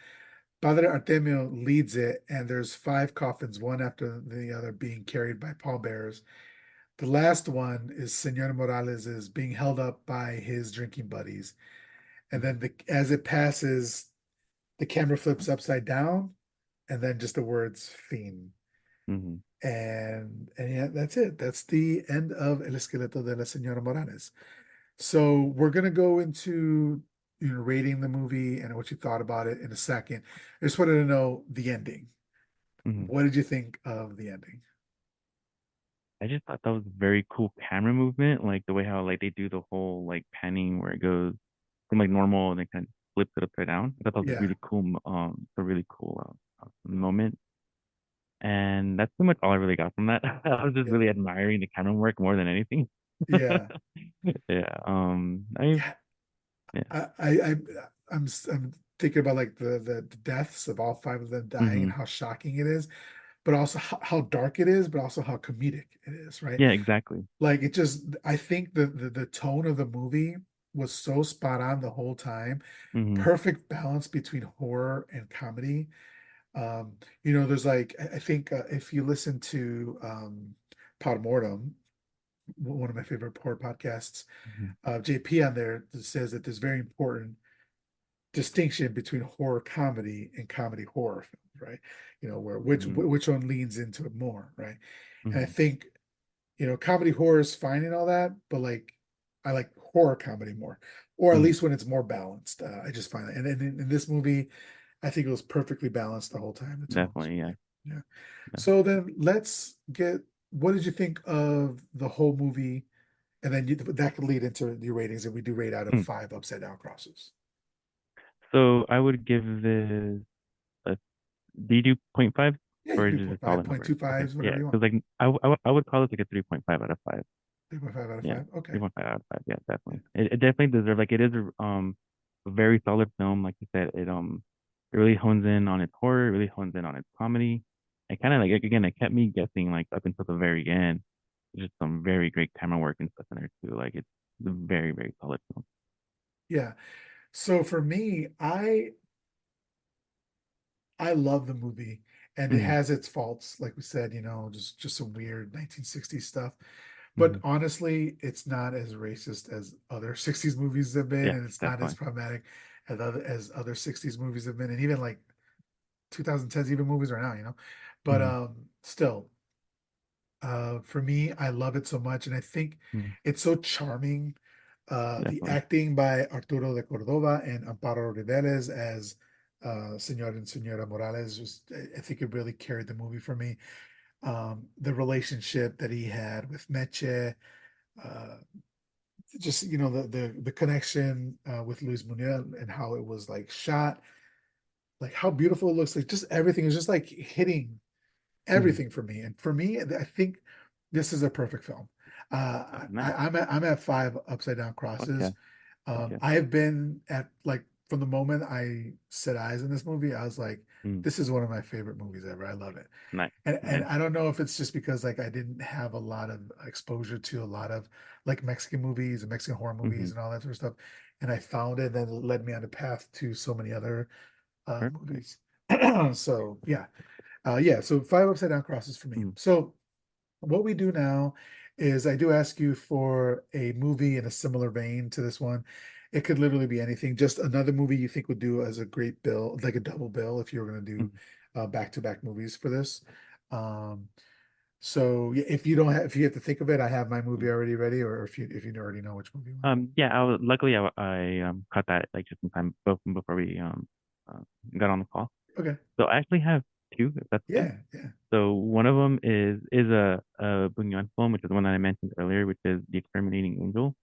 Padre Artemio leads it, and there's five coffins, one after the other, being carried by pallbearers. The last one is Senor Morales is being held up by his drinking buddies. And then as it passes, the camera flips upside down, and then just the words fiend. Hmm. And yeah, that's it. That's the end of El Esqueleto de la Señora Morales. So we're gonna go into rating the movie and what you thought about it in a second. I just wanted to know the ending. Hmm. What did you think of the ending? I just thought that was a very cool camera movement, like the way how like they do the whole like panning where it goes from like normal and then kind of flips it upside down. I thought that was a Yeah, really cool, a really cool moment. And that's pretty much all I really got from that. I was just yeah, really admiring the camera work more than anything. yeah, Yeah. yeah. Yeah. I'm thinking about like the deaths of all five of them dying and Hmm. how shocking it is. but also how dark it is, but also how comedic it is, right? Yeah, exactly. Like it just, I think the tone of the movie was so spot on the whole time. Hmm. Perfect balance between horror and comedy. You know, there's like I think if you listen to Podmortem, one of my favorite horror podcasts, Hmm. JP on there says that there's very important distinction between horror comedy and comedy horror films, right? You know, where Hmm. which one leans into it more, right? And I Hmm. think, you know, comedy horror is fine and all that, but like I like horror comedy more, or at Hmm. least when it's more balanced. I just find that, and in this movie, I think it was perfectly balanced the whole time. The tone was Definitely, yeah. great. Yeah. Yeah. So then let's get, what did you think of the whole movie? And then that could lead into your ratings, and we do rate out of Mm. five upside down crosses. So I would give this a, do you do 0.5 Yeah, you or can is do it point just five, solid point numbers? two Okay, fives, yeah, whatever you want. because like I would call it like a 3.5 out of 5. 3.5 out of Yeah, 5. Okay. 3.5 out of 5. Yeah, Yeah. definitely. It definitely deserves, like it is a very solid film. Like you said, it really hones in on its horror, it really hones in on its comedy. It kind of like again, it kept me guessing like up until the very end. Just some very great camera work and stuff in there too. Like it's a very, very solid film. Yeah. So for me, I love the movie, and it Hmm. has its faults, like we said, you know, just some weird 1960s stuff. But Hmm. honestly, it's not as racist as other 60s movies have been, Yes, and it's not as definitely. problematic as other 60s movies have been, and even like 2010s even movies are now, you know. But Hmm. still, for me, I love it so much, and I think Hmm. it's so charming. The Definitely. acting by Arturo de Cordova and Amparo Riveles as Senor and Senora Morales, just I think it really carried the movie for me. The relationship that he had with Meche, uh, just you know the connection with Luis Munoz and how it was like shot, like how beautiful it looks, like just everything is just like hitting Hmm. everything for me. And for me, I think this is a perfect film. Nice. I'm at five upside down Fuck yeah. crosses. Fuck yeah. I have been at like from the moment I set eyes in this movie, I was like, Mm. this is one of my favorite movies ever. I love it. Nice. And Nice. I don't know if it's just because like I didn't have a lot of exposure to a lot of like Mexican movies and Mexican horror Hmm. movies and all that sort of stuff. And I found it, and then it led me on the path to so many other Perfect. movies. So yeah, so five upside down crosses for me. Mm. So what we do now is I do ask you for a movie in a similar vein to this one. It could literally be anything, just another movie you think would do as a great bill, like a double bill, if you were going to do Mm. back-to-back movies for this. Um, so yeah, if you don't have, if you have to think of it, I have my movie Mm. already ready, or if you already know which movie you want. Yeah, luckily I caught that like just in time before we uh, got on the call. Okay. So I actually have two, if that's okay. Yeah, yeah. So one of them is a Bunyan poem, which is the one that I mentioned earlier, which is The Exterminating Angel.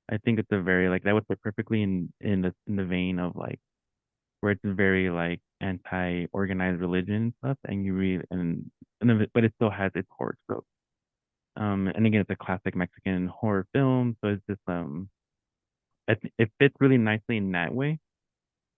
I think it's a very like that would fit perfectly in the vein of like where it's very like anti-organized religion and stuff, and you read but it still has its horror trope. And again, it's a classic Mexican horror film, so it's just it fits really nicely in that way.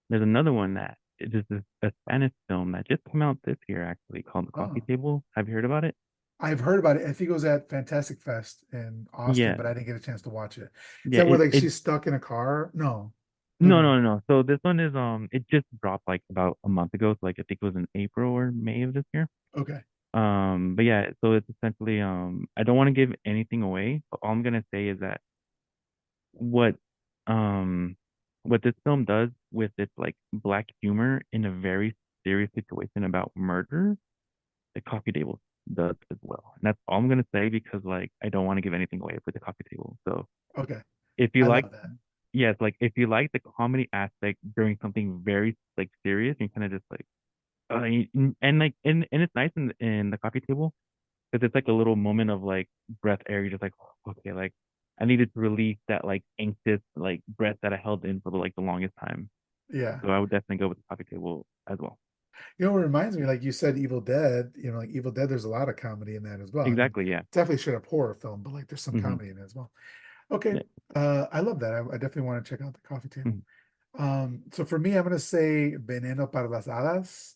There's another one that it is a Spanish film that just came out this year actually called The Coffee Oh, Table. Have you heard about it? I've heard about it. I think it was at Fantastic Fest in Austin, Yeah, but I didn't get a chance to watch it. Is yeah. that where It like it she's stuck in a car? No, no, no no, no. no no. So this one is it just dropped like about a month ago. So like I think it was in April or May of this year. Okay. But yeah, so it's essentially I don't want to give anything away, but all I'm gonna say is that what um what this film does with its like black humor in a very serious situation about murder, the coffee table does as well. And that's all I'm gonna say because like I don't want to give anything away with the coffee table. So Okay. if you I like love that. yes, like if you like the comedy aspect during something very like serious, you kind of just like and like and it's nice in the coffee table because it's like a little moment of like breath air. You're just like, "Oh, okay, like I needed to release that like anxious like breath that I held in for the longest time. Yeah. So I would definitely go with the coffee table as well. You know, it reminds me, like you said, Evil Dead, you know, like Evil Dead, there's a lot of comedy in that as well. I mean, Exactly. Yeah. definitely straight up horror film, but like there's some Hmm. comedy in it as well. Okay. Yeah. I love that. I definitely want to check out the coffee table. Hmm. So for me, I'm gonna say Veneno para las Hadas.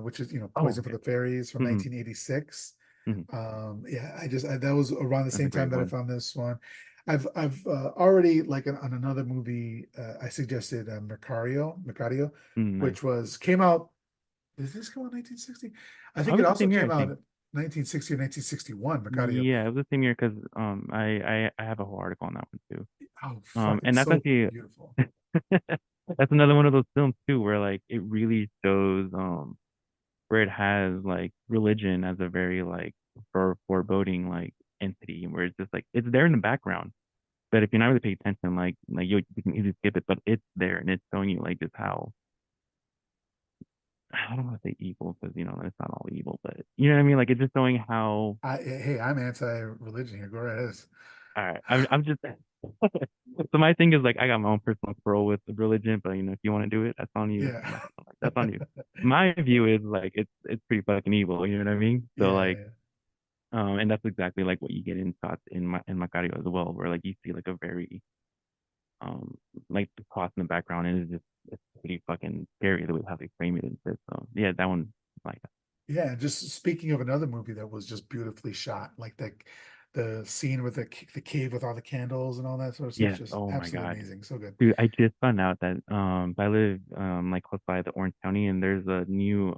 which is Oh, Poison for okay. the Fairies from Hmm. 1986. Hmm. Yeah, that was around the That's a same time great that I one. found this one. I've already like on another movie I suggested Mercario, Nice. which was came out. Did this come out 1960? I I think it was the also same year, I came out think. in 1960 or 1961. Mercario. Yeah, it was the same year because I have a whole article on that one too. Oh, fucking And that's so actually beautiful. that's another one of those films too where like it really shows where it has like religion as a very like foreboding like entity where it's just like it's there in the background. But if you're not really paying attention, like you can easily skip it, but it's there and it's showing you like just how I don't want to say evil because it's not all evil, but you know what I mean. Like it's just showing how. Hey, I'm anti-religion here. Go right ahead. All right, I'm just. So my thing is like I got my own personal quarrel with religion, but if you want to do it, that's on you. Yeah. Like, that's on you. My view is like it's pretty fucking evil. You know what I mean? So Yeah, like yeah. and that's exactly like what you get in shots in Macario as well, where like you see like a very um like the cross in the background, and it's pretty fucking scary the way how they frame it and shit. So yeah, that one like Yeah, and just speaking of another movie that was just beautifully shot, like the scene with the cave with all the candles and all that sort of stuff, yes. just Oh my absolutely God. amazing. So good. Dude, I just found out that I live like close by the Orange County and there's a new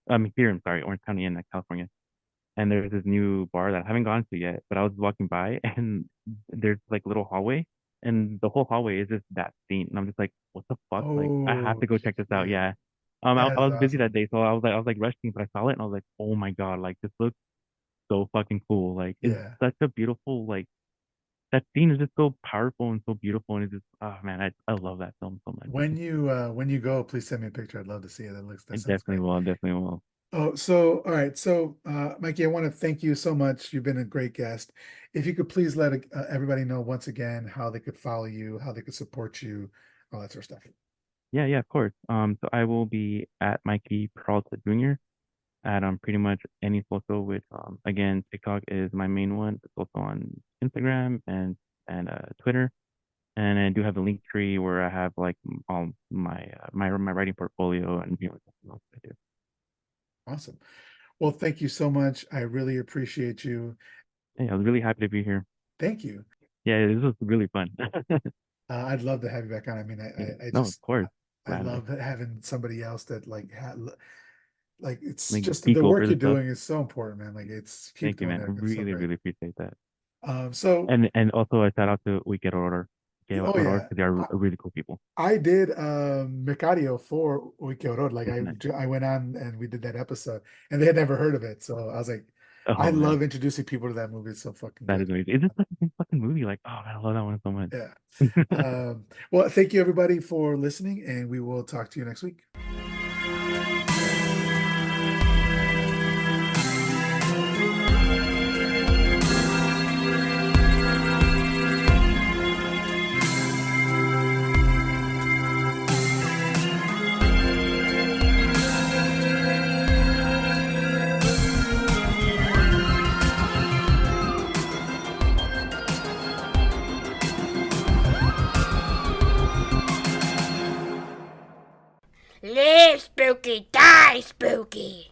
I'm here in sorry, Orange County in California. And there's this new bar that I haven't gone to yet, but I was walking by and there's like little hallway and the whole hallway is just that scene. And I'm just like, what the fuck? Like I have Oh to go check this out. shit. Yeah. That I is was busy that awesome. day, so I was like rushing, but I saw it and I was like, oh my God, like this looks so fucking cool. Like it's Yeah. such a beautiful like that scene is just so powerful and so beautiful, and it's just oh man, I love that film so much. When you go, please send me a picture. I'd love to see it. I That sounds definitely great. will. I definitely will. Oh, so all right. So Mikey, I want to thank you so much. You've been a great guest. If you could please let everybody know once again how they could follow you, how they could support you, all that sort of stuff. Yeah, yeah, of course. So I will be at Mikey Peralta Jr. at pretty much any social. Which again, TikTok is my main one. It's also on Instagram and Twitter. And I do have a link tree where I have like all my writing portfolio and everything else I do. Awesome. Well, thank you so much. I really appreciate you. Yeah, I was really happy to be here. Thank you. Yeah, this was really fun. I'd love to have you back on. I mean, Yeah. I No, of just course, I gladly. love having somebody else that like it's Like just the speak over work you're the stuff. doing is so important, man. Like it's keep Thank you, doing man. I it. It's so really, great. really appreciate that. So And also a shout out to We Get Order. Get oh Order yeah, because they are really cool people. I did Mercadio for Wiki Like Nice. I went on and we did that episode and they had never heard of it. So I was like, I Oh man, love introducing people to that movie. It's so fucking that is good. amazing. Is this such a good fucking movie? Like, oh man, I love that one so much. Yeah. Well, thank you everybody for listening and we will talk to you next week. Live spooky, die spooky.